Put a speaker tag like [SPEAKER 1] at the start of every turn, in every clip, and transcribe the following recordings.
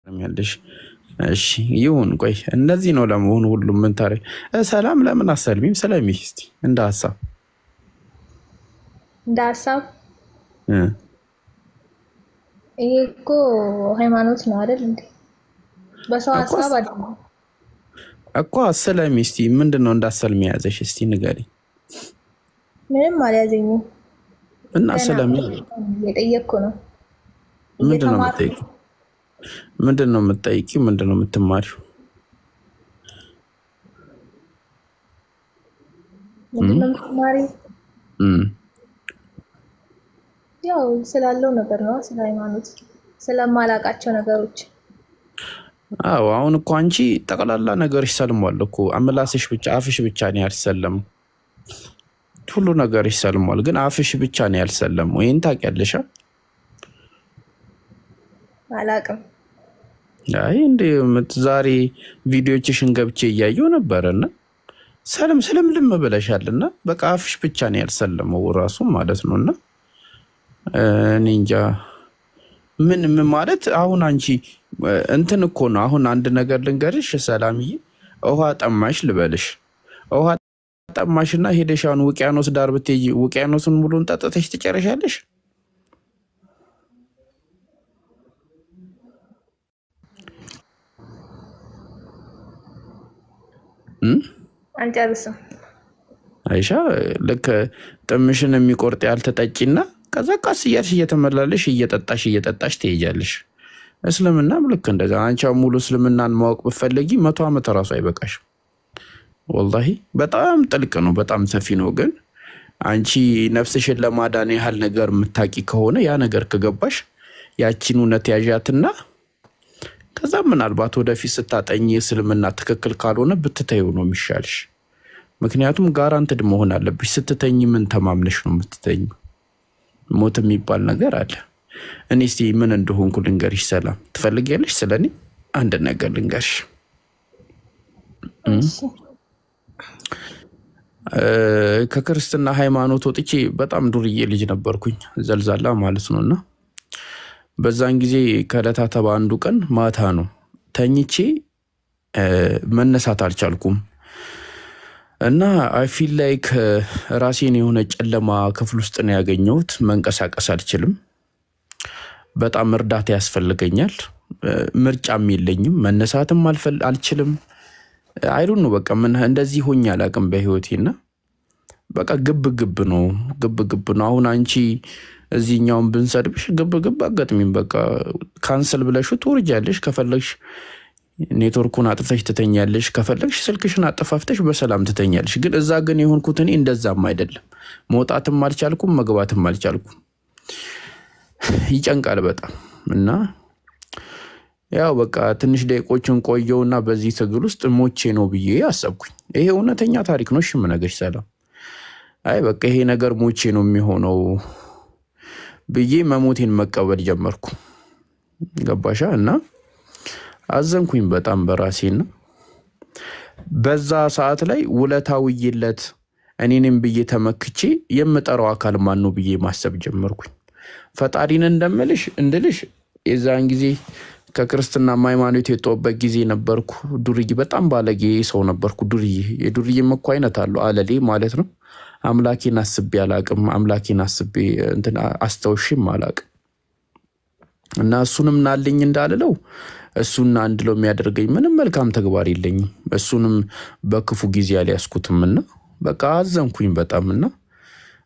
[SPEAKER 1] ያለሽ እሺ ይሁን። ቆይ እንደዚህ ነው ለመሆኑ ሁሉም ምን ታሪ ሰላም ለምን አሰልሚም ሰላም እስቲ እንደ ሐሳብ
[SPEAKER 2] ይሄ እኮ ሃይማኖት ነው አይደል እንዴ? በሰው ሐሳብ አይደለም
[SPEAKER 1] እኮ ሰላም እስቲ ምንድነው እንዳሰልሚ ያዘሽ እስቲ ንገሪ።
[SPEAKER 2] ምንም አልያዘኝም
[SPEAKER 1] እና ሰላም
[SPEAKER 2] የጠየቅኩ ነው።
[SPEAKER 1] ምንድነው የምትጠይቂው? ምንድነው የምትጠይቂው? ምንድነው የምትማሪው?
[SPEAKER 2] ምንድነው የምትማሪው? ያው ስላለው ነገር ነው፣ ስለ ሃይማኖት ስለማላውቃቸው ነገሮች።
[SPEAKER 1] አዎ አሁን እኮ አንቺ ጠቅላላ ነገርሽ ሰልሟል እኮ አምላስሽ ብቻ አፍሽ ብቻ ነው ያልሰለም። ሁሉ ነገርሽ ሰልሟል፣ ግን አፍሽ ብቻ ነው ያልሰለም። ወይን ታውቂያለሽ?
[SPEAKER 2] አላውቅም።
[SPEAKER 1] አይ እንዴ ዛሬ ቪዲዮችሽን ገብቼ እያየሁ ነበርና ሰለምልም ብለሻልና በቃ አፍሽ ብቻ ነው ያልሰለመው ራሱ ማለት ነውና እኔ እንጃ ምን ማለት አሁን አንቺ እንትን እኮ ነው። አሁን አንድ ነገር ልንገርሽ ሰላምዬ፣ ውሃ ጠማሽ ልበልሽ። ውሃ ጠማሽና ሄደሻን ውቅያኖስ ዳር ብትሄጂ ውቅያኖስን ሙሉን ጠጥተሽ ትጨርሻለሽ?
[SPEAKER 2] አንጨርስም።
[SPEAKER 1] አይሻ ልክ ጥምሽን የሚቆርጥ ያልተጠጪና ከዛ ቀስ እያልሽ እየተመላለሽ እየጠጣሽ ትሄጃለሽ። እስልምናም ልክ እንደዛ። አንቺ ሙሉ እስልምናን ማወቅ ብትፈልጊ 100 ዓመት ራሱ አይበቃሽ። ወላሂ በጣም ጥልቅ ነው፣ በጣም ሰፊ ነው። ግን አንቺ ነፍስሽን ለማዳን ያህል ነገር የምታቂ ከሆነ ያ ነገር ከገባሽ ያቺን እውነት ያዣትና ከዛ ምናልባት ወደፊት ስታጠኚ እስልምና ትክክል ካልሆነ ብትተይው ነው የሚሻልሽ። ምክንያቱም ጋራንትድ መሆን አለብሽ። ስትተኝ ምን ተማምነሽ ነው የምትተኝ? ሞት የሚባል ነገር አለ። እኔ እስቲ ምን እንደሆንኩ ልንገርሽ። ሰላም ትፈልጊያለሽ? ስለኔ አንድ ነገር ልንገርሽ። ከክርስትና ሃይማኖት ወጥቼ በጣም ዱርዬ ልጅ ነበርኩኝ፣ ዘልዛላ ማለት ነውና በዛን ጊዜ ከዕለታት አንዱ ቀን ማታ ነው ተኝቼ መነሳት አልቻልኩም እና አይ ፊል ላይክ ራሴን የሆነ ጨለማ ክፍል ውስጥ ነው ያገኘሁት። መንቀሳቀስ አልችልም። በጣም እርዳታ ያስፈልገኛል። ምርጫም የለኝም። መነሳትም አልችልም። አይሉን ነው በቃ ምን እንደዚህ ሆኜ አላውቅም በህይወቴና በቃ ግብ ነው። አሁን አንቺ እዚህኛውን ብንሰድብሽ ግብ አጋጥሚም በቃ ካንሰል ብለሽ ትወርጃለሽ። ከፈለግሽ ኔትወርኩን አጥፈሽ ትተኛለሽ፣ ከፈለግሽ ስልክሽን አጥፋፍተሽ በሰላም ትተኛለሽ። ግን እዛ ግን የሆንኩት እኔ እንደዛም አይደለም። መውጣትም አልቻልኩም፣ መግባትም አልቻልኩም። ይጨንቃል በጣም እና ያው በቃ ትንሽ ደቂቆችን ቆየውና በዚህ ትግል ውስጥ ሞቼ ነው ብዬ አሰብኩኝ። ይሄ እውነተኛ ታሪክ ነው። እሺ ምነግርሽ ሰላም፣ አይ በቃ ይሄ ነገር ሞቼ ነው የሚሆነው ብዬ መሞቴን መቀበል ጀመርኩ። ገባሻ? እና አዘንኩኝ በጣም በራሴና በዛ ሰዓት ላይ ውለታውይለት እኔንም ብዬ ተመክቼ የምጠራው አካል ማን ነው ብዬ ማሰብ ጀመርኩኝ። ፈጣሪን እንድልሽ የዛን ጊዜ ከክርስትና ሃይማኖት የጦበት ጊዜ ነበርኩ። ዱርዬ በጣም ባለጌ ሰው ነበርኩ። የዱርዬ እኮ አይነት አለው አለሌ ማለት ነው። አምላኬን አስቤ አላቅም። አምላኬን አስቤ እንትን አስተውሽም አላቅም። እና እሱንም ናልኝ እንዳልለው እሱና አንድለው የሚያደርገኝ ምንም መልካም ተግባር የለኝም። እሱንም በክፉ ጊዜ አልያዝኩትምና በቃ አዘንኩኝ በጣምና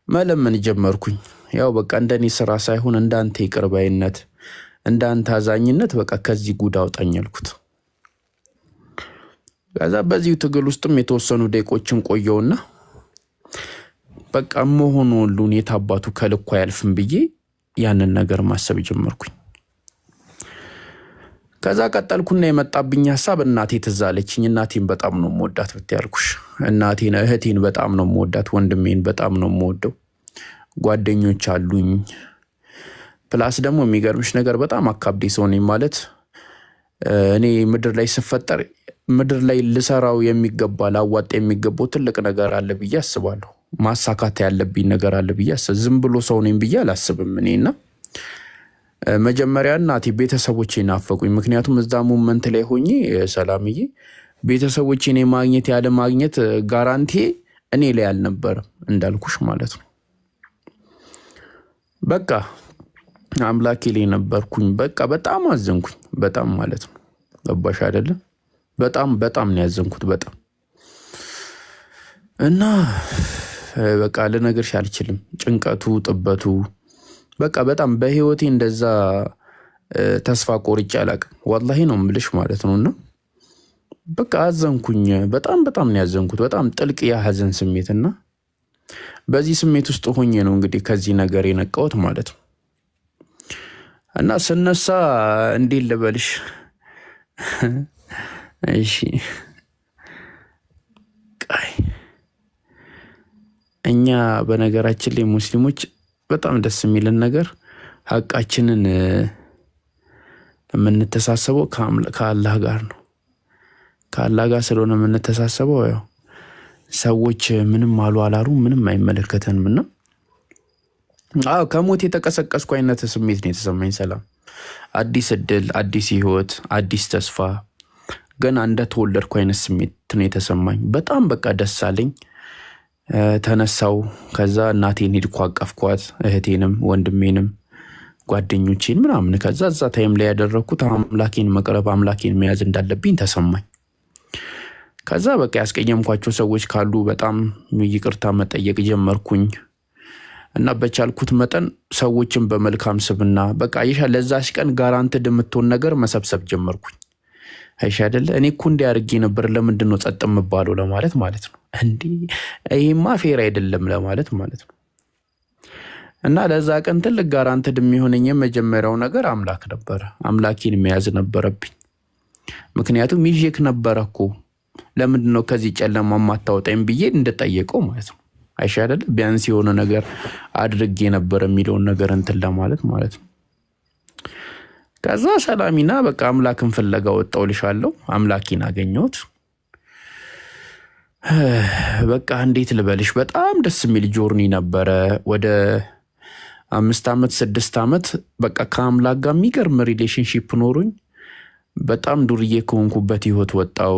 [SPEAKER 1] መለመን ጀመርኩኝ። ያው በቃ እንደኔ ስራ ሳይሆን እንዳንተ ይቅርባይነት፣ እንዳንተ አዛኝነት በቃ ከዚህ ጉድ አውጣኝ አልኩት። ከዛ በዚህ ትግል ውስጥም የተወሰኑ ደቂቆችን ቆየውና በቃ መሆኑ ሁሉን የታባቱ ከልኩ ያልፍም ብዬ ያንን ነገር ማሰብ ጀመርኩኝ። ከዛ ቀጠልኩና የመጣብኝ ሐሳብ እናቴ ተዛለችኝ። እናቴን በጣም ነው የምወዳት ብትያልኩሽ። እናቴን እህቴን በጣም ነው የምወዳት፣ ወንድሜን በጣም ነው የምወደው። ጓደኞች አሉኝ። ፕላስ ደግሞ የሚገርምሽ ነገር በጣም አካብዴ ሰው ነኝ ማለት እኔ ምድር ላይ ስፈጠር ምድር ላይ ልሰራው የሚገባ ላዋጥ የሚገባው ትልቅ ነገር አለ ብዬ አስባለሁ። ማሳካት ያለብኝ ነገር አለ ብዬ ዝም ብሎ ሰው ነኝ ብዬ አላስብም እኔና መጀመሪያ እናቴ ቤተሰቦቼ ናፈቁኝ ምክንያቱም እዛ ሞመንት ላይ ሆኜ ሰላምዬ ቤተሰቦቼን የማግኘት ያለ ማግኘት ጋራንቲ እኔ ላይ አልነበረም እንዳልኩሽ ማለት ነው በቃ አምላኬ ላይ ነበርኩኝ በቃ በጣም አዘንኩኝ በጣም ማለት ነው ገባሽ አይደለ በጣም ነው ያዘንኩት በጣም እና በቃ ለነገርሽ አልችልም ጭንቀቱ ጥበቱ በቃ በጣም በህይወቴ እንደዛ ተስፋ ቆርጬ አላቅም ወላሂ ነው ምልሽ ማለት ነውና በቃ አዘንኩኝ በጣም ነው ያዘንኩት በጣም ጥልቅ የሐዘን ስሜትና በዚህ ስሜት ውስጥ ሆኜ ነው እንግዲህ ከዚህ ነገር የነቃሁት ማለት ነው እና ስነሳ እንዴት ልበልሽ እሺ እኛ በነገራችን ላይ ሙስሊሞች በጣም ደስ የሚልን ነገር ሐቃችንን የምንተሳሰበው ከአላህ ጋር ነው ከአላህ ጋር ስለሆነ የምንተሳሰበው ያው ሰዎች ምንም አሉ አላሩ ምንም አይመለከተንምና ከሞት የተቀሰቀስኩ አይነት ስሜት ነው የተሰማኝ ሰላም አዲስ እድል አዲስ ህይወት አዲስ ተስፋ ገና እንደተወለድኩ አይነት ስሜት ነው የተሰማኝ በጣም በቃ ደስ አለኝ ተነሳው ከዛ እናቴን ሄድኩ አቀፍኳት እህቴንም ወንድሜንም ጓደኞቼን ምናምን ከዛ እዛ ታይም ላይ ያደረኩት አምላኬን መቅረብ አምላኬን መያዝ እንዳለብኝ ተሰማኝ ከዛ በቃ ያስቀየምኳቸው ሰዎች ካሉ በጣም ይቅርታ መጠየቅ ጀመርኩኝ እና በቻልኩት መጠን ሰዎችን በመልካም ስብና በቃ ለዛሽ ቀን ጋራንትድ የምትሆን ነገር መሰብሰብ ጀመርኩኝ አይሻ አይደለ እኔ እኮ እንዲያርጊ ነበር ለምንድን ነው ጸጥ የምባለው ለማለት ማለት ነው እንዴ ይሄማ ፌር አይደለም ለማለት ማለት ነው እና ለዛ ቀን ትልቅ ጋራንትድ የሚሆነኝ የመጀመሪያው ነገር አምላክ ነበር አምላኬን መያዝ ነበረብኝ ምክንያቱም ይዤክ ነበርኩ ለምንድን ነው ከዚህ ጨለማ ማታወጣኝ ብዬ እንደጠየቀው ማለት ነው አይሻ አይደለ ቢያንስ የሆነ ነገር አድርጌ ነበር የሚለው ነገር እንትን ለማለት ማለት ነው ከዛ ሰላሚና በቃ አምላክን ፍለጋ ወጣውልሻለሁ አምላኬን አገኘሁት በቃ እንዴት ልበልሽ በጣም ደስ የሚል ጆርኒ ነበር ወደ 5 አመት 6 አመት በቃ ከአምላክ ጋር የሚገርም ሪሌሽንሺፕ ኖሩኝ በጣም ዱርዬ ከሆንኩበት ህይወት ወጣው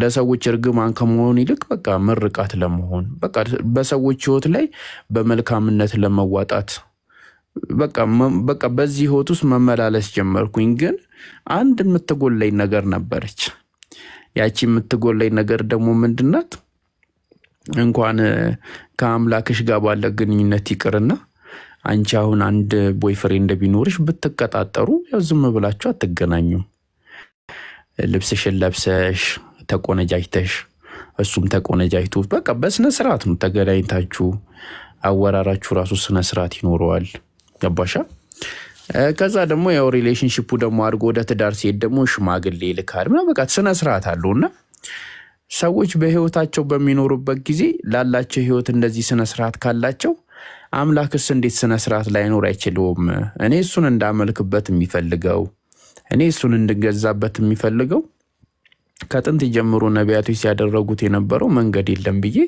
[SPEAKER 1] ለሰዎች እርግማን ከመሆን ይልቅ በቃ ምርቃት ለመሆን በቃ በሰዎች ህይወት ላይ በመልካምነት ለመዋጣት በቃ በዚህ ህይወት ውስጥ መመላለስ ጀመርኩኝ ግን አንድ የምትጎለኝ ነገር ነበረች ያቺ የምትጎለኝ ነገር ደግሞ ምንድናት እንኳን ከአምላክሽ ጋር ባለ ግንኙነት ይቅርና አንቺ አሁን አንድ ቦይፍሬንድ ቢኖርሽ ብትቀጣጠሩ ያው ዝም ብላችሁ አትገናኙም ልብስሽን ለብሰሽ ተቆነጃጅተሽ እሱም ተቆነጃጅቶ በቃ በስነ ስርዓት ነው ተገናኝታችሁ አወራራችሁ ራሱ ስነ ስርዓት ይኖረዋል ገባሻ ከዛ ደግሞ ያው ሪሌሽንሺፑ ደግሞ አድርጎ ወደ ትዳር ሲሄድ ደግሞ ሽማግሌ ይልካል ምናምን በቃ ስነ ስርዓት አለውና ሰዎች በህይወታቸው በሚኖሩበት ጊዜ ላላቸው ህይወት እንደዚህ ስነ ስርዓት ካላቸው አምላክስ እንዴት ስነ ስርዓት ላይኖር አይችልም እኔ እሱን እንዳመልክበት የሚፈልገው እኔ እሱን እንድገዛበት የሚፈልገው ከጥንት ጀምሮ ነቢያቶች ሲያደርጉት የነበረው መንገድ የለም ብዬ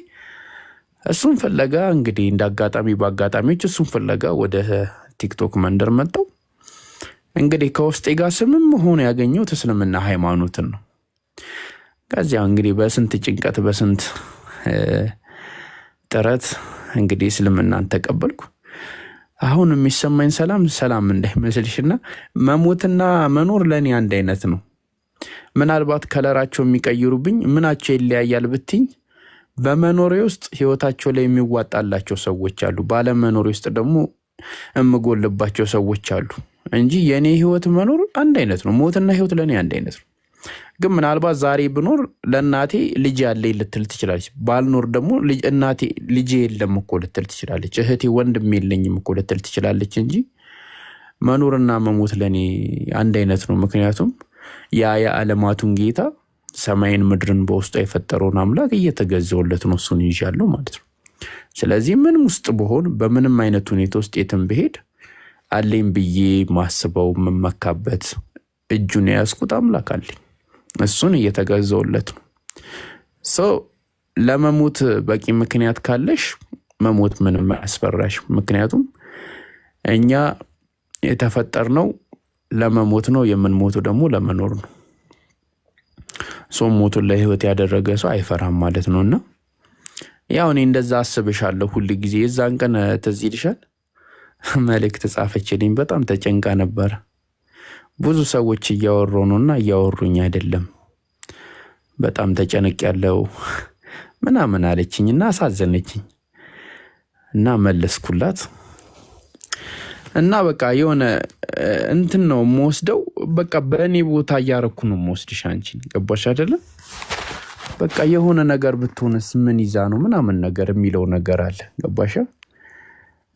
[SPEAKER 1] እሱን ፍለጋ እንግዲህ እንዳጋጣሚ ባጋጣሚዎች እሱን ፍለጋ ወደ ቲክቶክ መንደር መጣው እንግዲህ ከውስጤ ጋር ስምም ሆነ ያገኘው እስልምና ሃይማኖትን ነው ከዚያ እንግዲህ በስንት ጭንቀት በስንት ጥረት እንግዲህ እስልምናን ተቀበልኩ አሁን የሚሰማኝ ሰላም እንዳይመስልሽና መሞትና መኖር ለኔ አንድ አይነት ነው ምናልባት ከለራቸው የሚቀይሩብኝ ምናቸው ይለያያል ብትኝ በመኖሬ ውስጥ ህይወታቸው ላይ የሚዋጣላቸው ሰዎች አሉ ባለመኖሬ ውስጥ ደግሞ እምጎልባቸው ሰዎች አሉ እንጂ የኔ ህይወት መኖር አንድ አይነት ነው ሞትና ህይወት ለኔ አንድ አይነት ነው ግን ምናልባት ዛሬ ብኖር ለናቴ ልጅ ያለኝ ልትል ትችላለች ባልኖር ደግሞ እናቴ ልጅ የለም እኮ ልትል ትችላለች እህቴ ወንድም የለኝም እኮ ልትል ትችላለች እንጂ መኖርና መሞት ለኔ አንድ አይነት ነው ምክንያቱም ያ የዓለማቱን ጌታ ሰማይን ምድርን በውስጡ የፈጠረውን አምላክ እየተገዛውለት ነው እሱን ይያለው ማለት ነው ስለዚህ ምንም ውስጥ በሆን በምንም አይነት ሁኔታ ውስጥ የትም በሄድ አለኝ ብዬ ማስበው መመካበት እጁን ያስኩት አምላክ አለኝ እሱን እየተገዛውለት ነው ለመሞት በቂ ምክንያት ካለሽ መሞት ምንም አያስፈራሽ ምክንያቱም እኛ የተፈጠርነው ለመሞት ነው የምንሞተው ደግሞ ለመኖር ነው ሰው ሞቱን ለህይወት ያደረገ ሰው አይፈራም ማለት ነውና ያው እኔ እንደዛ አስብሻለሁ ሁሉ ጊዜ የዛን ቀን ተዝይልሻል መልእክት ጻፈችልኝ በጣም ተጨንቃ ነበር ብዙ ሰዎች እያወሩ ነውና እያወሩኝ አይደለም በጣም ተጨነቅ ያለው ምናምን አለችኝና አሳዘነችኝ እና መለስኩላት እና በቃ የሆነ እንትን ነው ሞስደው በቃ በእኔ ቦታ ያረኩ ነው ሞስድሽ አንቺን ገባሽ አይደለ በቃ የሆነ ነገር ብትሆንስ ምን ይዛ ነው ምናምን ነገር የሚለው ነገር አለ ገባሽ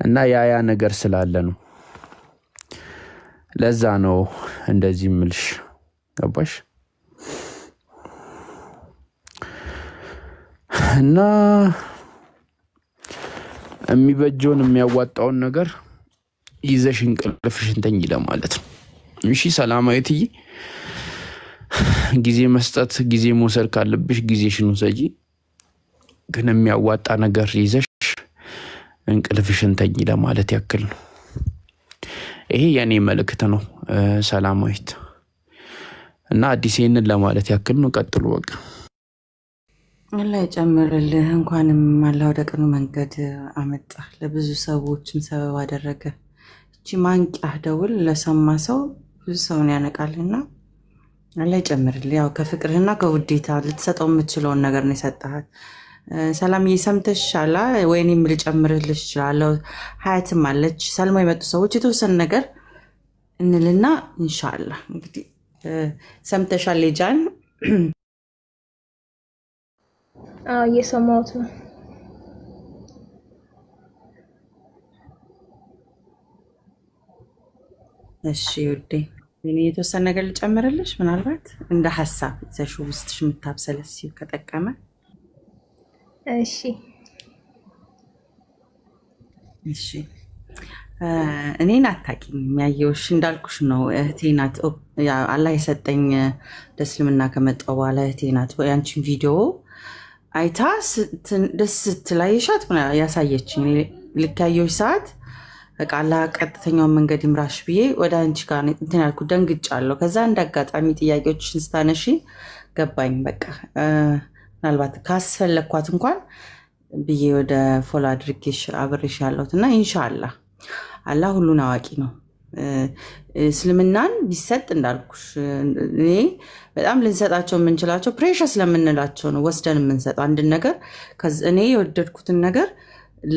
[SPEAKER 1] እና ያ ነገር ስላለ ነው ለዛ ነው እንደዚህ ምልሽ ገባሽ እና የሚበጆን የሚያዋጣውን ነገር ይዘሽ እንቅልፍሽን ተኝ ለማለት ነው እሺ ሰላማዊትዬ ጊዜ መስጠት ጊዜ መውሰድ ካለብሽ ጊዜሽን ውሰጂ ግን የሚያዋጣ ነገር ይዘሽ እንቅልፍሽን ተኝ ለማለት ያክል ነው ይሄ የኔ መልእክት ነው ሰላማዊት እና አዲስን ለማለት ያክል ነው ቀጥሉ በቃ
[SPEAKER 3] አላህ ይጨምርልህ እንኳንም አላህ ወደ ቀኑ መንገድ አመጣ ለብዙ ሰዎችም ሰበብ አደረገ እቺ ማንቂያ ደውል ለሰማ ሰው ብዙ ሰውን ያነቃልና አላህ ይጨምርልህ ያው ከፍቅርህና ከውዴታ ልትሰጠው የምትችለውን ነገር ነው የሰጠሃት ሰላም ይሰምተሻላ ወይኔም ልጨምርልሽ ይችላል ሀያትም አለች ሰልሞ የመጡ ሰዎች የተወሰነ ነገር እንልና ኢንሻአላህ እንግዲህ ሰምተሻል ጃን
[SPEAKER 2] እየሰማሁት ነው
[SPEAKER 3] እሺ ውዴ እኔ የተወሰነ ነገር ልጨምርልሽ ምናልባት እንደ ሐሳብ ዘሹ ውስጥሽ ምታብሰለሲው ከጠቀመ እሺ እኔን አታቂኝ የሚያየውሽ እንዳልኩሽ ነው እህቴ ናት አላህ የሰጠኝ ለእስልምና ከመጣው በኋላ እህቴ ናት ያንቺን ቪዲዮ አይታ ደስ ስትላይሻት ያሳየችኝ ልክ ያየውሽ ሰዓት በቃ አላህ ቀጥተኛውን መንገድ ይምራሽ ብዬ ወደ አንቺ ጋር እንትን ያልኩ ደንግጫለሁ ከዛ እንዳጋጣሚ ጥያቄዎችን ስታነሺ ገባኝ በቃ ምናልባት ካስፈለኳት እንኳን ብዬ ወደ ፎሎ አድርጌሽ አብሬሽ ያለሁትና ኢንሻአላህ አላህ ሁሉን አዋቂ ነው እስልምናን ቢሰጥ እንዳልኩሽ እኔ በጣም ልንሰጣቸው የምንችላቸው ፕሬሸስ ለምንላቸው ነው ወስደን የምንሰጣው አንድ ነገር እኔ የወደድኩትን ነገር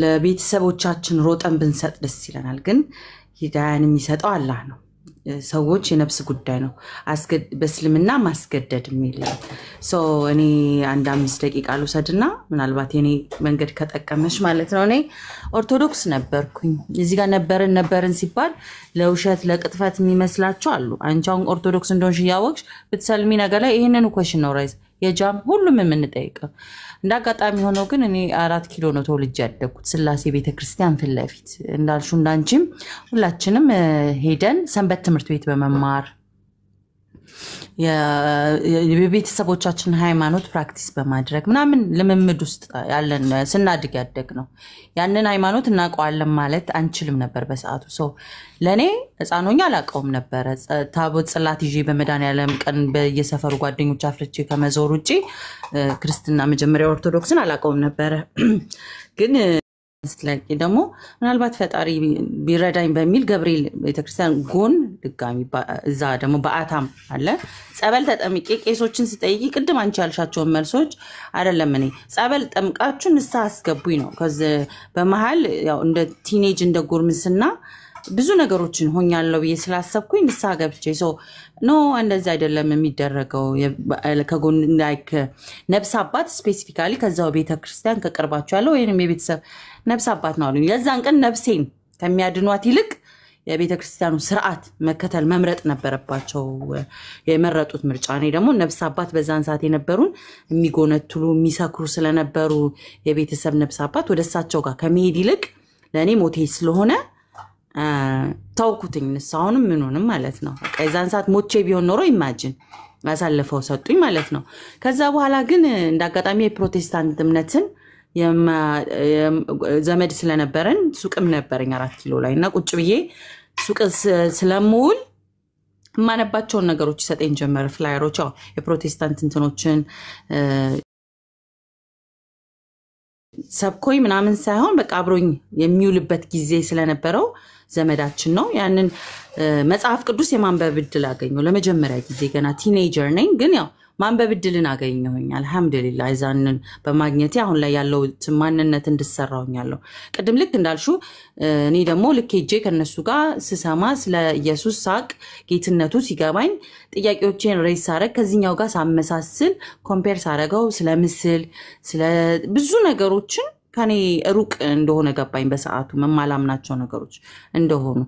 [SPEAKER 3] ለቤተሰቦቻችን ሮጠን ብንሰጥ ደስ ይለናል ግን ሂዳያን የሚሰጠው አላህ ነው ሰዎች የነፍስ ጉዳይ ነው በእስልምና ማስገደድ የሚለው እኔ አንድ 5 ደቂቃ ልውሰድና ምናልባት የኔ መንገድ ከጠቀመሽ ማለት ነው እኔ ኦርቶዶክስ ነበርኩኝ እዚህ ጋር ነበርን ሲባል ለውሸት ለቅጥፈት የሚመስላቸው አሉ አንቻውን ኦርቶዶክስ እንደሆንሽ ያወቅሽ ብትሰልሚ ነገር ላይ ይሄንን ኳስችን ነው ራይዝ የጃም ሁሉም የምንጠይቀው እንዳጋጣሚ ሆኖ ግን እኔ 4 ኪሎ ነው ተወልጄ ያደግኩት ስላሴ ቤተክርስቲያን ፍለፊት እንዳልሹ እንዳንቺም ሁላችንም ሄደን ሰንበት ትምህርት ቤት በመማር የቤተሰቦቻችን ሃይማኖት ፕራክቲስ በማድረግ ምናምን ልምምድ ውስጥ ያለን ስናድግ ያደግ ነው ያንን ሃይማኖት እናውቀዋለን ማለት አንችልም ነበር በሰዓቱ ለኔ ህፃኖኛ አላቀውም ነበር ታቦት ጽላት ይዤ በመድኃኒዓለም ቀን በየሰፈሩ ጓደኞች አፍርቼ ከመዞር ውጪ ክርስትና መጀመሪያ ኦርቶዶክስን አላቀውም ነበር ግን ስለቂ ደግሞ ምናልባት ፈጣሪ ቢረዳኝ በሚል ገብርኤል ቤተክርስቲያን ጎን ድጋሚ እዛ ደግሞ በአታም አለ ጸበል ተጠምቄ ቄሶችን ስጠይቂ ቅድም አንቺ ያልሻቸው መልሶች አይደለም እኔ ጸበል ጠምቃችሁ ንስሐ አስገቡኝ ነው ከዚ በመሃል ያው እንደ ቲኔጅ እንደ ጎርምስና ብዙ ነገሮችን ሆኛለሁ ብዬ ስላሰብኩኝ ንስሐ ገብቼ ኖ እንደዛ አይደለም የሚደረገው ከጎን ላይክ ነብስ አባት ስፔሲፊካሊ ከዛው ቤተክርስቲያን ከቀርባቸው ያለው ወይንም የቤተሰብ ነብስ አባት ነው አሉኝ የዛን ቀን ነብሴን ከሚያድኗት ይልቅ የቤተክርስቲያኑ ስርዓት መከተል መምረጥ ነበረባቸው የመረጡት ምርጫ እኔ ደግሞ ነብስ አባት በዛን ሰዓት የነበሩን የሚጎነትሉ የሚሰክሩ ስለነበሩ የቤተሰብ ነብስ አባት ወደሳቸው ጋር ከመሄድ ይልቅ ለኔ ሞቴ ስለሆነ ታውኩትኝ ንሳውንም ምንሆንም ማለት ነው ከዛን ሰዓት ሞቼ ቢሆን ኖሮ ኢማጂን አሳልፈው ሰጡኝ ማለት ነው ከዛ በኋላ ግን እንዳጋጣሚ የፕሮቴስታንት እምነትን ዘመድ ስለነበረን ሱቅም ነበረኝ 4 ኪሎ ላይ እና ቁጭ ብዬ ሱቅ ስለምውል ማነባቸውን ነገሮች ይሰጠኝ ጀመረ ፍላየሮች የፕሮቴስታንት እንትኖችን ሰብኮይ ምናምን ሳይሆን በቃ አብሮኝ የሚውልበት ጊዜ ስለነበረው ዘመዳችን ነው ያንን መጽሐፍ ቅዱስ የማንበብ እድል አገኘው ለመጀመሪያ ጊዜ ገና ቲኔጀር ነኝ ግን ያው ማንበብ እድልን አገኘሁኝ አልহামዱሊላህ ይዛንን በማግኘት አሁን ላይ ያለው ማንነት እንድሰራውኛለሁ ቀደም ልክ እንዳልሹ እኔ ደግሞ ልክ ሄጄ ከነሱ ጋር ስሰማ ስለ ኢየሱስ ሳቅ ጌትነቱ ሲገባኝ ጥያቄዎችን ሬስ አረግ ከዚህኛው ጋር ሳመሳስል ኮምፔር ሳረጋው ስለ ምስል ስለ ብዙ ነገሮችን ከኔ ሩቅ እንደሆነ ገባኝ በሰዓቱ መማላምናቸው ነገሮች እንደሆኑ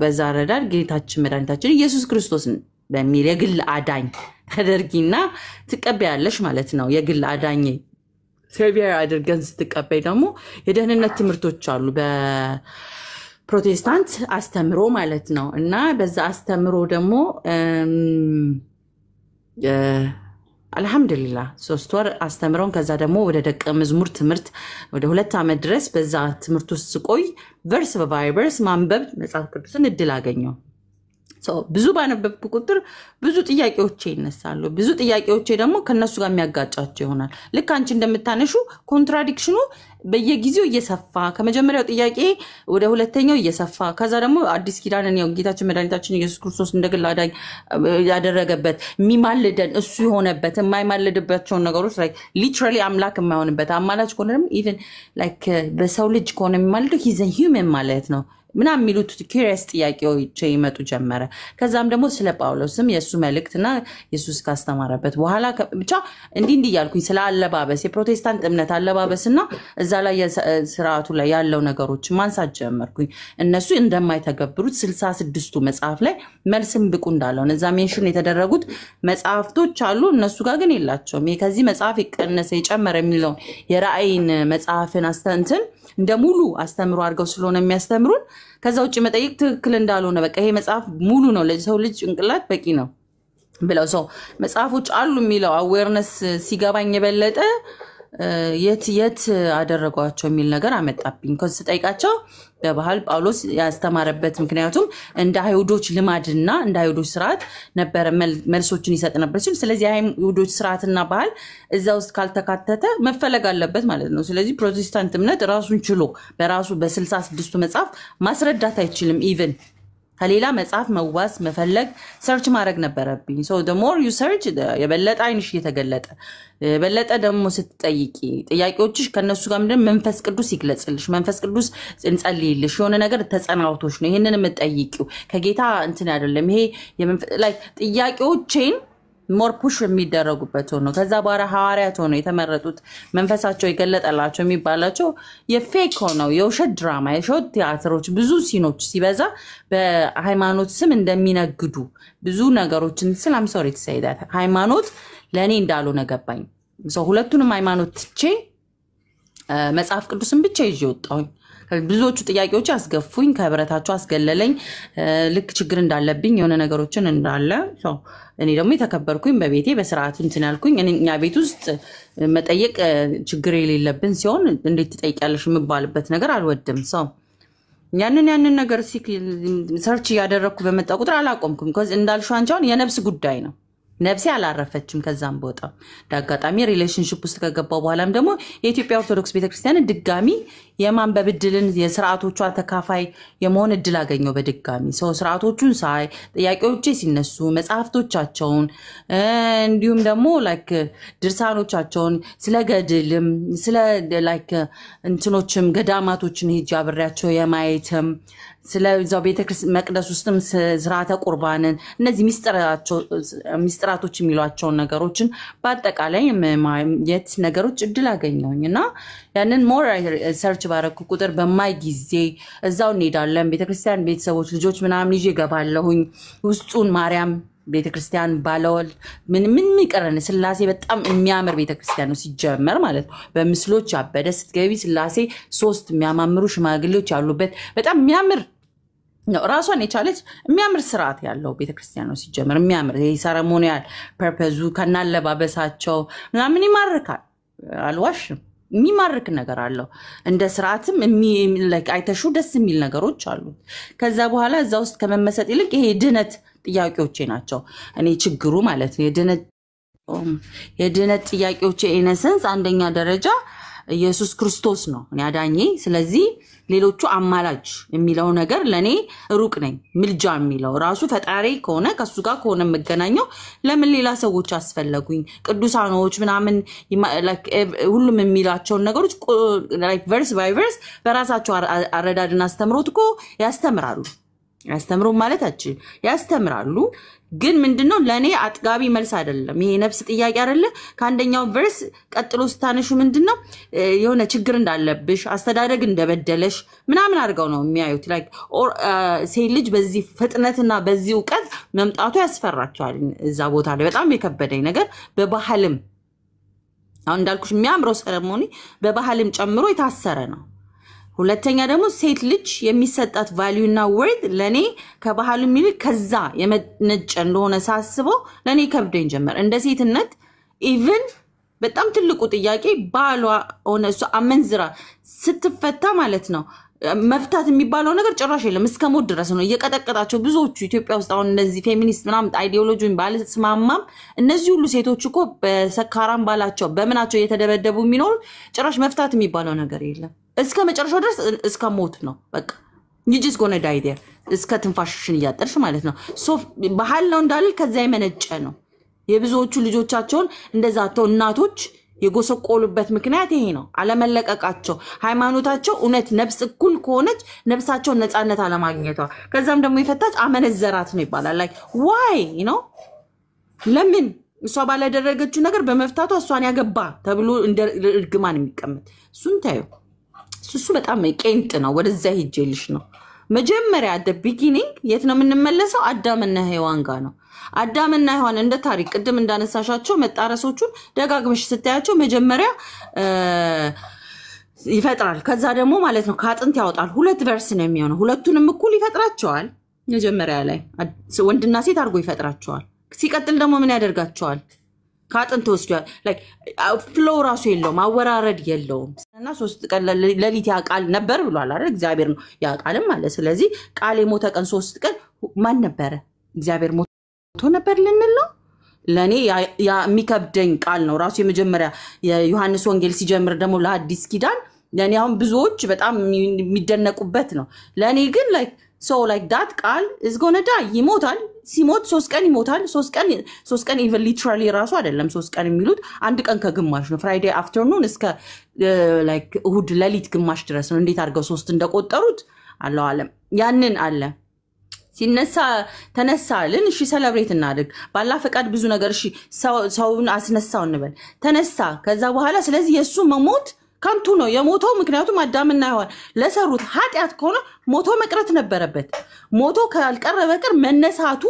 [SPEAKER 3] በዛ ረዳድ ጌታችን መድኃኒታችን ኢየሱስ ክርስቶስ በሚል የግል አዳኝ ተደርጊና ትቀበያለሽ ማለት ነው የግል አዳኝ ሴቪየር አድርገን ስትቀበይ ደግሞ የደህንነት ትምህርቶች አሉ በፕሮቴስታንት አስተምሮ ማለት ነው እና በዛ አስተምሮ ደግሞ አልহামዱሊላህ 3 ወር አስተምሮን ከዛ ደግሞ ወደ ደቀ መዝሙር ትምህርት ወደ 2 አመት ድረስ በዛ ትምህርት ውስጥ ቆይ ቨርስ በቫይቨርስ ማንበብ መጽሐፍ ቅዱስን እድል አገኘው ብዙ ባነበብኩ ቁጥር ብዙ ጥያቄዎች ይነሳሉ ብዙ ጥያቄዎች ደግሞ ከነሱ ጋር የሚያጋጫቸው ይሆናል ልክ አንቺ እንደምታነሹ ኮንትራዲክሽኑ በየጊዜው እየሰፋ ከመጀመሪያው ጥያቄ ወደ ሁለተኛው እየሰፋ ከዛ ደግሞ አዲስ ኪዳንን ያው ጌታችን መድኃኒታችን ኢየሱስ ክርስቶስ እንደግል አዳኝ ያደረገበት የሚማልደን እሱ የሆነበት የማይማልድባቸው ነገሮች ላይ ሊትራሊ አምላክ የማይሆንበት አማላጭ ኮነም ኢቭን ላይክ በሰው ልጅ ኮነ የሚማልደው ሂዝ አ ሂውመን ማለት ነው ምናም ሚሉት ኪሪየስ ጥያቄዎች ይመጡ ጀመረ ከዛም ደግሞ ስለ ጳውሎስም የሱ መልእክትና ኢየሱስ ካስተማረበት በኋላ ብቻ እንዲህ ያልኩኝ ስለ አለባበስ የፕሮቴስታንት እምነት አለባበስና እዛ ላይ ስርዓቱ ላይ ያለው ነገሮች ማንሳት ጀመርኩኝ እነሱ እንደማይተገብሩት 66ቱ መጽሐፍ ላይ መልስም ብቁ እንዳለው እዛ ሜንሽን የተደረጉት መጽሐፍቶች አሉ እነሱ ጋር ግን የላቸውም ከዚህ መጽሐፍ ይቀነሰ ይጨመር የሚለው የራእይን መጽሐፍን አስተንትን እንደሙሉ አስተምሩ አድርገው ስለሆነ የሚያስተምሩን ከዛ ውጪ መጠይቅ ትክክል እንዳልሆነ በቃ ይሄ መጽሐፍ ሙሉ ነው ለሰው ልጅ እንቅላት በቂ ነው ብለው መጽሐፎች አሉ የሚለው አዌርነስ ሲገባኝ የበለጠ የት አደረጓቸው የሚል ነገር አመጣብኝ ከዚህ ጠይቃቸው በባህል ጳውሎስ ያስተማረበት ምክንያቱም እንደ አይሁዶች ልማድና እንደ አይሁዶች ስርዓት ነበር መልሶችን ይሰጥ ነበር ስለዚህ አይሁዶች ስርዓትና ባህል እዛ ውስጥ ካልተካተተ መፈለግ አለበት ማለት ነው ስለዚህ ፕሮቴስታንት እምነት ራሱን ችሎ በራሱ በ66ቱ መጽሐፍ ማስረዳት አይችልም ኢቭን ከሌላ መጽሐፍ መዋስ መፈለግ ሰርች ማድረግ ነበረብኝ the more you search የበለጠ አይንሽ እየተገለጠ የበለጠ ደግሞ ስትጠይቂ ጥያቄዎችሽ ከነሱ ጋር ምንድን መንፈስ ቅዱስ ይግለጽልሽ መንፈስ ቅዱስ እንጸልይልሽ የሆነ ነገር ተጸናውቶሽ ነው ይሄንን የምትጠይቂው ከጌታ እንትን አይደለም ይሄ like ጥያቄዎችን ሞር ፑሽ የሚደረጉበት ነው ከዛ በኋላ ሐዋርያት ሆነው የተመረጡት መንፈሳቸው ይገለጣላቸው የሚባላቸው የፌክ ሆነው የውሸት ድራማ የውሸት ቲያትሮች ብዙ ሲኖች ሲበዛ በሃይማኖት ስም እንደሚነግዱ ብዙ ነገሮችን ስላም ሶሪ to say that ሃይማኖት ለኔ እንዳልሆነ ገባኝ ሁለቱንም ሃይማኖት ትቼ መጽሐፍ ቅዱስን ብቻ ይዤ ወጣሁኝ ብዙዎቹ ጥያቄዎች አስገፉኝ ከብረታቸው አስገለለኝ ልክ ችግር እንዳለብኝ የሆነ ነገሮችን እንዳለ እኔ ደግሞ የተከበርኩኝ በቤቴ በስርዓት እንትን ያልኩኝ እኛ ቤት ውስጥ መጠየቅ ችግር የሌለብን ሲሆን እንዴት ትጠይቂያለሽ የምባልበት ነገር አልወድም ያንን ነገር ሰርች ያደረኩ በመጣ ቁጥር አላቆምኩም እንዳልሽው አንቻውን የነፍስ ጉዳይ ነው ነፍሴ አላረፈችም ከዛም ቦጣ ዳጋጣሚ ሪሌሽንሺፕ ውስጥ ከገባው በኋላም ደግሞ የኢትዮጵያ ኦርቶዶክስ ቤተክርስቲያን ድጋሚ የማንበብ እድልን የሥርዓቶቿ ተካፋይ የመሆን እድል አገኘው በድጋሚ ስርዓቶቹን ሳይ ጥያቄዎች ሲነሱ መጽሐፍቶቻቸውን እንዲሁም ደግሞ ላይክ ድርሳኖቻቸውን ስለ ገድልም ስለ ላይክ እንትኖችም ገዳማቶችን ሄጄ አብሬያቸው የማየትም ስለዛው ቤተክርስቲያን መቅደስ ውስጥም ስርዓተ ቁርባንን እነዚህ ሚስጥራቶች የሚሏቸው ነገሮችን በአጠቃላይ የት ነገሮች እድል አገኘውኝና ያንን ሞር ሰርች ባረኩ ቁጥር በማይ ጊዜ እዛው እንሄዳለን ቤተክርስቲያን ቤተሰቦች ልጆች ምናምን ይዤ ገባለሁኝ ውስጡን ማርያም ቤተክርስቲያን ባለወል ምን ይቀርነ ስላሴ በጣም የሚያምር ቤተክርስቲያን ነው ሲጀመር ማለት ነው በምስሎች አበደ ስትገቢ ስላሴ 3 የሚያማምሩ ሽማግሌዎች ያሉበት በጣም የሚያምር ነው ራሷን የቻለች የሚያምር ስርዓት ያለው ቤተክርስቲያን ነው ሲጀመር የሚያምር ይሄ ሴሬሞኒያል ፐርፐዙ ከናለባበሳቸው ምናምን ይማርካል አልዋሽም የሚማርክ ነገር አለው እንደ ስርዓትም አይተሹ ደስ የሚል ነገሮች አሉ ከዛ በኋላ እዛ ውስጥ ከመመሰጥ ይልቅ ይሄ ድነት ጥያቄዎቼ ናቸው እኔ ችግሩ ማለት ነው የድነት ጥያቄዎቼ ኢነሰንስ አንደኛ ደረጃ ኢየሱስ ክርስቶስ ነው እኔ አዳኜ ስለዚህ ሌሎቹ አማላጅ የሚለው ነገር ለኔ ሩቅ ነኝ ምልጃ የሚለው ራሱ ፈጣሪ ከሆነ ከሱ ጋር ከሆነ መገናኛው ለምን ሌላ ሰዎች አስፈለጉኝ ቅዱሳኖች ምናምን ሁሉም የሚላቸው ነገሮች ላይክ ቨርስ ባይ ቨርስ በራሳቸው አረዳድና አስተምሮት እኮ ያስተምሩ ማለት ያስተምራሉ ግን ምንድነው ለኔ አጥጋቢ መልስ አይደለም ይሄ ነፍስ ጥያቄ አይደለ ከአንደኛው ቨርስ ቀጥሎ ስታነሹ ምንድነው የሆነ ችግር እንዳለብሽ አስተዳደግ እንደበደለሽ ምናምን አድርገው ነው የሚያዩት ላይክ ሴት ልጅ በዚህ ፍጥነትና በዚህ ዕውቀት መምጣቱ ያስፈራቸዋል እዛ ቦታ ላይ በጣም የከበደኝ ነገር በባህልም አሁን እንዳልኩሽ የሚያምረው ሴሬሞኒ በባህልም ጨምሮ የታሰረ ነው ሁለተኛ ደግሞ ሴት ልጅ የሚሰጣት ቫልዩ እና ወርድ ለኔ ከባህሉ ሚል ከዛ የመነጨ እንደሆነ ሳስበው ለኔ ከብደኝ ጀመር እንደ ሴትነት ኢቭን በጣም ትልቁ ጥያቄ ባሏ ሆነ እሱ አመንዝራ ስትፈታ ማለት ነው መፍታት የሚባለው ነገር ጭራሽ የለም እስከ ሞት ድረስ ነው እየቀጠቀጣቸው ብዙዎቹ ኢትዮጵያ ውስጥ አሁን እነዚህ ፌሚኒስት ምናምን አይዲዮሎጂን ባለስማማም እነዚህ ሁሉ ሴቶች እኮ በሰካራም ባላቸው በመናቸው እየተደበደቡ የሚኖሩ ጭራሽ መፍታት የሚባለው ነገር የለም እስከ መጨረሻው ድረስ እስከ ሞት ነው በቃ you just gonna die there እስከ ትንፋሽሽን ያጠርሽ ማለት ነው ሶ ባህል ነው እንዳል ከዛ የመነጨ ነው የብዙዎቹ ልጆቻቸውን እንደዛተው እናቶች የጎሰቆሉበት ምክንያት ይሄ ነው አለመለቀቃቸው ሃይማኖታቸው እውነት ነፍስ እኩል ከሆነች ነፍሳቸው ነፃነት አለማግኘቷ ከዛም ደግሞ ይፈታች አመነዘራት ነው ይባላል like why you know ለምን እሷ ባላደረገችው ነገር በመፍታቷ እሷን ያገባ ተብሎ እንደ እርግማን የሚቀመጥ እሱን ታዩ እሱ በጣም ቄንጥ ነው ወደዛ ሄጄልሽ ነው መጀመሪያ at the beginning የት ነው የምንመለሰው አዳምና ሔዋን ጋር ነው አዳምና ሔዋን እንደ ታሪክ ቅድም እንዳነሳሻቸው መጣረሶቹን ደጋግመሽ ስታያቸው መጀመሪያ ይፈጥራል ከዛ ደግሞ ማለት ነው ካጥንት ያወጣል ሁለት ቨርስ ነው የሚሆነው ሁለቱንም እኩል ይፈጥራቸዋል መጀመሪያ ላይ ወንድና ሴት አድርጎ ይፈጥራቸዋል ሲቀጥል ደግሞ ምን ያደርጋቸዋል ካጥንት ወስዷል ላይክ ፍሎው ራሱ የለውም አወራረድ የለውም እና 3 ቀን ለሊት ያቃል ነበር ብሏል አይደል እግዚአብሔር ነው ያቃልም አለ ስለዚህ ቃል የሞተ ቀን 3 ቀን ማን ነበር እግዚአብሔር ሞቶ ነበር ልንለው ለኔ ያ የሚከብደኝ ቃል ነው ራሱ የመጀመሪያ የዮሐንስ ወንጌል ሲጀምር ደግሞ ለአዲስ ኪዳን ለኔ አሁን ብዙዎች በጣም የሚደነቁበት ነው ለኔ ግን ላይክ so like that ቃል is going to die ይሞታል ሲሞት 3 ቀን ይሞታል 3 ቀን even literally ራሱ አይደለም 3 ቀን የሚሉት አንድ ቀን ከግማሽ ነው ፍራይዴ አፍተርኑን እስከ like እሁድ ለሊት ግማሽ ድረስ ነው እንዴት አድርገው 3 እንደቆጠሩት አለው ዓለም ያንን አለ ሲነሳ ተነሳልን እሺ ሴሌብሬት እናድርግ ባላ ፈቃድ ብዙ ነገር እሺ ሰውን አስነሳው እንበል ተነሳ ከዛ በኋላ ስለዚህ የሱ መሞት ካንቱ ነው የሞተው ምክንያቱም አዳምና ሔዋን ለሰሩት ኃጢያት ከሆነ ሞቶ መቅረት ነበረበት ሞቶ ካልቀረ በቀር መነሳቱ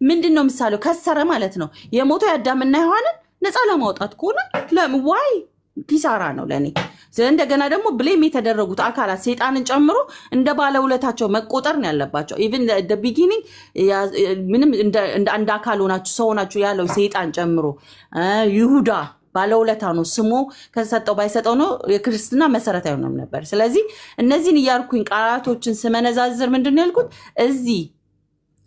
[SPEAKER 3] ምንድነው ምሳሌው ከሰረ ማለት ነው የሞተው አዳምና ሔዋንን ነፃ ለማውጣት ከሆነ ለዋይ ኪሳራ ነው ለኔ እንደገና ደግሞ ብሌም የተደረጉት አካላት ሰይጣንን ጨምሮ እንደ ባለውለታቸው መቆጠር ነው ያለባቸው even the beginning ምንም እንደ አንድ አካል ሆናችሁ ሰው ሆናችሁ ያለው ሰይጣን ጨምሮ ይሁዳ ባለውለታ ነው ስሙ ከሰጠው ባይሰጠው ነው የክርስቲና መሰረታዊ ነው ነበር ስለዚህ እነዚህን ያርኩኝ ቃላቶችን ስመነዛዝር ምንድነው ያልኩት እዚህ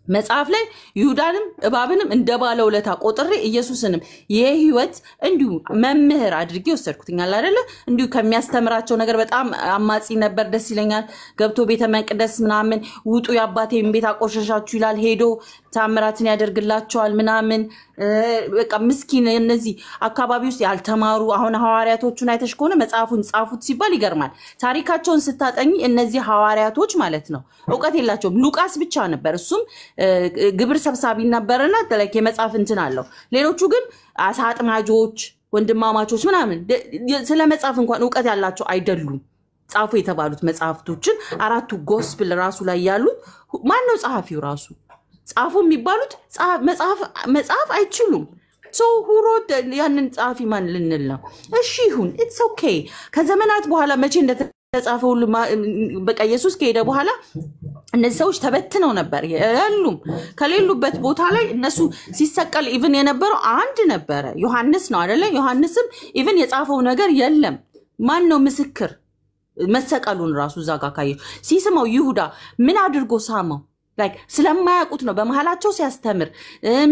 [SPEAKER 3] መጽሐፍ ላይ ይሁዳንም እባብንም እንደባለውለታ ቆጥሬ ኢየሱስንም የህይወት እንዲሁ መምህር አድርጌ ወሰድኩትኛል አይደለ እንዲሁ ከሚያስተምራቸው ነገር በጣም አማጺ ነበር ደስ ይለኛል ገብቶ ቤተ መቅደስ ምናምን ውጡ ያባቴን ቤት አቆሸሻችሁ ይላል ሄዶ ታምራትን ያደርግላቸዋል ምናምን በቃ ምስኪን እነዚህ አካባቢ ውስጥ ያልተማሩ አሁን ሐዋርያቶቹን አይተሽ ከሆነ መጽሐፉን ጻፉት ሲባል ይገርማል ታሪካቸውን ስታጠኝ እነዚህ ሐዋርያቶች ማለት ነው ዕውቀት የላቸውም ሉቃስ ብቻ ነበር እሱም ግብር ሰብሳቢ ነበርና ለከ የመጽሐፍ እንትን አለው ሌሎቹ ግን አሳጥማጆች ወንድማማቾች ምናምን ስለ መጽሐፍ እንኳን ዕውቀት ያላቸው አይደሉም ጻፉ የተባሉት መጽሐፍቶችን አራቱ ጎስፕል ራሱ ላይ ያሉት ማን ነው ጻፊው ራሱ ጻፉ የሚባሉት መጽሐፍ አይችሉም so who wrote ያንን ጻፊ ማን ልንል ነው እሺ ይሁን it's okay ከዘመናት በኋላ መቼ እንደተጻፈው ሁሉ በቃ ኢየሱስ ከሄደ በኋላ እነዚህ ሰዎች ተበትነው ነበር ያሉም ከሌሉበት ቦታ ላይ እነሱ ሲሰቀል ኢቭን የነበረው አንድ ነበር ዮሐንስ ነው አይደለ ዮሐንስም ኢቭን የጻፈው ነገር የለም ማን ነው ምስክር? መሰቀሉን ራሱ እዛ ጋር ካየው ሲስመው ይሁዳ ምን አድርጎ ሳመው? ላይክ ስለማያውቁት ነው። በመሃላቸው ሲያስተምር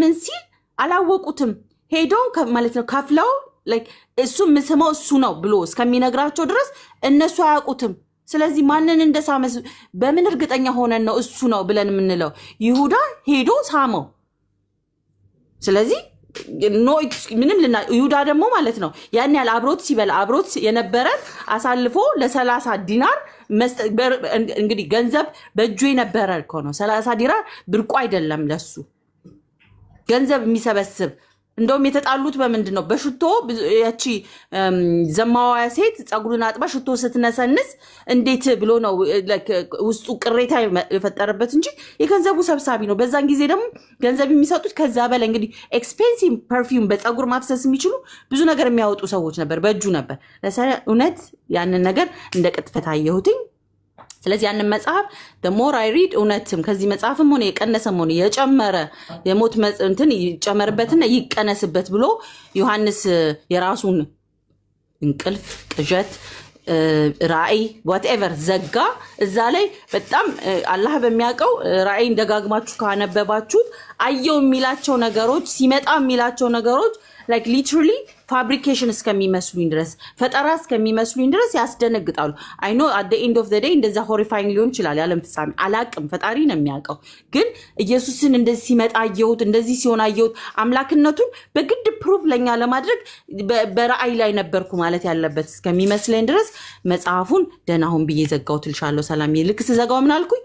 [SPEAKER 3] ምን ሲል አላወቁትም። ሄደው ማለት ነው ከፍለው ላይክ እሱ ምስመው እሱ ነው ብሎ እስከሚነግራቸው ድረስ እነሱ አያውቁትም። ስለዚህ ማንን እንደሳመ በምን እርግጠኛ ሆነን ነው እሱ ነው ብለን የምንለው? ይሁዳ ሄዶ ሳመው። ስለዚህ ምንም ይሁዳ ደግሞ ማለት ነው ያን ያህል አብሮት ሲበላ አብሮት የነበረ አሳልፎ ለ30 ዲናር እንግዲህ ገንዘብ በእጁ የነበረ እኮ ነው። 30 ዲናር ብርቁ አይደለም ለሱ ገንዘብ የሚሰበስብ። እንደውም የተጣሉት በምንድን ነው? በሽቶ ያቺ ዘማዋያ ሴት ጸጉሩን አጥባ ሽቶ ስትነሰንስ እንዴት ብሎ ነው ውስጡ ቅሬታ የፈጠረበት እንጂ የገንዘቡ ሰብሳቢ ነው። በዛን ጊዜ ደግሞ ገንዘብ የሚሰጡት ከዛ በላይ እንግዲህ ኤክስፔንሲቭ ፐርፊውም በጸጉር ማፍሰስ የሚችሉ ብዙ ነገር የሚያወጡ ሰዎች ነበር፣ በእጁ ነበር። እውነት ያንን ነገር እንደ ቅጥፈት አየሁትኝ። ስለዚህ ያንን መጽሐፍ the more I read እውነትም ከዚህ መጽሐፍም ሆነ የቀነሰም ሆነ የጨመረ የሞት እንትን ይጨመርበትና ይቀነስበት ብሎ ዮሐንስ የራሱን እንቅልፍ ቅዠት ራእይ whatever ዘጋ። እዛ ላይ በጣም አላህ በሚያቀው ራእይ እንደጋግማችሁ ካነበባችሁ አየው የሚላቸው ነገሮች ሲመጣ የሚላቸው ነገሮች like literally fabrication እስከሚመስሉኝ ድረስ ፈጠራ እስከሚመስሉኝ ድረስ ያስደነግጣሉ። I know at the end of the day እንደዛ horrifying ሊሆን ይችላል ያለም ፍጻሜ አላቅም፣ ፈጣሪ ነው የሚያቀው። ግን ኢየሱስን እንደዚህ ሲመጣ አየሁት፣ እንደዚህ ሲሆን አየሁት፣ አምላክነቱን በግድ ፕሩፍ ለኛ ለማድረግ በራእይ ላይ ነበርኩ ማለት ያለበት እስከሚመስለኝ ድረስ መጽሐፉን ደናሁን ብዬ ዘጋውት ልሻለሁ። ሰላም ይልክስ ዘጋው ምን አልኩኝ?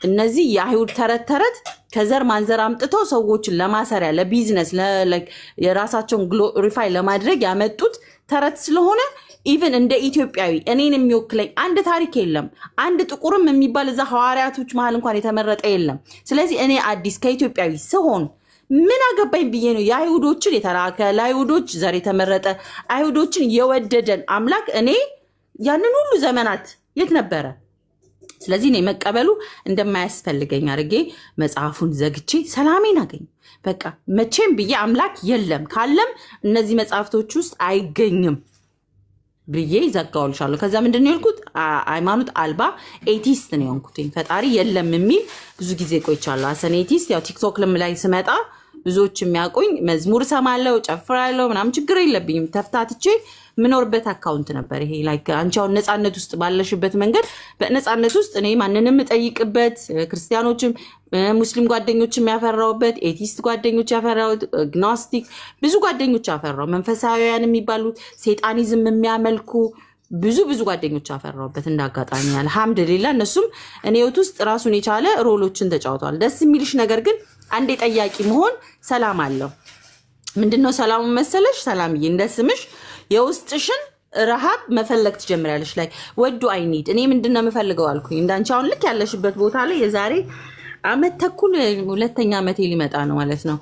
[SPEAKER 3] እነዚህ የአይሁድ ተረት ከዘር ማንዘር አምጥተው ሰዎችን ለማሰሪያ ለቢዝነስ የራሳቸውን ግሎሪፋይ ለማድረግ ያመጡት ተረት ስለሆነ ኢቭን እንደ ኢትዮጵያዊ እኔን የሚወክለኝ አንድ ታሪክ የለም። አንድ ጥቁርም የሚባል እዛ ሐዋርያቶች መሃል እንኳን የተመረጠ የለም። ስለዚህ እኔ አዲስ ከኢትዮጵያዊ ስሆን ምን አገባኝ ብዬ ነው የአይሁዶችን የተላከ ለአይሁዶች ዘር የተመረጠ አይሁዶችን የወደደን አምላክ እኔ ያንን ሁሉ ዘመናት የት ነበረ? ስለዚህ እኔ መቀበሉ እንደማያስፈልገኝ አርጌ መጽሐፉን ዘግቼ ሰላሜን አገኝ። በቃ መቼም ብዬ አምላክ የለም ካለም እነዚህ መጽሐፍቶች ውስጥ አይገኝም ብዬ ዘጋውልሻለሁ። ከዛ ምንድነው ያልኩት? ሃይማኖት አልባ ኤቲስት ነው ያንኩት። ፈጣሪ የለም የሚል ብዙ ጊዜ ቆይቻለሁ። አሰን ኤቲስት ያው ቲክቶክ ላይ ስመጣ ብዙዎች የሚያቆኝ መዝሙር ሰማለው ጨፍራለው ምናምን ችግር የለብኝም። ተፍታትቼ ምኖርበት አካውንት ነበር ይሄ ላይክ አንቻው ነፃነት ውስጥ ባለሽበት መንገድ በነፃነት ውስጥ እኔ ማንንም ጠይቅበት ክርስቲያኖችም ሙስሊም ጓደኞችም ያፈራውበት ኤቲስት ጓደኞች ያፈራውት ግኖስቲክ ብዙ ጓደኞች ያፈራው መንፈሳዊያን የሚባሉ ሰይጣኒዝም የሚያመልኩ ብዙ ጓደኞች ያፈራውበት እንዳጋጣሚ አልহামዱሊላህ እነሱም እኔውት ውስጥ ራሱን የቻለ ሮሎችን ተጫውተዋል። ደስ የሚልሽ ነገር ግን አንዴ ጠያቂ መሆን ሰላም አለው። ምንድነው ሰላሙ መሰለሽ? ሰላምዬ እንደስምሽ የውስጥሽን ረሃብ መፈለግ ትጀምሪያለሽ። ላይ ወዱ አይ ኒድ እኔ ምንድነው መፈልገው አልኩኝ። እንዳንቺ አሁን ልክ ያለሽበት ቦታ ላይ የዛሬ አመት ተኩል ሁለተኛ አመት ሊመጣ ነው ማለት ነው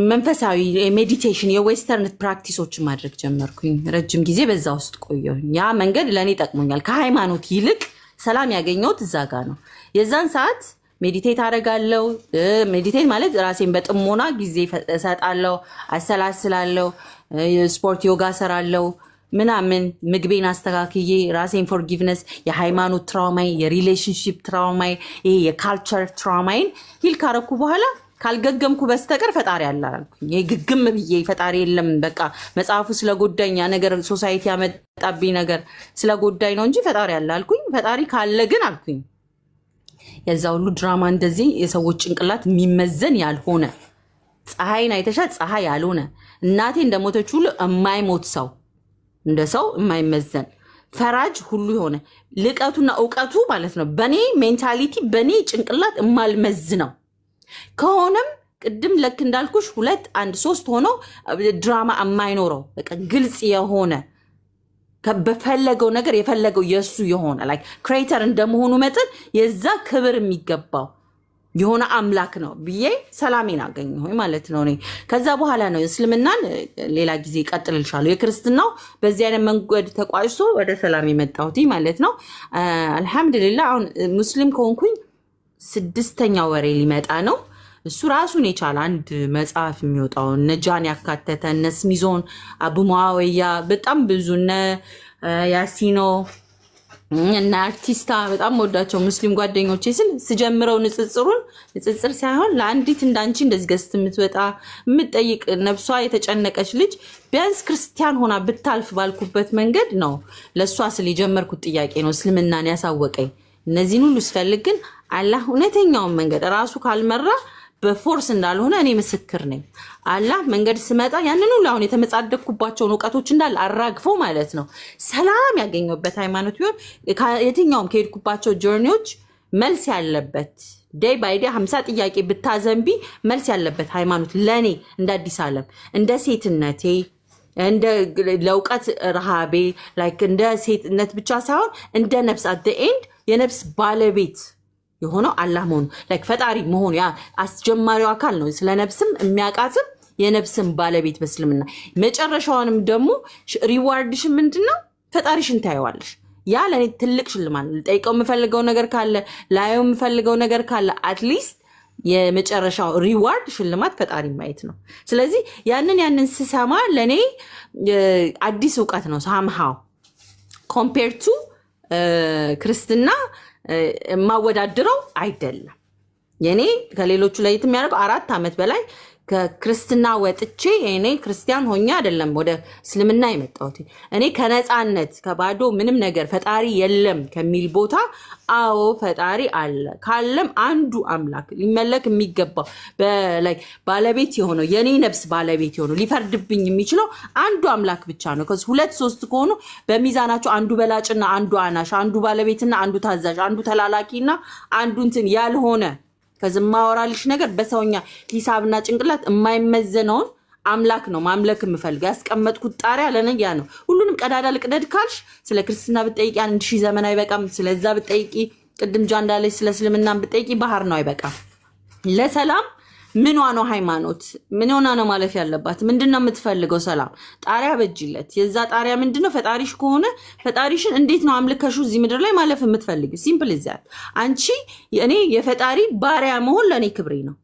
[SPEAKER 3] መንፈሳዊ ሜዲቴሽን የዌስተርን ፕራክቲሶች ማድረግ ጀመርኩኝ። ረጅም ጊዜ በዛ ውስጥ ቆየሁኝ። ያ መንገድ ለኔ ጠቅሞኛል። ከሃይማኖት ይልቅ ሰላም ያገኘሁት እዛ ጋር ነው። የዛን ሰዓት ሜዲቴት አደርጋለሁ። ሜዲቴት ማለት ራሴን በጥሞና ጊዜ እሰጣለሁ፣ አሰላስላለሁ፣ ስፖርት ዮጋ ሰራለሁ ምናምን ምግቤን አስተካክዬ ራሴን ፎርጊቭነስ የሃይማኖት ትራውማይ የሪሌሽንሺፕ ትራውማይ ይሄ የካልቸር ትራውማይን ሂል ካረኩ በኋላ ካልገገምኩ በስተቀር ፈጣሪ አለ አልኩኝ። የግግም ብዬ ፈጣሪ የለም በቃ መጽሐፉ ስለጎዳኛ ነገር ሶሳይቲ ያመጣብኝ ነገር ስለጎዳኝ ነው እንጂ ፈጣሪ አለ አልኩኝ። ፈጣሪ ካለ ግን አልኩኝ የዛው ሁሉ ድራማ እንደዚህ የሰዎች ጭንቅላት የሚመዘን ያልሆነ ፀሐይን አይተሻ ፀሐይ ያልሆነ እናቴ እንደሞተች ሁሉ የማይሞት ሰው እንደ ሰው የማይመዘን ፈራጅ ሁሉ የሆነ ልቀቱና ዕውቀቱ ማለት ነው በኔ ሜንታሊቲ በኔ ጭንቅላት የማልመዝነው ከሆነም ቅድም ለክ እንዳልኩሽ 2 1 3 ሆኖ ድራማ የማይኖረው በቃ ግልጽ የሆነ ከበፈለገው ነገር የፈለገው የሱ የሆነ ላይክ ክሬተር እንደመሆኑ መጠን የዛ ክብር የሚገባው የሆነ አምላክ ነው ብዬ ሰላሜን አገኘሁኝ ማለት ነው። እኔ ከዛ በኋላ ነው እስልምናን ሌላ ጊዜ ቀጥልልሻለሁ የክርስትናው በዚህ አይነት መንገድ ተቋጭቶ ወደ ሰላም የመጣሁት ማለት ነው። አልহামዱሊላህ አሁን ሙስሊም ከሆንኩኝ 6ኛ ወሬ ሊመጣ ነው። እሱ ራሱን የቻለ አንድ መጽሐፍ የሚወጣው ነጃን ያካተተ እነ ስሚዞን አቡ ሙአዊያ በጣም ብዙ እነ ያሲኖ እና አርቲስታ በጣም ወዳቸው ሙስሊም ጓደኞቼ ስጀምረው ንጽጽር ሳይሆን ለአንዲት እንዳንቺ እንደዚህ ገስት የምትወጣ የምትጠይቅ ነፍሷ የተጨነቀች ልጅ ቢያንስ ክርስቲያን ሆና ብታልፍ ባልኩበት መንገድ ነው ለሷ ስለ ጀመርኩት ጥያቄ ነው እስልምናን ያሳወቀኝ እነዚህን ሁሉ ስፈልግ ግን አላህ እውነተኛውን መንገድ ራሱ ካልመራ በፎርስ እንዳልሆነ እኔ ምስክር ነኝ አላህ መንገድ ስመጣ ያንኑ ሁሉ የተመጻደቅኩባቸው ዕውቀቶች እንዳል አራግፎ ማለት ነው ሰላም ያገኘውበት ሃይማኖት ቢሆን የትኛውም ከሄድኩባቸው ጆርኒዎች መልስ ያለበት ዴይ ባይ ዴይ 50 ጥያቄ ብታዘንቢ መልስ ያለበት ሃይማኖት ለኔ እንደ አዲስ ዓለም እንደ ሴትነቴ እንደ ለውቀት ረሃቤ ላይክ እንደ ሴትነት ብቻ ሳይሆን እንደ ነፍስ at the end የነፍስ ባለቤት የሆነው አላህ መሆኑ ላይክ ፈጣሪ መሆኑ ያ አስጀማሪው አካል ነው ስለ ነፍስም የሚያቃትም የነፍስም ባለቤት በእስልምና መጨረሻውንም ደግሞ ሪዋርድሽ ምንድነው ፈጣሪሽን ታይዋለሽ ያ ለኔ ትልቅ ሽልማት ልጠይቀው የምፈልገው ነገር ካለ ላየው የምፈልገው ነገር ካለ አትሊስት የመጨረሻው ሪዋርድ ሽልማት ፈጣሪ ማየት ነው ስለዚህ ያንን ስሰማ ለኔ አዲስ ዕውቀት ነው somehow compared to ክርስትና ማወዳድረው አይደለም የኔ ከሌሎቹ ላይ የሚያደርገው 4 አመት በላይ ከክርስትና ወጥቼ እኔ ክርስቲያን ሆኛ አይደለም ወደ እስልምና የመጣሁት እኔ ከነጻነት ከባዶ ምንም ነገር ፈጣሪ የለም ከሚል ቦታ አዎ ፈጣሪ አለ ካለም አንዱ አምላክ ሊመለክ የሚገባው በላይ ባለቤት የሆነው የኔ ነፍስ ባለቤት የሆነው ሊፈርድብኝ የሚችለው አንዱ አምላክ ብቻ ነው ከዚ 2-3 ከሆኑ በሚዛናቸው አንዱ በላጭና አንዱ አናሽ አንዱ ባለቤትና አንዱ ታዛዥ አንዱ ተላላኪና አንዱ እንትን ያልሆነ ከዝማወራልሽ ነገር በሰውኛ ሂሳብና ጭንቅላት የማይመዘነውን አምላክ ነው ማምለክ የምፈልግ ያስቀመጥኩት ጣሪያ ለነያ ነው ሁሉንም ቀዳዳ ልቅደድ ካልሽ ስለ ክርስትና ብትጠይቂ 1000 ዘመን አይበቃም ስለዛ ብትጠይቂ ቅድም ጃንዳለሽ ስለ እስልምና ብትጠይቂ ባህር ነው አይበቃም ለሰላም ምን ነው ሃይማኖት ምን ሆና ነው ማለፍ ያለባት ምንድነው የምትፈልገው ሰላም ጣሪያ በጅለት የዛ ጣሪያ ምንድነው ፈጣሪሽ ከሆነ ፈጣሪሽን እንዴት ነው አምልከሹ እዚህ ምድር ላይ ማለፍ የምትፈልጊው ሲምፕል ኢዛት አንቺ እኔ የፈጣሪ ባሪያ መሆን ለኔ ክብሬ ነው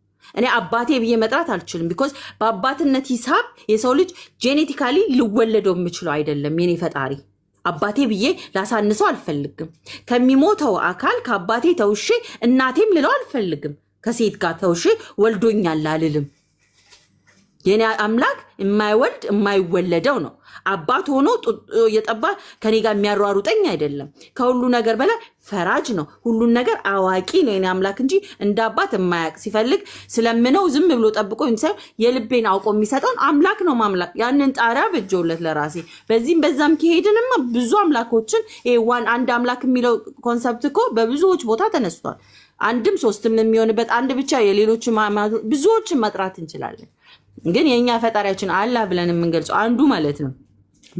[SPEAKER 3] እኔ አባቴ ብዬ መጥራት አልችልም because በአባትነት ሂሳብ የሰው ልጅ ጄኔቲካሊ ሊወለደው የሚችለው አይደለም የኔ ፈጣሪ አባቴ ብዬ ላሳንሰው አልፈልግም ከሚሞተው አካል ከአባቴ ተውሼ እናቴም ልለው አልፈልግም ከሴት ጋር ተውሼ ወልዶኛል አልልም የኔ አምላክ የማይወልድ የማይወለደው ነው አባት ሆኖ የጠባ ከኔ ጋር የሚያሯሩጠኝ አይደለም ከሁሉ ነገር በላይ ፈራጅ ነው ሁሉን ነገር አዋቂ ነው የኔ አምላክ እንጂ እንደ አባት የማያቅ ሲፈልግ ስለምነው ዝም ብሎ ጠብቆ እንሰው የልቤን አውቆ የሚሰጠውን አምላክ ነው ማምላክ ያንን ጣሪያ በጆለት ለራሴ በዚህም በዛም ከሄድንማ ብዙ አምላኮችን ዋን አንድ አምላክ የሚለው ኮንሰፕት እኮ በብዙዎች ቦታ ተነስቷል አንድም ሶስትም የሚሆንበት አንድ ብቻ የሌሎች ብዙዎችን መጥራት እንችላለን ግን የኛ ፈጣሪያችን አላህ ብለን የምንገልጸው አንዱ ማለት ነው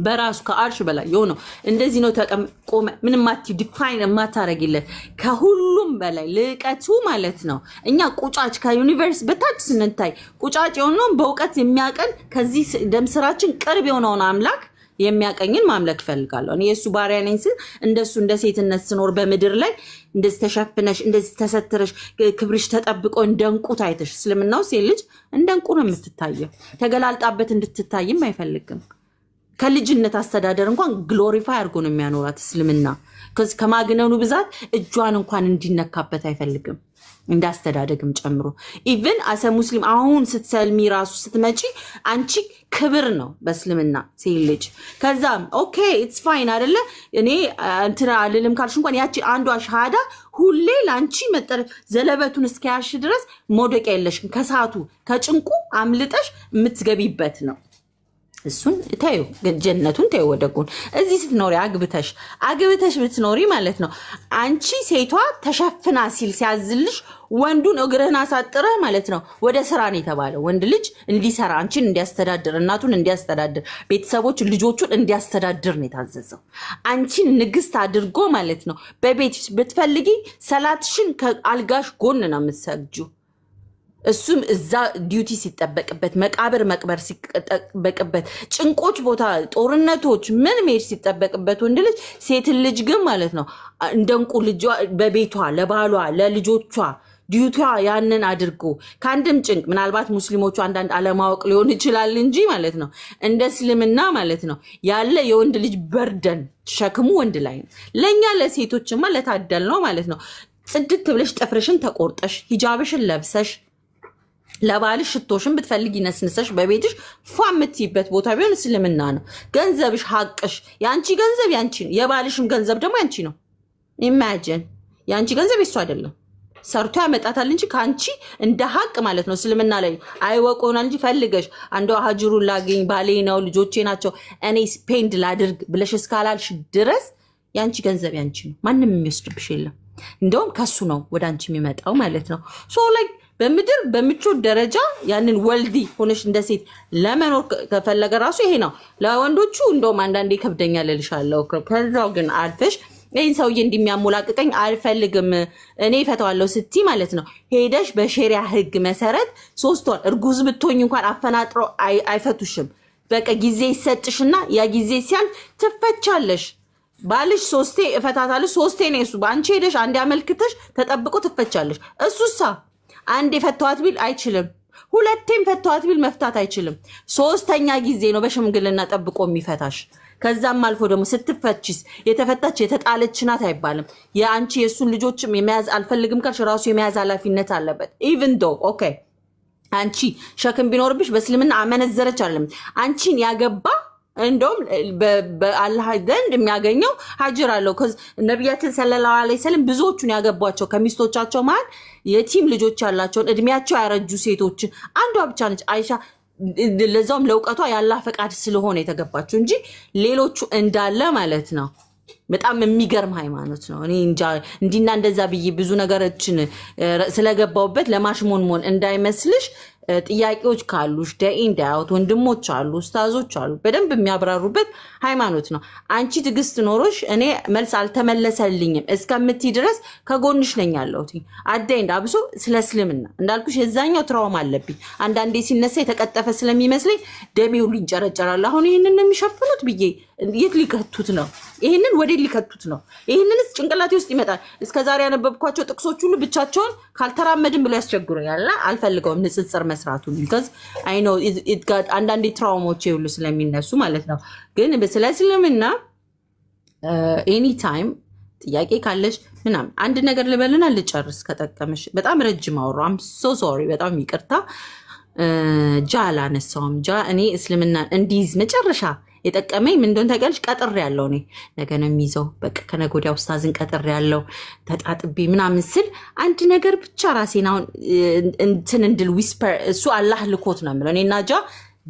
[SPEAKER 3] በራሱ ከአርሽ በላይ የሆነው እንደዚህ ነው ተቆመ ምንም ማት ዲፋይን ማታረግለት ከሁሉም በላይ ልቀቱ ማለት ነው እኛ ቁጫጭ ከዩኒቨርስ በታች ስንታይ ቁጫጭ የሆነው በእውቀት የሚያቀን ከዚህ ደም ስራችን ቅርብ የሆነውን አምላክ የሚያቀኝን ማምለክ ፈልጋለሁ እኔ የሱ ባሪያ ነኝ ስል እንደሱ እንደ ሴትነት ስኖር በመድር ላይ እንደዚህ ተሸፍነሽ እንደዚህ ተሰትረሽ ክብርሽ ተጠብቆ እንደንቁ ታይተሽ ስለምናው ሴልጅ እንደንቁ ነው የምትታየው ተገላልጣበት እንድትታይም አይፈልግም ከልጅነት አስተዳደር እንኳን ግሎሪፋይ አድርጎ ነው የሚያኖራት እስልምና ከማግነኑ ብዛት እጇን እንኳን እንዲነካበት አይፈልግም እንዳስተዳደግም ጨምሮ ኢቭን አሰ ሙስሊም አሁን ስትሰልሚ ራሱ ስትመጪ አንቺ ክብር ነው በእስልምና ሴልጅ ከዛም ኦኬ ኢትስ ፋይን አይደለ እኔ እንትና አልልም ካልሽ እንኳን ያቺ አንዷ ሻሃዳ ሁሌ ላንቺ መጠር ዘለበቱን እስኪያሽ ድረስ ሞደቂያ የለሽም ከሳቱ ከጭንቁ አምልጠሽ የምትገቢበት ነው እሱን ታዩ ጀነቱን ታዩ ወደቁን እዚህ ስትኖሪ አግብተሽ ብትኖሪ ማለት ነው አንቺ ሴቷ ተሸፍና ሲል ሲያዝልሽ ወንዱን እግርህን አሳጥረህ ማለት ነው ወደ ስራ ነው የተባለው ወንድ ልጅ እንዲሰራ አንቺን እንዲያስተዳድር እናቱን እንዲያስተዳድር ቤተሰቦች ልጆቹን እንዲያስተዳድር ነው የታዘዘው አንቺን ንግስት አድርጎ ማለት ነው በቤት ብትፈልጊ ሰላትሽን ከአልጋሽ ጎን ነው የምትሰግጁ እሱም እዛ ዲዩቲ ሲጠበቅበት መቃብር መቅበር ሲጠበቅበት ጭንቆች ቦታ ጦርነቶች ምን ሜር ሲጠበቅበት ወንድ ልጅ ሴት ልጅ ግን ማለት ነው እንደንቁ ልጅ በቤቷ ለባሏ ለልጆቿ ዲዩቲዋ ያንን አድርጎ ካንድም ጭንቅ ምናልባት ሙስሊሞቹ አንዳንድ አለማወቅ ሊሆን ይችላል እንጂ ማለት ነው እንደ እስልምና ማለት ነው ያለ የወንድ ልጅ በርደን ሸክሙ ወንድ ላይ ነው ለኛ ለሴቶችማ ለታደል ነው ማለት ነው ጽድት ብለሽ ጥፍርሽን ተቆርጠሽ ሂጃብሽን ለብሰሽ ለባልሽ ሽቶሽን ብትፈልጊ ነስንሰሽ በቤትሽ ፏምትይበት ቦታ ቢሆን እስልምና ነው ገንዘብሽ ሐቅሽ ያንቺ ገንዘብ ያንቺ ነው የባልሽም ገንዘብ ደግሞ ያንቺ ነው ኢማጂን ያንቺ ገንዘብ እሱ አይደለም ሰርቶ ያመጣታል እንጂ ካንቺ እንደ ሐቅ ማለት ነው እስልምና ላይ አይወቆናል እንጂ ፈልገሽ አንዱ ሀጅሩን ላገኝ ባሌ ነው ልጆቼ ናቸው እኔ ስፔንድ ላድርግ ብለሽ እስካላልሽ ድረስ ያንቺ ገንዘብ ያንቺ ነው ማንንም የሚወስድብሽ የለም እንደውም ከሱ ነው ወደ አንቺ የሚመጣው ማለት ነው ሶ ላይክ በምድር በምቾት ደረጃ ያንን ወልዲ ሆነሽ እንደ ሴት ለመኖር ከፈለገ ራሱ ይሄ ነው ለወንዶቹ እንደውም አንዳንዴ ከብደኛል እልሻለሁ ከዛው ግን አልፈሽ ይሄን ሰውዬ እንደሚያሞላቅቀኝ አልፈልግም እኔ ፈታዋለሁ ስቲ ማለት ነው ሄደሽ በሸሪዓ ህግ መሰረት 3 ወር እርጉዝ ብትሆኝ እንኳን አፈናጥሮ አይፈቱሽም በቃ ጊዜ ይሰጥሽና ያ ጊዜ ሲያልፍ ትፈቻለሽ ባልሽ 3 እፈታታለሁ 3 ነው እሱ ባንቺ ሄደሽ አንድ ያመልክተሽ ተጠብቆ ትፈቻለሽ እሱሳ አንድ ፈቷት ቢል አይችልም ሁለቴም ፈቷት ቢል መፍታት አይችልም 3ኛ ጊዜ ነው በሽምግልና ጠብቆ የሚፈታሽ ከዛም አልፎ ደግሞ ስትፈችስ የተፈታች የተጣለች ናት አይባልም ያንቺ የሱን ልጆችም የሚያዝ አልፈልግም ካልሽ ራሱ የሚያዝ ኃላፊነት አለበት even though okay አንቺ ሸክም ቢኖርብሽ በእስልምና አመነዘረች አይደለም አንቺን ያገባ እንደውም በአላህ ዘንድ የሚያገኘው ሀጅር አለው ነብያችን ሰለላሁ ዐለይሂ ወሰለም ብዙዎቹን ያገቧቸው ከሚስቶቻቸው ማለት የቲም ልጆች ያላቸው እድሜያቸው ያረጁ ሴቶች አንዷ ብቻ ነች አይሻ ለዛውም ለውቀቷ ያላህ ፈቃድ ስለሆነ የተገባቸው እንጂ ሌሎቹ እንዳለ ማለት ነው በጣም የሚገርም ሃይማኖት ነው እኔ እንዲና እንደዛ ብዬ ብዙ ነገሮችን ስለገባውበት ለማሽሞንሞን እንዳይመስልሽ ጥያቄዎች ካሉሽ ዳኢን ዳውት ወንድሞች አሉ ኡስታዞች አሉ በደንብ የሚያብራሩበት ሃይማኖት ነው አንቺ ትግስት ኖሮሽ እኔ መልስ አልተመለሰልኝም እስከምትይ ድረስ ከጎንሽ ነኝ ያለሁት አደይንዳ አብሶ ስለ እስልምና እንዳልኩሽ የዛኛው ትራውማ አለብኝ አንዳንዴ ሲነሳ የተቀጠፈ ስለሚመስለኝ ደሜው ሊንጨረጨራል አሁን ይሄንን የሚሸፍኑት ብዬ የት ሊከቱት ነው ይሄንን ወዴ ሊከቱት ነው ይሄንንስ ጭንቅላቴ ውስጥ ይመጣል እስከዛሬ ያነበብኳቸው ጥቅሶች ሁሉ ብቻቸውን ካልተራመድን ብሎ ያስቸግሩኛል አልፈልገውም ንጽጽር መስራቱ because I know it got አንዳንዴ ትራውማዎች ይውሉ ስለሚነሱ ማለት ነው ግን በስለስልምና any time ጥያቄ ካለሽ ምናምን አንድ ነገር ልበልና ልጨርስ ከጠቀመሽ በጣም ረጅም አወራ I'm so sorry በጣም ይቅርታ ጃላ ነሳውም እኔ እስልምና እንዲዝ መጨረሻ የጠቀመኝ ምን እንደሆነ ታውቂያለሽ ቀጥር ያለው እኔ ነገ ነው የሚይዘው በቃ ከነጎዲያ ኡስታዝን ቀጥር ያለው ተጣጥቢ ምናምን ስል አንድ ነገር ብቻ ራሴን አሁን እንትን እንድል ዊስፐር እሱ አላህ ልኮት ነው ማለት እኔና ጃ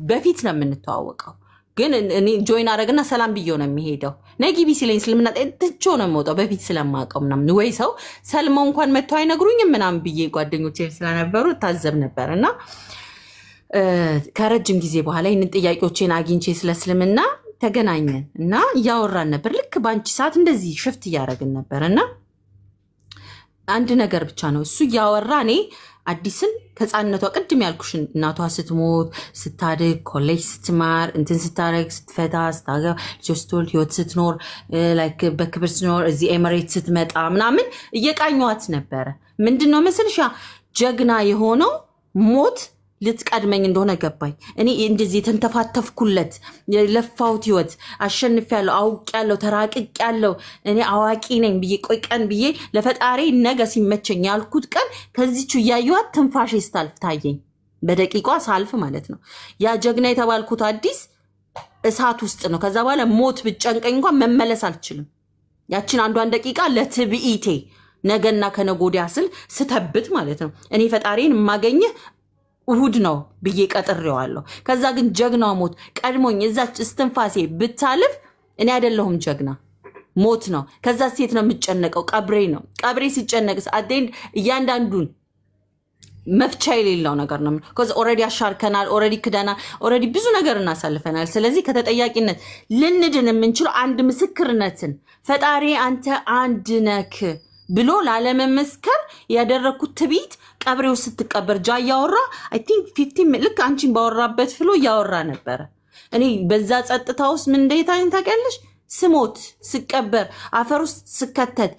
[SPEAKER 3] በፊት ነው የምንተዋወቀው ግን እኔ ጆይን አረግና ሰላም ብየው ነው የሚሄደው ነጊቢ ሲለኝ እስልምና ጥቾ ነው የምወጣው በፊት ስለማቀው ምናምን ወይ ሰው ሰልማው እንኳን መጥቶ አይነግሩኝም ምናምን ብዬ ጓደኞቼ ስለነበሩ ታዘብ ነበርና ከረጅም ጊዜ በኋላ ይሄን ጥያቄዎችን አግኝቼ ስለስልምና ተገናኘን እና ያወራን ነበር ልክ ባንቺ ሰዓት እንደዚህ ሽፍት ያረጋግን ነበርና አንድ ነገር ብቻ ነው እሱ ያወራ እኔ አዲስን ከጻነቷ ቅድም ያልኩሽን እናቷ ስትሞት ስታድግ ኮሌጅ ስትማር እንትን ስታረግ ስትፈታ ስታገባ ልጅ ህይወት ስትኖር ላይክ በክብር ስትኖር እዚህ ኤሚሬት ስትመጣ ምናምን እየቃኘዋት ነበር ምንድነው መስልሻ ጀግና የሆነው ሞት ልትቀድመኝ እንደሆነ ገባኝ እኔ እንደዚህ ተንተፋተፍኩለት ለፋውት ህይወት አሸንፊያለሁ አውቄያለሁ ተራቅቄያለሁ እኔ አዋቂ ነኝ ብዬ ቆይቀን ብዬ ለፈጣሪ ነገ ሲመቸኝ ያልኩት ቀን ከዚህቹ ያዩት ትንፋሽ ይስታልፍ ታየኝ በደቂቃ ሳልፍ ማለት ነው ያ ጀግና የተባልኩት አዲስ እሳት ውስጥ ነው ከዛ በኋላ ሞት ብጨንቀኝ እንኳን መመለስ አልችልም ያችን አንዷን ደቂቃ ለትብኢቴ ነገና ከነጎዲያ ስል ስተብት ማለት ነው እኔ ፈጣሪን ማገኘ እሁድ ነው ብዬ ቀጥሬዋለሁ ከዛ ግን ጀግናው ሞት ቀድሞኝ እዛች እስትንፋሴ ብታልፍ እኔ አይደለሁም ጀግና ሞት ነው ከዛ ሴት ነው የምጨነቀው ቀብሬ ሲጨነቅስ አደን እያንዳንዱን መፍቻ የሌለው ነገር ነው because already አሻርከናል already ክዳና already ብዙ ነገር እናሳልፈናል ስለዚህ ከተጠያቂነት ልንድን የምንችለው አንድ ምስክርነትን ፈጣሪ አንተ አንድ ነክ ብሎ ላለመመስከር ያደረኩት ትቢት ቀብሬው ስትቀበር ጃ ያወራ I think 15 ልክ አንቺን ባወራበት ፍሎ ያወራ ነበር እኔ በዛ ጸጥታውስ ምን እንደታይን ታቀለሽ ስሞት ስቀበር አፈር ውስጥ ስከተት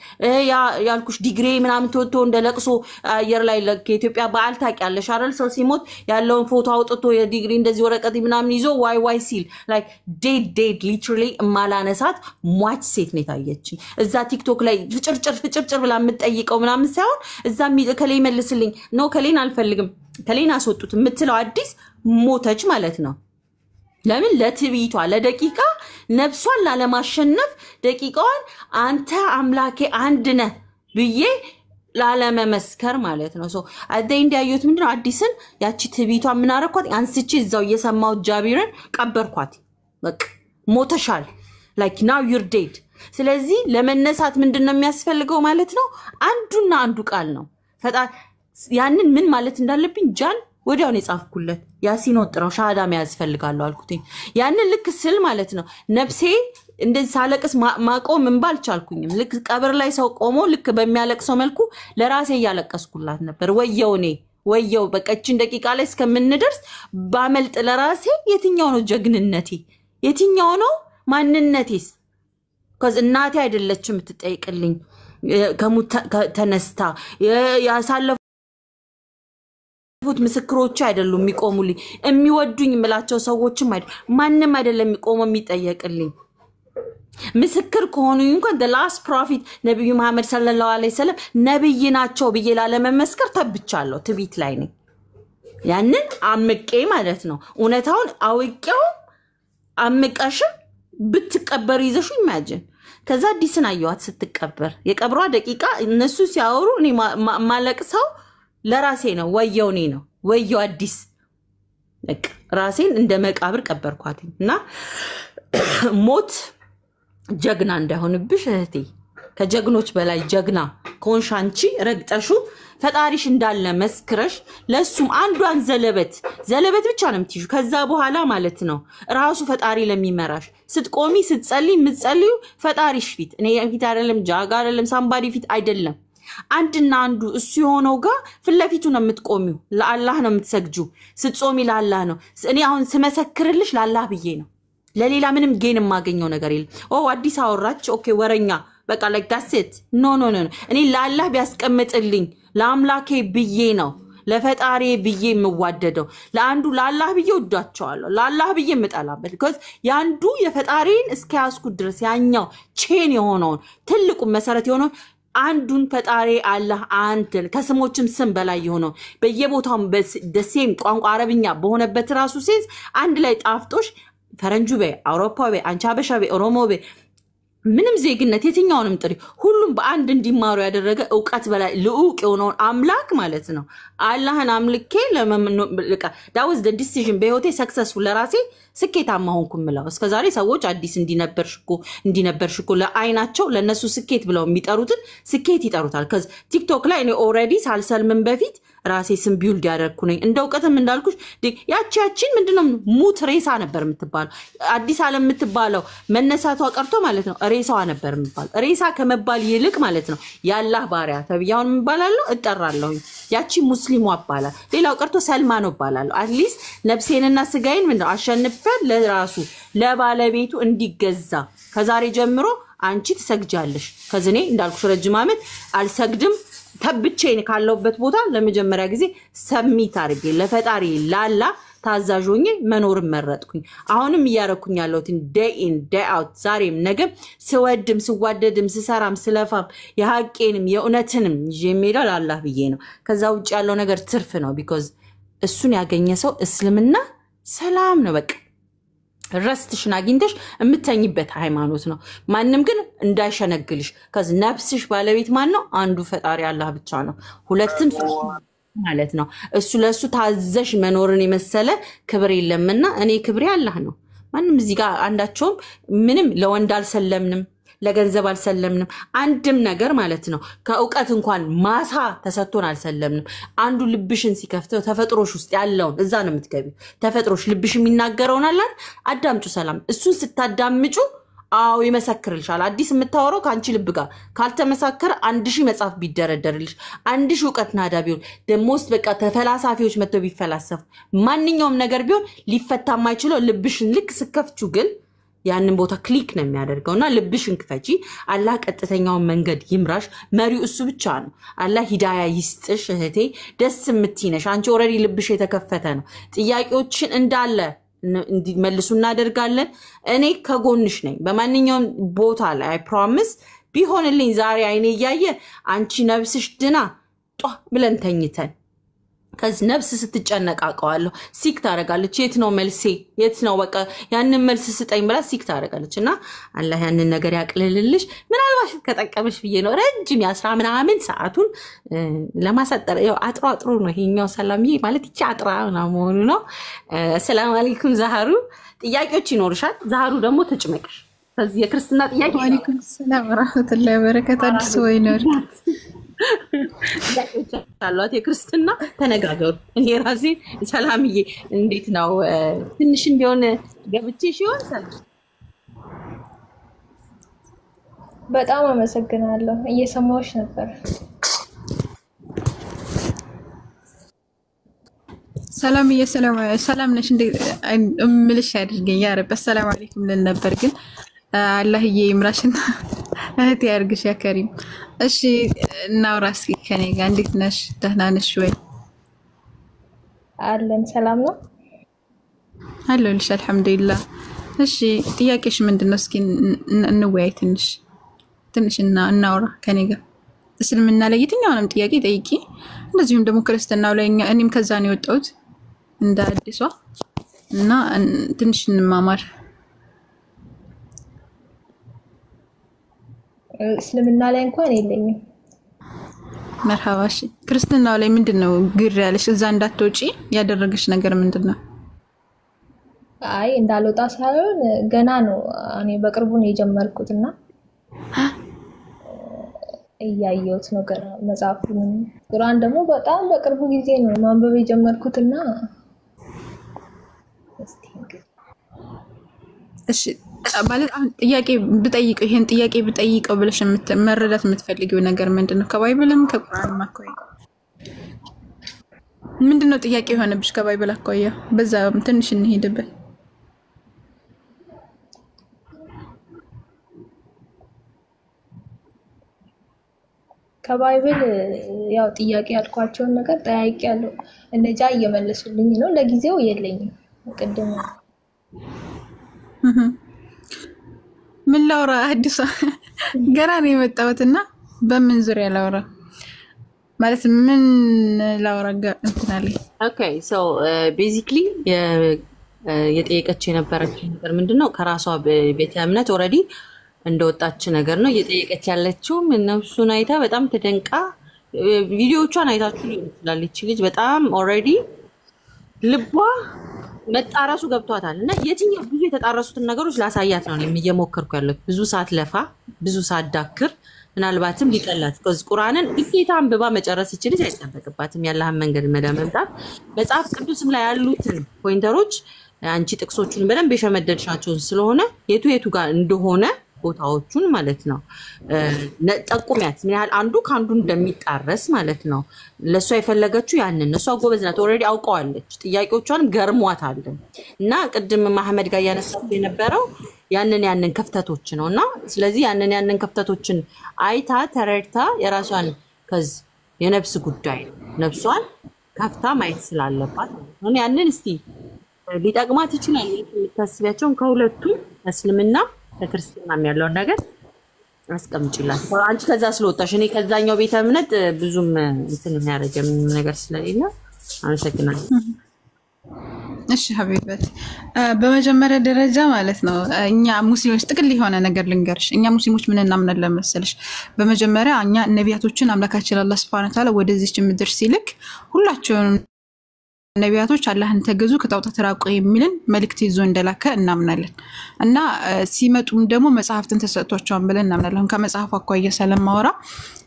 [SPEAKER 3] ያልኩሽ ዲግሪ ምናምን ተወጥቶ እንደለቅሶ አየር ላይ ለኢትዮጵያ በዓል ታውቂያለሽ አይደል ሰው ሲሞት ያለውን ፎቶ አውጥቶ የዲግሪ እንደዚህ ወረቀት ምናምን ይዞ ዋይ ሲል like dead literally ማላነሳት ሟች ሴት ነው ታየችኝ እዛ ቲክቶክ ላይ ፍጭርጭር ብላ የምትጠይቀው ምናምን ሳይሆን እዛ ከሌ ይመልስልኝ ነው ከሌን አልፈልግም ከሌን አስወጡት የምትለው አዲስ ሞተች ማለት ነው ለምን ለትቢቷ ለደቂቃ ነፍሷን ላለማሸነፍ ደቂቃዋን አንተ አምላኬ አንድ ነህ ብዬ ላለመመስከር ማለት ነው ሶ አደይ እንዲያዩት ምንድነው አዲስን ያቺ ትቢቷ ምን አረኳት አንስቼ እዛው እየሰማው ጃቢርን ቀበርኳት በቃ ሞተሻል like now you're dead ስለዚህ ለመነሳት ምንድነው የሚያስፈልገው ማለት ነው አንዱና አንዱ ቃል ነው ፈጣሪ ያንን ምን ማለት እንዳለብኝ ጃን ወዲያው ነው ጻፍኩለት ያሲን ወጥራው ሻሃዳ መያዝ ፈልጋለሁ አልኩት ያንን ልክ ስል ማለት ነው ነፍሴ እንደዚህ ሳለቅስ ማቆም እንባል ቻልኩኝም ልክ ቀብር ላይ ሰው ቆሞ ልክ በሚያለቅሰው መልኩ ለራሴ ያለቀስኩላት ነበር ወየው በቀችን ደቂቃ ላይ እስከምንደርስ ባመልጥ ለራሴ የትኛው ነው ጀግንነቴ የትኛው ነው ማንነቴስ cuz እናቴ አይደለችም የምትጠይቅልኝ ከሙት ተነስታ ያሳለፉት ምስክሮች አይደሉም የሚቆሙልኝ የሚወዱኝ ምላቸው ሰዎችም ማንንም አይደለም የሚቆሙ የሚጠየቅልኝ ምስክር ከሆኑ እንኳን the last prophet ነብዩ መሐመድ ሰለላሁ ዐለይሂ ወሰለም ነብይ ናቸው ብዬ ላለመመስከር ተብቻለሁ ትቢት ላይ ነኝ ያንን አምቄ ማለት ነው ኡነታውን አውቄው አምቀሽ ብትቀበር ይዘሽ imagine ከዛ ዲስና ያዩት ስትቀበር የቀብሯ ደቂቃ እነሱ ሲያወሩ እኔ ማለቅሰው ለራሴ ነው ወየው አዲስ በቃ ራሴን እንደ መቃብር ቀበርኳትና ሞት ጀግና እንዳይሆንብሽ እህቴ ከጀግኖች በላይ ጀግና ኮንሻንቺ ረግጠሹ ፈጣሪሽ እንዳለ መስክረሽ ለሱም አንዷን ዘለበት ብቻ ነው የምትይዙ ከዛ በኋላ ማለት ነው ራሱ ፈጣሪ ለሚመራሽ ስትቆሚ ስትጸልይ ምትጸልዩ ፈጣሪሽ ፊት እኔ ፊት አይደለም ጃጋ አይደለም ሳምባዲ ፊት አይደለም አንድና አንዱ እሱ የሆነው ጋር ፍለፊቱ ነው የምትቆሚው ለአላህ ነው የምትሰግጁ ስትጾሚ ለአላህ ነው እኔ አሁን ስመሰክርልሽ ለአላህ ብዬ ነው ለሌላ ምንም ጌን ማገኘው ነገር የለም አዲስ አወራች ኦኬ ወረኛ በቃ like that's it no እኔ ለአላህ ቢያስቀምጥልኝ ለአምላኬ ብዬ ነው ለፈጣሪ ብዬ የምዋደደው ለአንዱ ለአላህ ብዬ ወዳቸዋለሁ ለአላህ ብዬ የምጠላበት because ያንዱ የፈጣሪን እስኪያስኩ ድረስ ያኛው ቼን የሆነው ትልቁ መሰረት የሆነው አንዱን ፈጣሪ አላህ አንተን ከስሞችም ስም በላይ የሆነው በየቦታው በደሴም ቋንቋ አረብኛ በሆነበት ራሱ ሴንስ አንድ ላይ ጣፍጦሽ ፈረንጁ አውሮፓዊ አንቻበሻ ኦሮሞ ምንም ዜግነት የትኛውንም ጥሪ ሁሉም በአንድ እንዲማሩ ያደረገ ዕውቀት በላይ ልዑቅ የሆነው አምላክ ማለት ነው አላህን አምልኬ ለመምልካ that was the decision በህይወቴ successful ለራሴ ስኬታማ ሆንኩምላው እስከዛሬ ሰዎች አዲስ እንዲነበርሽኩ ለአይናቸው ለነሱ ስኬት ብለው የሚጠሩትን ስኬት ይጠሩታል cuz ቲክቶክ ላይ እኔ already ሳልሰልምን በፊት ራሴ ስም ቢውልድ ያደርኩ ነኝ እንደውቀትም እንዳልኩሽ ያቺያችን ምንድነው ሙት ሬሳ ነበር የምትባለው አዲስ ዓለም የምትባለው መነሳቷ ቀርቶ ማለት ነው ሬሳዋ ነበር የምትባለው ሬሳ ከመባል ይልቅ ማለት ነው ያላህ ባሪያ ተብያውን ምባላለሁ እጠራለሁ ያቺ ሙስሊሙ አባላ ሌላው ቀርቶ ሰልማን እባላለሁ አትሊስት ነፍሴንና ስጋዬን ምን አሸንፈን ለራሱ ለባለቤቱ እንዲገዛ ከዛሬ ጀምሮ አንቺ ትሰግጃለሽ ከዝኔ እንዳልኩሽ ረጅም አመት አልሰግድም ተብቼ ካለውበት ቦታ ለመጀመሪያ ጊዜ ሰሚት አርጌ ለፈጣሪ ላላ ታዛዦኝ መኖር መረጥኩኝ አሁንም ያረኩኝ ያለውት day in day out ዛሬም ነገ ስወድም ስዋደድም ስሰራም ስለፋም የሐቄንም የኡነትንም ጀሜዳል አላህ ብዬ ነው ከዛ ውጭ ያለው ነገር ትርፍ ነው because እሱን ያገኘ ሰው እስልምና ሰላም ነው በቃ ረስትሽን አግኝተሽ እምትተኝበት ሃይማኖት ነው ማንንም ግን እንዳይሸነግልሽ ከዚ ነፍስሽ ባለቤት ማን ነው አንዱ ፈጣሪ አላህ ብቻ ነው ሁለቱም ማለት ነው እሱ ለሱ ታዘሽ መኖርን የመሰለ ክብር የለምና እኔ ክብሬ አላህ ነው ማንንም እዚህ ጋር አንዳቸውም ምንም ለወንድ አልሰለምንም ለገንዘብ አልሰለምንም አንድም ነገር ማለት ነው ከዕውቀት እንኳን ማሳ ተሰጥቶን አልሰለምንም አንዱ ልብሽን ሲከፍተው ተፈጥሮሽ ውስጥ ያለውን እዛ ነው የምትገቢው ተፈጥሮሽ ልብሽ የሚናገረውን አላል አዳምጩ ሰላም እሱን ስታዳምጩ አው ይመሰክርልሻል አዲስ የምታወራው ካንቺ ልብ ጋር ካልተመሰከረ 1000 መጽሐፍ ቢደረደርልሽ 1000 ዕውቀት ናዳ ቢሆን ደሞስ በቃ ተፈላሳፊዎች መጥተው ቢፈላሰፉ ማንኛውም ነገር ቢሆን ሊፈታ የማይችለው ልብሽን ልክ ስከፍቹ ግን ያንን ቦታ ክሊክ ነው የሚያደርገውና ልብሽን ክፈቺ አላህ ቀጥተኛውን መንገድ ይምራሽ መሪው እሱ ብቻ ነው አላህ ሂዳያ ይስጥሽ እህቴ ደስ የምትይነሽ አንቺ ኦሬዲ ልብሽ የተከፈተ ነው ጥያቄዎችን እንዳለ እንዲመልሱ እናደርጋለን እኔ ከጎንሽ ነኝ በማንኛውም ቦታ ላይ አይ ፕሮሚስ ቢሆንልኝ ዛሬ አይኔ ያየ አንቺ ነብስሽ ድና ጧ ብለን ተኝተን ከዚ ነብስ ስትጨነቃቀዋለሁ ሲክ ታረጋለች የት ነው መልሴ የት ነው በቃ ያንን መልስ ስጠኝ ብላ ሲክ ታረጋለችና አላህ ያንን ነገር ያቅልልልሽ ምናልባት ከጠቀመሽ ብዬ ነው ረጅም ያ10 ምናምን ሰዓቱን ለማሳጠር ያው አጥሩ ነው ይሄኛው ሰላምዬ ማለት ይቺ አጥራ ነው መሆኑ ነው ሰላም አለይኩም ዛሃሩ ጥያቄዎች ይኖርሻል ዛሃሩ ደግሞ ተጭመቅሽ ከዚህ የክርስትና ጥያቄ
[SPEAKER 4] ወአለይኩም ሰላም ወራህመቱላሂ ወበረካቱ አዲስ ወይኖር
[SPEAKER 3] ያላችሁ የክርስትና ተነጋገሩ እኔ ራሴ ሰላምዬ እንዴት ነው ትንሽም ቢሆን ገብቼሽ ይሆን ሰላም
[SPEAKER 2] በጣም አመሰግናለሁ እየሰማሁሽ ነበር
[SPEAKER 4] ሰላምዬ ሰላም ነሽ እንዴ እምልሽ አድርገኝ ያ ረብ ሰላም አለይኩም ልን ነበር ግን አላህዬ ይምራሽና እህት ያርግሽ ያ ከሪም እሺ እናውራ እስኪ ከኔ ጋር እንዴት ነሽ ደህና ነሽ ወይ
[SPEAKER 2] አለን ሰላም ነው
[SPEAKER 4] አለሁልሽ አልহামዱሊላህ እሺ ጥያቄሽ ምንድነው እስኪ እንወያይ ትንሽና እናውራ ከኔ ጋር እስልምና ላይ የትኛውንም ጥያቄ ጠይቂ እንደዚሁም ደግሞ ክርስትናው ላይ እኔም ከዛ ነው የወጣሁት እንደ አዲሷ እና ትንሽ እንማማር
[SPEAKER 2] እስልምና ላይ እንኳን የለኝም
[SPEAKER 4] መርሐባሽ ክርስትናው ላይ ምንድነው ግር ያለሽ እዛ እንዳትወጪ ያደረገሽ ነገር ምንድነው
[SPEAKER 2] አይ እንዳልወጣ ሳይሆን ገና ነው እኔ በቅርቡ ነው የጀመርኩትና እያየሁት ነው ገና መጽሐፉን ቁርአን ደግሞ በጣም በቅርቡ ጊዜ ነው ማንበብ የጀመርኩትና
[SPEAKER 4] እሺ ማለት አሁን ጥያቄ ብጠይቀው ይሄን ጥያቄ ብጠይቀው ብለሽ መረዳት የምትፈልጊው ነገር ምንድነው ከባይብልም ከቁርአን ማከይ ምንድነው ጥያቄ የሆነብሽ ከባይብል አከያ በዛ ትንሽ እንሄድበት
[SPEAKER 2] ከባይብል ያው ጥያቄ ያልኳቸውን ነገር ጠያቄያለሁ እነጃ እየመለሱልኝ ነው ለጊዜው የለኝም ቅድም
[SPEAKER 4] ምን ላውራ አዲስ ገና ነው የመጣሁትና በምን ዙሪያ ላውራ ማለት ምን ላውራ እንትን አለኝ
[SPEAKER 3] ኦኬ ሶ ቤዚክሊ የጠየቀች የነበረችው ነገር ምንድነው ከራሷ ቤተ እምነት ኦሬዲ እንደወጣች ነገር ነው የጠየቀች ያለችው ምንነሱን አይታ በጣም ተደንቃ ቪዲዮዎቿን አይታችሁ ይችላል እቺ ልጅ በጣም ኦሬዲ ልቧ መጣራሱ ገብቷታል እና የትኛው ብዙ የተጣራሱትን ነገሮች ላሳያት ነው እየሞከርኩ ያለው ብዙ ሰዓት ለፋ ብዙ ሰዓት ዳክር ምናልባትም ሊቀላት ከዚህ ቁርአንን ግዴታ አንብባ መጨረስ ይችላል አይጠበቅባትም ያለህን መንገድ መዳመምጣት መጽሐፍ ቅዱስም ላይ ያሉትን ፖይንተሮች አንቺ ጥቅሶቹን በደንብ የሸመደድሻቸው ስለሆነ የቱ ጋር እንደሆነ ቦታዎቹን ማለት ነው ጠቁሚያት ምን ያህል አንዱ ካንዱ እንደሚጣረስ ማለት ነው ለሷ የፈለገችው ያንን እሷ ጎበዝ ናት ኦሬዲ አውቀዋለች ጥያቄዎቿን ገርሟታል እና ቅድም መሐመድ ጋር ያነሳው የነበረው ያንን ክፍተቶች ነውና ስለዚህ ያንን ክፍተቶችን አይታ ተረድታ የራሷን ከዚ የነፍስ ጉዳይ ነፍሷን ከፍታ ማየት ስላለባት ነው ያንን እስቲ ሊጠቅማት ይችላል የምታስቢያቸው ከሁለቱ እስልምና ለክርስቲያናም ያለው ነገር አስቀምጪላት አንቺ ከዛ ስለወጣሽ እኔ ከዛኛው ቤተ እምነት ብዙም እንትን የሚያረጀም ነገር ስለሌለ አመሰግናለሁ
[SPEAKER 4] እሺ ሀቢበት በመጀመሪያ ደረጃ ማለት ነው እኛ ሙስሊሞች ጥቅል የሆነ ነገር ልንገርሽ እኛ ሙስሊሞች ምን እናምናለን መሰለሽ በመጀመሪያ እኛ ነቢያቶችን አምላካችን አላህ Subhanahu Wa Ta'ala ወደዚች ምድር ሲልክ ሁላቸውንም ነቢያቶች አላህን ተገዙ ከጣዖታት ራቁ የሚልን መልእክት ይዞ እንደላከ እናምናለን እና ሲመጡም ደግሞ መጽሐፍትን ተሰጥቷቸዋል ብለን እናምናለን ከመጽሐፉ አኳያ ሰለማወራ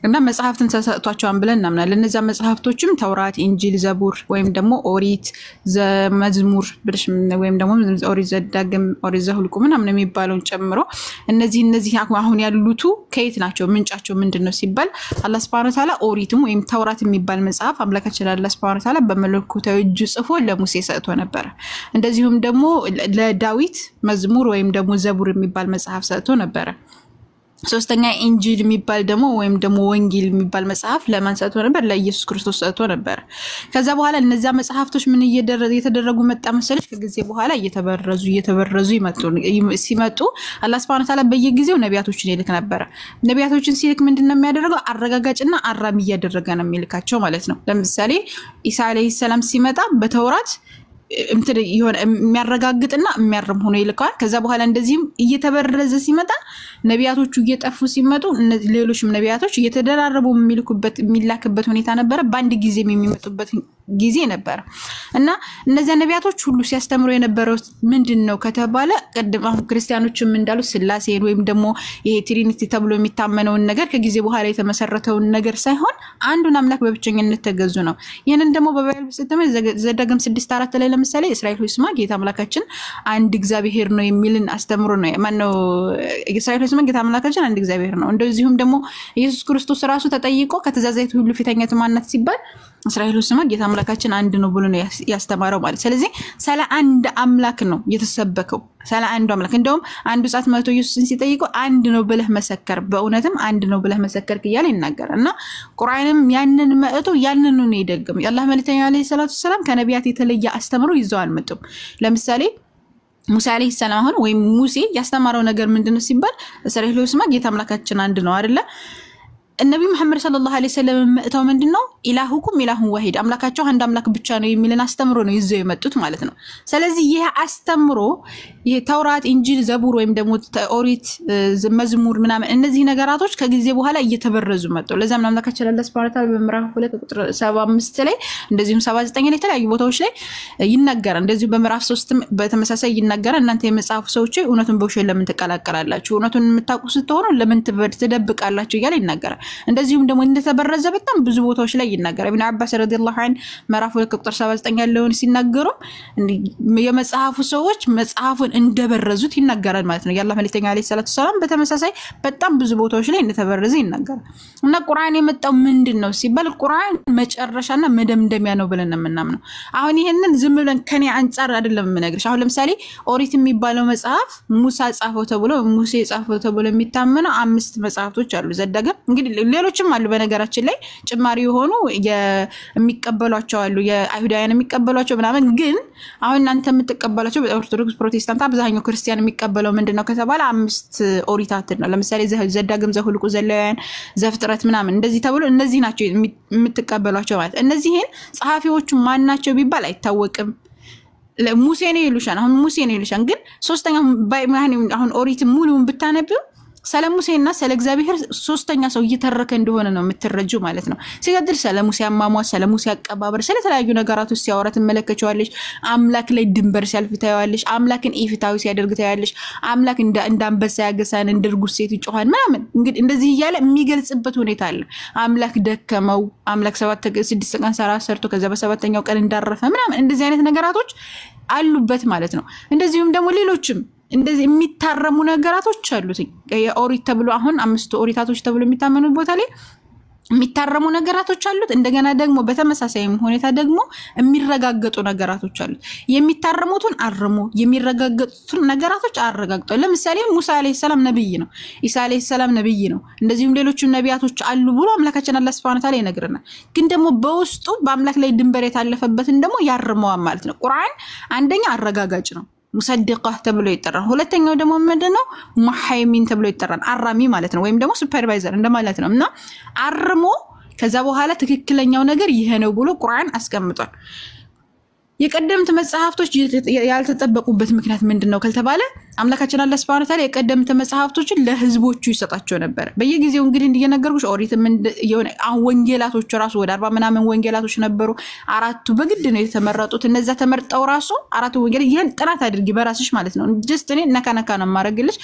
[SPEAKER 4] እና መጽሐፍትን ተሰጥቷቸዋል ብለን እናምናለን እነዛ መጽሐፍቶችም ተውራት ኢንጂል ዘቡር ወይም ደግሞ ኦሪት ዘመዝሙር ብለሽ ወይም ደግሞ ኦሪት ዘዳግም ኦሪት ዘሁልቁ ምናምን የሚባለውን ጨምሮ እነዚህ አሁን ያሉቱ ከየት ናቸው ምንጫቸው ምንድነው ሲባል አላህ Subhanahu Wa Ta'ala ኦሪትም ወይም ተውራት የሚባል መጽሐፍ አምላካችን አላህ Subhanahu Wa Ta'ala በመለኮታዊ በእጁ ጽፎ ለሙሴ ሰጥቶ ነበር እንደዚሁም ደግሞ ለዳዊት መዝሙር ወይም ደግሞ ዘቡር የሚባል መጽሐፍ ሰጥቶ ነበር ሶስተኛ ኢንጂል የሚባል ደግሞ ወይም ደግሞ ወንጌል የሚባል መጽሐፍ ለማን ሰጥቶ ነበር ለኢየሱስ ክርስቶስ ሰጥቶ ነበር ከዛ በኋላ እነዛ መጽሐፍቶች ምን እየተደረጉ መጣ መሰለሽ ከጊዜ በኋላ እየተበረዙ ሲመጡ አላህ Subhanahu Ta'ala በየጊዜው ነቢያቶችን ይልክ ነበር ነቢያቶችን ሲልክ ምንድነው የሚያደርገው አረጋጋጭና አራሚ እያደረገ ነው የሚልካቸው ማለት ነው ለምሳሌ ኢሳ አለይሂ ሰላም ሲመጣ በተውራት እንትን ይሆን የሚያረጋግጥና የሚያርም ሆኖ ይልካል ከዛ በኋላ እንደዚህም እየተበረዘ ሲመጣ ነቢያቶቹ እየጠፉ ሲመጡ ሌሎችም ነቢያቶች እየተደራረቡ የሚላክበት ሁኔታ ነበር በአንድ ጊዜ የሚመጡበት ጊዜ ነበር እና እነዚያ ነቢያቶች ሁሉ ሲያስተምሩ የነበረው ምንድነው ከተባለ ቀደም አሁን ክርስቲያኖችም እንዳሉ ስላሴን ወይም ደግሞ ይሄ ትሪኒቲ ተብሎ የሚታመነው ነገር ከጊዜ በኋላ የተመሰረተው ነገር ሳይሆን አንዱን አምላክ በብቸኝነት ተገዙ ነው ይሄንን ደግሞ በባይብል ስተመ ዘዳግም 6:4 ላይ ለምሳሌ እስራኤል ሆይ ስማ ጌታ አምላካችን አንድ እግዚአብሔር ነው የሚልን አስተምሮ ነው ማነው እስራኤል ሆይ ስማ ጌታ አምላካችን አንድ እግዚአብሔር ነው እንደዚሁም ደግሞ ኢየሱስ ክርስቶስ ራሱ ተጠይቆ ከተዛዛይቱ ሁሉ ፊተኛቱ ማንነት ሲባል እስራኤል ሆይ ስማ ጌታ አምላካችን አንድ ነው ብሎ ነው ያስተማረው ማለት ስለዚህ ስለ አንድ አምላክ ነው የተሰበከው ስለ አንድ አምላክ እንደውም አንዱ ጻት መቶ ኢየሱስን ሲጠይቀው አንድ ነው ብለህ መሰከር በእውነትም አንድ ነው ብለህ መሰከር ይያል ይናገራልና ቁርአንም ያንን መእቶ ያንን ነው ይደግም ያላህ መልእክተኛ አለይሂ ሰላቱ ሰላም ከነቢያት የተለየ አስተምሮ ይዘው አልመጡም ለምሳሌ ሙሳ አለይሂ ሰላም አሁን ወይ ሙሴ ያስተማረው ነገር ምንድነው ሲባል እስራኤል ሆይ ስማ ጌታ አምላካችን አንድ ነው አይደለ النبي محمد صلى الله عليه وسلم مأتوا من دينه إلهكم إله واحد أملاكاتشوا عند أملاك بتشانو يميلنا استمروا يزوي متوت مالتنا سلازي يه استمروا يتوراة إنجيل زبور ويمدمو أوريت مزمور منام النزيه نجاراتوش كجزء بوهلا يتبرزوا متو لازم أملاكاتشوا الله سبحانه وتعالى بمراه ولا سبعة مستلي النزيه سبعة تانية تلا يبوتوش لي ينجار النزيه بمراه سوستم بتمساسة ينجار أن أنت مسافة سوتشي ونتم بوش إلا من تكلا كلا شو نتم متاقوس التون ولا من تدبك الله شو يالي ينجار እንደዚሁም ደግሞ እንደተበረዘ በጣም ብዙ ቦታዎች ላይ ይናገራል ኢብኑ አባስ ረዲየላሁ ዐን መራፍ ቁጥር 79 ያለውን ሲናገሩ የመጽሐፉ ሰዎች መጽሐፉን እንደበረዙት ይናገራል ማለት ነው ያላህ መልእክተኛ አለይሂ ሰላቱ ሰላም በተመሳሳይ በጣም ብዙ ቦታዎች ላይ እንደተበረዘ ይናገራል እና ቁርአን የመጣው ምንድነው ሲባል ቁርአን መጨረሻና መደምደሚያ ነው ብለን እናምናው አሁን ይሄንን ዝም ብለን ከኔ አንፃር አይደለም የምነግርሽ አሁን ለምሳሌ ኦሪት የሚባለው መጽሐፍ ሙሳ ጻፈው ተብሎ ሙሴ ጻፈው ተብሎ የሚታመነው 5 መጽሐፍቶች አሉ ዘዳግም እንግዲህ ሌሎችም አሉ በነገራችን ላይ ጭማሪ ሆኑ የሚቀበሏቸው አሉ የአይሁዳውያን የሚቀበሏቸው ምናምን ግን አሁን እናንተ የምትቀበሏቸው በኦርቶዶክስ ፕሮቴስታንት አብዛኛው ክርስቲያን የሚቀበለው ምንድነው ከተባለ 5 ኦሪታት ነው ለምሳሌ ዘዳግም ዘሁልቁ ዘሌዋውያን ዘፍጥረት ምናምን እንደዚህ ተብሎ እነዚህ ናቸው የምትቀበሏቸው ማለት እነዚህን ጸሐፊዎቹ ማን ናቸው ቢባል አይታወቅም ሙሴ ነው ይሉሻል አሁን ሙሴ ነው ይሉሻል ግን ሶስተኛው አሁን ኦሪት ሙሉውን ብታነቢው سلام موسى الناس سلام እግዚአብሔር ሶስተኛ ሰው እየተረከ እንደሆነ ነው የምትረጁ ማለት ነው ሲገድል ሰላም ሙሴ አማሟ ሰላም ሙሴ አቀባበር ስለተለያዩ ነገራቶች ሲያወራት መለከቻለሽ አምላክ ላይ ድንበር ሲያልፍ ታያለሽ አምላክን ኢፍታዊ ሲያደርግ ታያለሽ አምላክ እንዳንበሳ ያገሳን እንደርጉስ ሴት ይጮሃን ምናምን እንግዲህ እንደዚህ ይያለ የሚገልጽበት ሁኔታ አለ አምላክ ደከመው አምላክ 6 ቀን ሰርቶ ከዛ በሰባተኛው ቀን እንዳረፈ ምናምን እንደዚህ አይነት ነገራቶች አሉበት ማለት ነው እንደዚሁም ደግሞ ሌሎችም እንደዚህ የሚታረሙ ነገራቶች አሉት የኦሪት ተብሎ አሁን 5 ኦሪታቶች ተብሎ የሚታመኑ ቦታ ላይ የሚታረሙ ነገራቶች አሉት እንደገና ደግሞ በተመሳሳይ ሁኔታ ደግሞ የሚረጋገጡ ነገራቶች አሉት የሚታረሙትን አርሙ የሚረጋገጡትን ነገራቶች አረጋግጡ ለምሳሌ ሙሳ አለይሂ ሰላም ነብይ ነው ኢሳ አለይሂ ሰላም ነብይ ነው እንደዚሁም ሌሎችም ነቢያቶች አሉ ብሎ አምላካችን አላህ Subhanahu Ta'ala ይነግረናል ግን ደግሞ በውስጡ በአምላክ ላይ ድንበር የታለፈበትን ደግሞ ያርመዋል ማለት ነው ቁርአን አንደኛ አረጋጋጭ ነው ሙሰድቃ ተብሎ ይጠራል ሁለተኛው ደግሞ ምንድነው ሙሐይሚን ተብሎ ይጠራል አራሚ ማለት ነው ወይም ደግሞ ሱፐርቫይዘር እንደማለት ነው እና አርሞ ከዛ በኋላ ትክክለኛው ነገር ይሄ ነው ብሎ ቁርአን አስቀምጧል የቀደምት መጽሐፍቶች ያልተጠበቁበት ምክንያት ምንድነው ከተባለ አምላካችን አላህ Subhanahu Ta'ala የቀደምት መጽሐፍቶችን ለህዝቦቹ ይሰጣቸው ነበር በየጊዜው እንግዲህ እንደየነገርኩሽ ኦሪትም የሆነ ወንጌላቶች ራሱ ወደ 40 ምናምን ወንጌላቶች ነበሩ አራቱ በግድ ነው የተመረጡት እነዛ ተመርጠው ራሱ አራቱ ወንጌል ይሄን ጥራት አድርጊ በራስሽ ማለት ነው ጀስት እኔ ነካነካ ነው ማረግልሽ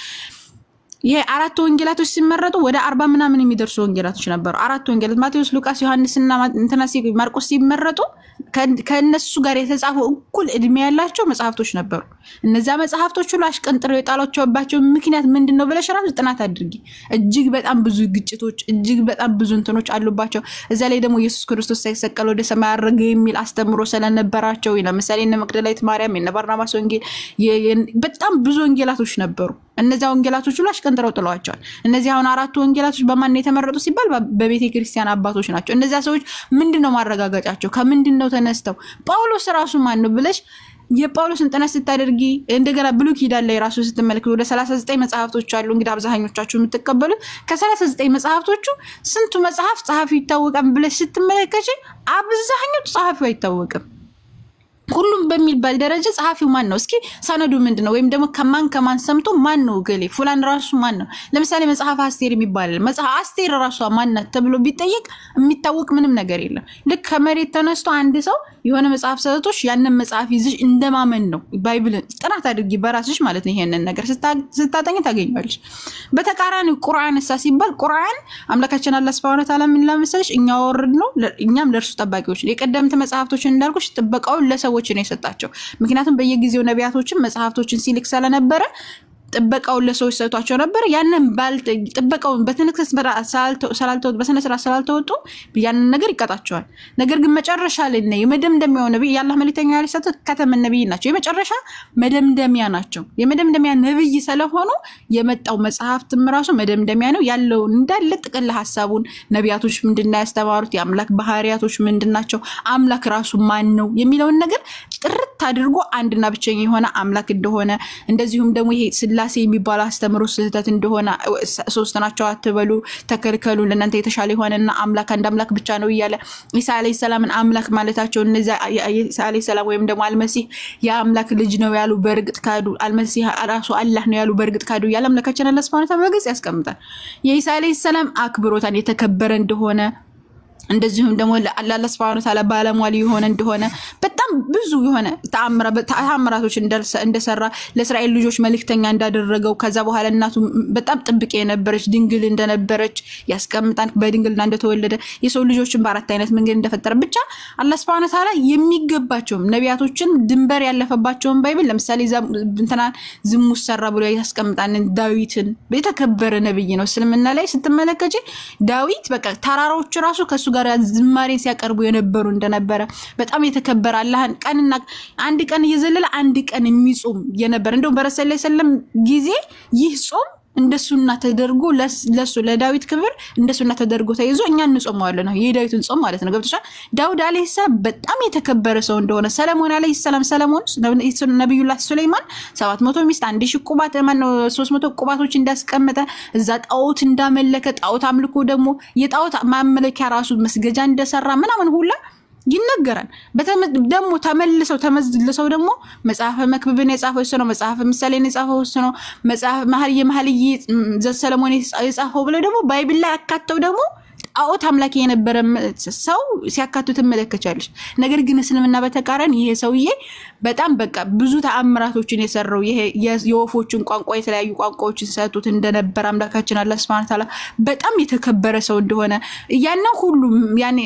[SPEAKER 4] ይሄ አራት ወንጌላቶች ሲመረጡ ወደ 40 ምናምን የሚደርሱ ወንጌላቶች ነበሩ። አራት ወንጌላት ማቴዎስ፣ ሉቃስ፣ ዮሐንስና ማርቆስ ሲመረጡ ከነሱ ጋር የተጻፉ እኩል እድሜ ያላቸው መጽሐፍቶች ነበሩ። እነዛ መጽሐፍቶች ሁሉ አሽቀንጥረው የጣሏቸውባቸው ምክንያት ምንድነው ብለሽ ራሱ ጥናት አድርጊ። እጅግ በጣም ብዙ ግጭቶች፣ እጅግ በጣም ብዙ እንትኖች አሉባቸው። እዛ ላይ ደግሞ ኢየሱስ ክርስቶስ ሳይሰቀል ወደ ሰማይ አረገ የሚል አስተምሮ ስለነበራቸው ለምሳሌ እነ መግደላዊት ማርያም፣ እነ ባርናባስ ወንጌል በጣም ብዙ ወንጌላቶች ነበሩ። እነዛ ወንጌላቶች ሁሉ አሽቀንጥረው ጥለዋቸዋል። እነዚህ አሁን አራቱ ወንጌላቶች በማን የተመረጡ ሲባል በቤተ ክርስቲያን አባቶች ናቸው። እነዛ ሰዎች ምንድነው ማረጋጋጫቸው? ከምንድነው ተነስተው? ጳውሎስ ራሱ ማን ነው ብለሽ የጳውሎስን ጥናት ስታደርጊ እንደገና ብሉይ ኪዳን ላይ ራሱ ስትመለከቱ ወደ 39 መጽሐፍቶች አሉ። እንግዲህ አብዛኞቻችሁ የምትቀበሉት ከ39 መጽሐፍቶቹ ስንቱ መጽሐፍ ጸሐፊው ይታወቃል ብለሽ ስትመለከቺ አብዛኛው ጸሐፊው አይታወቅም። ሁሉም በሚባል ደረጃ ጸሐፊው ማን ነው? እስኪ ሰነዱ ምንድነው? ወይም ደግሞ ከማን ሰምቶ ማን ነው ገሌ ፉላን ራሱ ማን ነው? ለምሳሌ መጽሐፍ አስቴር የሚባል መጽሐፍ አስቴር ራሷ ማን ናት ተብሎ ቢጠየቅ የሚታወቅ ምንም ነገር የለም። ልክ ከመሬት ተነስቶ አንድ ሰው የሆነ መጽሐፍ ሰጥቶሽ ያንን መጽሐፍ ይዝሽ እንደማመን ነው። ባይብልን ጥናት አድርጊ በራስሽ ማለት ነው። ይሄንን ነገር ስታጠኝ ታገኛለሽ። በተቃራኒው ቁርአን ሲባል ቁርአን አምላካችን አላህ Subhanahu Wa Ta'ala ምን ለምሳሌ እኛ ወርድ ነው እኛም ለርሱ ጠባቂዎች የቀደምት መጽሐፍቶችን እንዳልኩሽ ጥበቃውን ለሰዎች ነው የሰጣቸው። ምክንያቱም በየጊዜው ነቢያቶችን መጽሐፍቶችን ሲልክ ስለነበረ ጥበቃውን ለሰዎች ሰጥቷቸው ነበር። ያንን ጥበቃውን በትንክስ በሰነ ስርዓት ስላልተወጡ ያንን ነገር ይቀጣቸዋል። ነገር ግን መጨረሻ ላይ ነው የመደምደሚያው ነብይ ያላህ መልእክተኛ ያለ ሰጠ ከተመ ነብይ ናቸው። የመጨረሻ መደምደሚያ ናቸው። የመደምደሚያ ነብይ ስለሆኑ የመጣው መጽሐፍትም ራሱ መደምደሚያ ነው ያለው እንዳለ ጥቅል ሐሳቡን ነቢያቶች ምንድነው ያስተማሩት፣ የአምላክ ባህሪያቶች ምንድናቸው፣ አምላክ ራሱ ማን ነው የሚለውን ነገር ጥርት አድርጎ አንድና ብቸኛ የሆነ አምላክ እንደሆነ እንደዚሁም ደግሞ ይሄ ስላሴ የሚባል አስተምሮ ስህተት እንደሆነ ሶስት ናቸው አትበሉ ተከልከሉ ለእናንተ የተሻለ የሆነና አምላክ አንድ አምላክ ብቻ ነው ይያለ ኢሳ አለይሂ ሰላምን አምላክ ማለታቸው እነዛ ኢሳ አለይሂ ሰላም ወይም ደግሞ አልመሲህ የአምላክ ልጅ ነው ያሉ በርግጥ ካዱ፣ አልመሲህ ራሱ አላህ ነው ያሉ በርግጥ ካዱ ያለ አምላካችን አላህ Subhanahu Wa Ta'ala በግልጽ ያስቀምጣል። የኢሳ አለይሂ ሰላም አክብሮታን የተከበረ እንደሆነ እንደዚሁም ደግሞ አላህ Subhanahu Wa Ta'ala ባለሟል የሆነ እንደሆነ በጣም ብዙ የሆነ ተአምራቶች እንደሰራ ለእስራኤል ልጆች መልእክተኛ እንዳደረገው ከዛ በኋላ እናቱ በጣም ጥብቅ የነበረች ድንግል እንደነበረች ያስቀምጣል። በድንግልና እንደተወለደ የሰው ልጆችን በአራት አይነት መንገድ እንደፈጠረ ብቻ አላህ Subhanahu Wa Ta'ala የሚገባቸው ነቢያቶችን ድንበር ያለፈባቸውን ባይብል ለምሳሌ እንትና ዝሙት ሰራ ብሎ ያስቀምጣል። ዳዊትን የተከበረ ነብይ ነው። እስልምና ላይ ስትመለከቺ ዳዊት በቃ ተራራዎች ራሱ ከሱ ጋር ዝማሬ ሲያቀርቡ የነበሩ እንደነበረ በጣም የተከበረ አላህን ቀንና አንድ ቀን እየዘለለ አንድ ቀን የሚጾም የነበረ እንደው በረሰለ ላይ ሰለም ጊዜ ይህ ጾም እንደሱና ተደርጎ ለሱ ለዳዊት ክብር እንደሱና ተደርጎ ተይዞ እኛ እንጾማለን ነው የዳዊትን ጾም ማለት ነው። ገብቶሻል? ዳውድ አለይሂ ሰላም በጣም የተከበረ ሰው እንደሆነ ሰለሞን አለይሂ ሰላም ነብዩላህ ሱለይማን 700 ሚስት 1000 ቁባት ማነው 300 ቁባቶች እንዳስቀመጠ እዛ ጣዖት እንዳመለከ ጣዖት አምልኮ ደግሞ የጣዖት ማመለኪያ ራሱ መስገጃ እንደሰራ ምናምን ሁላ ይነገራል። ደግሞ ተመልሰው ደግሞ መጽሐፈ መክብብን የጻፈው እሱ ነው። መጽሐፈ ምሳሌን የጻፈው እሱ ነው። መጽሐፈ መኃልየ ዘሰለሞን የጻፈው ብለው ደግሞ ባይብል ላይ አካተው ደግሞ ጣዖት አምላክ የነበረ ሰው ሲያካቱት ተመለከቻለሽ። ነገር ግን እስልምና በተቃራኒ ይሄ ሰውዬ በጣም በቃ ብዙ ተአምራቶችን የሰራው ይሄ የወፎችን ቋንቋ የተለያዩ ቋንቋዎችን ሰጥቶት እንደነበር አምላካችን አላህ Subhanahu Wa Ta'ala በጣም የተከበረ ሰው እንደሆነ ያኔ ሁሉ ያኔ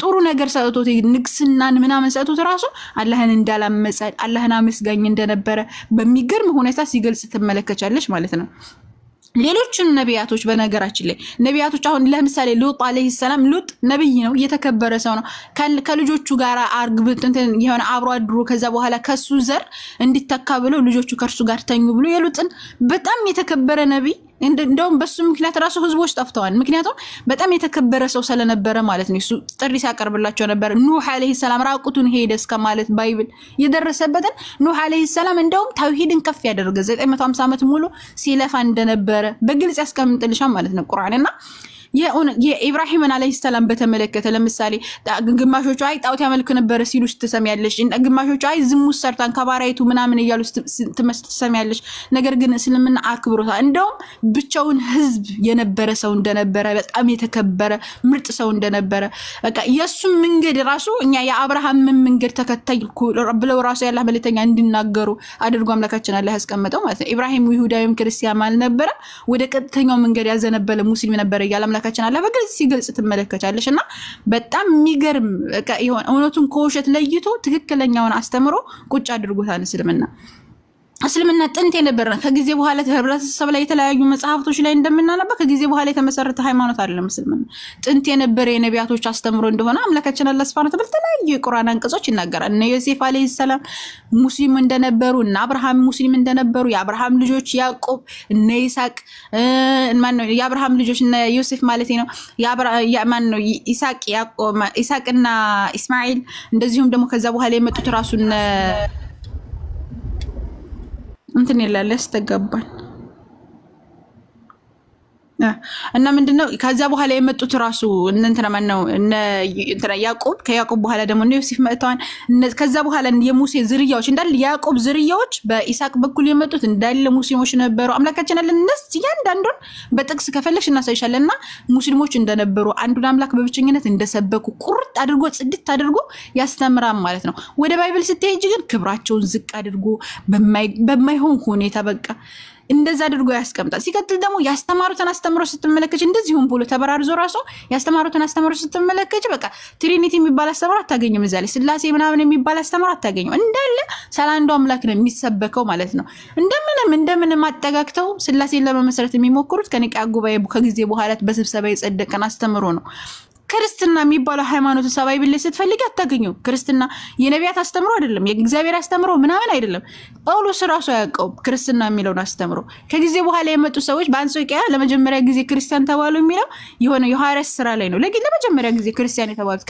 [SPEAKER 4] ጥሩ ነገር ሰጥቶት ንግስናን ምናምን ሰጥቶት ራሱ አላህን እንዳላመጸ አላህን አመስጋኝ እንደነበረ በሚገርም ሁኔታ ሲገልጽ ተመለከቻለሽ ማለት ነው። ሌሎችን ነቢያቶች በነገራችን ላይ ነቢያቶች አሁን ለምሳሌ ሉጥ አለይሂ ሰላም ሉጥ ነብይ ነው፣ የተከበረ ሰው ነው። ከልጆቹ ጋር አርግብት የሆነ አብሮ አድሮ ከዛ በኋላ ከሱ ዘር እንዲተካ ብለው ልጆቹ ከርሱ ጋር ተኙ ብሎ የሉጥን በጣም የተከበረ ነብይ እንደውም በሱ ምክንያት ራሱ ህዝቦች ጠፍተዋል። ምክንያቱም በጣም የተከበረ ሰው ስለነበረ ማለት ነው። እሱ ጥሪ ሲያቀርብላቸው ነበር። ኑህ አለይሂ ሰላም ራቁቱን ሄደ እስከማለት ባይብል የደረሰበትን ኑህ አለይሂ ሰላም እንደውም ተውሂድን ከፍ ያደረገ 950 ዓመት ሙሉ ሲለፋ እንደነበረ በግልጽ ያስቀምጥልሻል ማለት ነው ቁርአንና የኢብራሂምን አለይሂ ሰላም በተመለከተ ለምሳሌ ግማሾቹ አይ ጣዖት ያመልክ ነበር ሲሉ ትሰሚያለሽ ግማሾቹ አይ ዝሙት ሰርታን ከባራይቱ ምናምን ይያሉ ትሰሚያለሽ ነገር ግን እስልምና አክብሮታ እንደውም ብቻውን ህዝብ የነበረ ሰው እንደነበረ በጣም የተከበረ ምርጥ ሰው እንደነበረ በቃ የሱ መንገድ ራሱ እኛ የአብርሃም መንገድ ተከታይ ብለው ራሱ ያላህ መልእክተኛ እንዲናገሩ አድርጎ አምላካችን አላህ ያስቀመጠው ማለት ነው ኢብራሂም ይሁዳዊም ክርስቲያን ማለት ነበር ወደ ቀጥተኛው መንገድ ያዘነበለ ሙስሊም ነበር ያላህ አምላካችን አላህ በግልጽ ሲገልጽ ትመለከቻለሽና በጣም የሚገርም ይሆን እውነቱን ከውሸት ለይቶ ትክክለኛውን አስተምሮ ቁጭ አድርጎታል እስልምና ጥንት የነበረ ከጊዜ በኋላ ህብረተሰብ ላይ የተለያዩ መጽሐፍቶች ላይ እንደምናነባ ከጊዜ በኋላ የተመሰረተ ሃይማኖት አይደለም እስልምና ጥንት የነበረ የነቢያቶች አስተምሮ እንደሆነ አምላካችን አላህ Subhanahu Wa Ta'ala ተለያዩ የቁርአን አንቀጾች ይናገራል እነ ዮሴፍ አለይሂ ሰላም ሙስሊም እንደነበሩ እና አብርሃም ሙስሊም እንደነበሩ የአብርሃም ልጆች ያዕቆብ እነ ይስሐቅ ማን ነው የአብርሃም ልጆች እነ ዮሴፍ ማለት ነው ማን ነው ይስሐቅ ያዕቆብ ይስሐቅና እስማኤል እንደዚሁም ደግሞ ከዛ በኋላ የመጡት ራሱን እንትን ይላል ያስተጋባል እና ምንድነው ከዛ በኋላ የመጡት ራሱ እንትና ማን ነው እንትና ያዕቆብ ከያዕቆብ በኋላ ደግሞ ነው ዮሴፍ መጣን ከዛ በኋላ የሙሴ ዝርያዎች እንዳለ ያዕቆብ ዝርያዎች በኢሳቅ በኩል የመጡት እንዳለ ሙስሊሞች ነበሩ አምላካችን አለ እነዚህ ያንዳንዱን በጥቅስ ከፈለሽ እናሳይሻለና ሙስሊሞች እንደነበሩ አንዱን አምላክ በብቸኝነት እንደሰበኩ ቁርጥ አድርጎ ጽድት አድርጎ ያስተምራል ማለት ነው ወደ ባይብል ስትሄጂ ግን ክብራቸውን ዝቅ አድርጎ በማይሆን ሁኔታ በቃ እንደዛ አድርጎ ያስቀምጣል ሲቀጥል ደግሞ ያስተማሩትን አስተምሮ ስትመለከች እንደዚሁም ብሎ ተበራርዞ ራሱ ያስተማሩትን አስተምሮ ስትመለከች በቃ ትሪኒቲ የሚባል አስተምሮ አታገኝም እዛ ላይ ስላሴ ምናምን የሚባል አስተምሮ አታገኝም እንዳለ ሰላንዶ አምላክ ነው የሚሰበከው ማለት ነው እንደምንም አጠጋግተው ስላሴን ለመመስረት የሚሞክሩት ከኒቃ ጉባኤ ከጊዜ በኋላ በስብሰባ የጸደቀን አስተምሮ ነው ክርስትና የሚባለው ሃይማኖት ሰባይ ቢልስ ስትፈልግ አታገኙ ክርስትና የነቢያት አስተምሮ አይደለም የእግዚአብሔር አስተምሮ ምናምን አይደለም ጳውሎስ ራሱ ያቀው ክርስትና የሚለውን አስተምሮ ከጊዜ በኋላ የመጡ ሰዎች በአንጾኪያ ለመጀመሪያ ጊዜ ክርስቲያን ተባሉ የሚለው የሆነ የሐዋርያት ሥራ ላይ ነው ለመጀመሪያ ጊዜ ክርስቲያን የተባሉት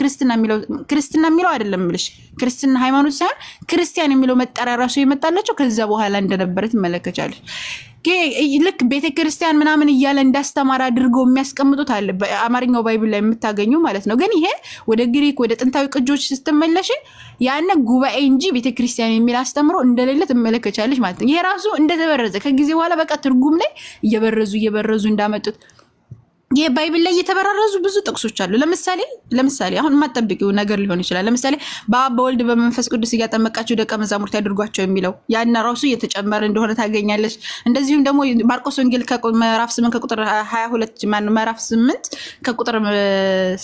[SPEAKER 4] ክርስትና የሚለው አይደለም ምልሽ ክርስትና ሃይማኖት ሳይሆን ክርስቲያን የሚለው መጠሪያ ራሱ የመጣላቸው ከዛ በኋላ እንደነበረ ትመለከቻለሽ ልክ ቤተክርስቲያን ምናምን ይያለ እንዳስተማራ አድርገው የሚያስቀምጡት አለ በአማርኛው ባይብል ላይ የምታገኙ ማለት ነው ግን ይሄ ወደ ግሪክ ወደ ጥንታዊ ቅጆች ስትመለሽ ያነ ጉባኤ እንጂ ቤተክርስቲያን የሚል አስተምሮ እንደሌለ ትመለከቻለሽ ማለት ነው ይሄ ራሱ እንደተበረዘ ከጊዜ በኋላ በቃ ትርጉም ላይ እየበረዙ እንዳመጡት የባይብል ላይ የተበራረዙ ብዙ ጥቅሶች አሉ ለምሳሌ አሁን ማጠብቂው ነገር ሊሆን ይችላል ለምሳሌ በአብ በወልድ በመንፈስ ቅዱስ ያጠመቃቸው ደቀ መዛሙርት ያድርጓቸው የሚለው ያና ራሱ የተጨመረ እንደሆነ ታገኛለሽ እንደዚሁም ደግሞ ማርቆስ ወንጌል ከምዕራፍ 8 ከቁጥር 22 ምዕራፍ 8 ከቁጥር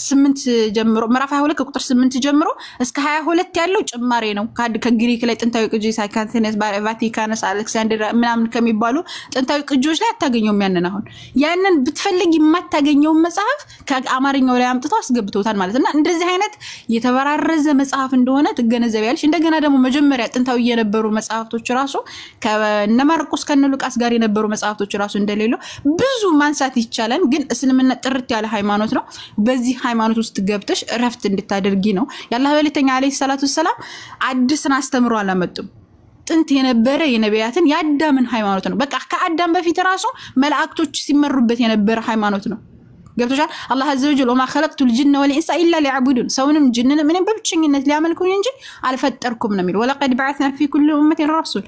[SPEAKER 4] 8 ጀምሮ ምዕራፍ 22 ከቁጥር 8 ጀምሮ እስከ 22 ያለው ጭማሬ ነው ከግሪክ ላይ ጥንታዊ ቅጆች ሳይካንተነስ ቫቲካንስ አሌክሳንድር ምናምን ከሚባሉ ጥንታዊ ቅጆች ላይ አታገኙም ያንን ብትፈልጊ ታገኘው መጽሐፍ ከአማርኛው ላይ አምጥተው አስገብተውታል ማለትና እንደዚህ አይነት የተበራረዘ መጽሐፍ እንደሆነ ትገነዘቢያለሽ እንደገና ደግሞ መጀመሪያ ጥንታዊ የነበሩ መጽሐፍቶች ራሱ ከነ ማርቆስ ከነ ሉቃስ ጋር የነበሩ መጽሐፍቶች ራሱ እንደሌለው ብዙ ማንሳት ይቻላል ግን እስልምና ጥርት ያለ ሃይማኖት ነው በዚህ ሃይማኖት ውስጥ ገብተሽ ረፍት እንድታደርጊ ነው ያላህ መልእክተኛ አለይሂ ሰላቱ ሰላም አዲስን አስተምሮ አላመጡም ጥንት የነበረ የነቢያትን ያዳምን ሃይማኖት ነው በቃ ከአዳም በፊት ራሱ መላእክቶች ሲመሩበት የነበረ ሃይማኖት ነው ገብቶሻል አላህ አዘ ወጀል ወማ خلقت الجن والانس الا ليعبدون ሰውንም ጅንንም ምንም በብቸኝነት ሊያመልኩኝ እንጂ አልፈጠርኩም ነው የሚለው ወለቀድ بعثنا في كل امه رسول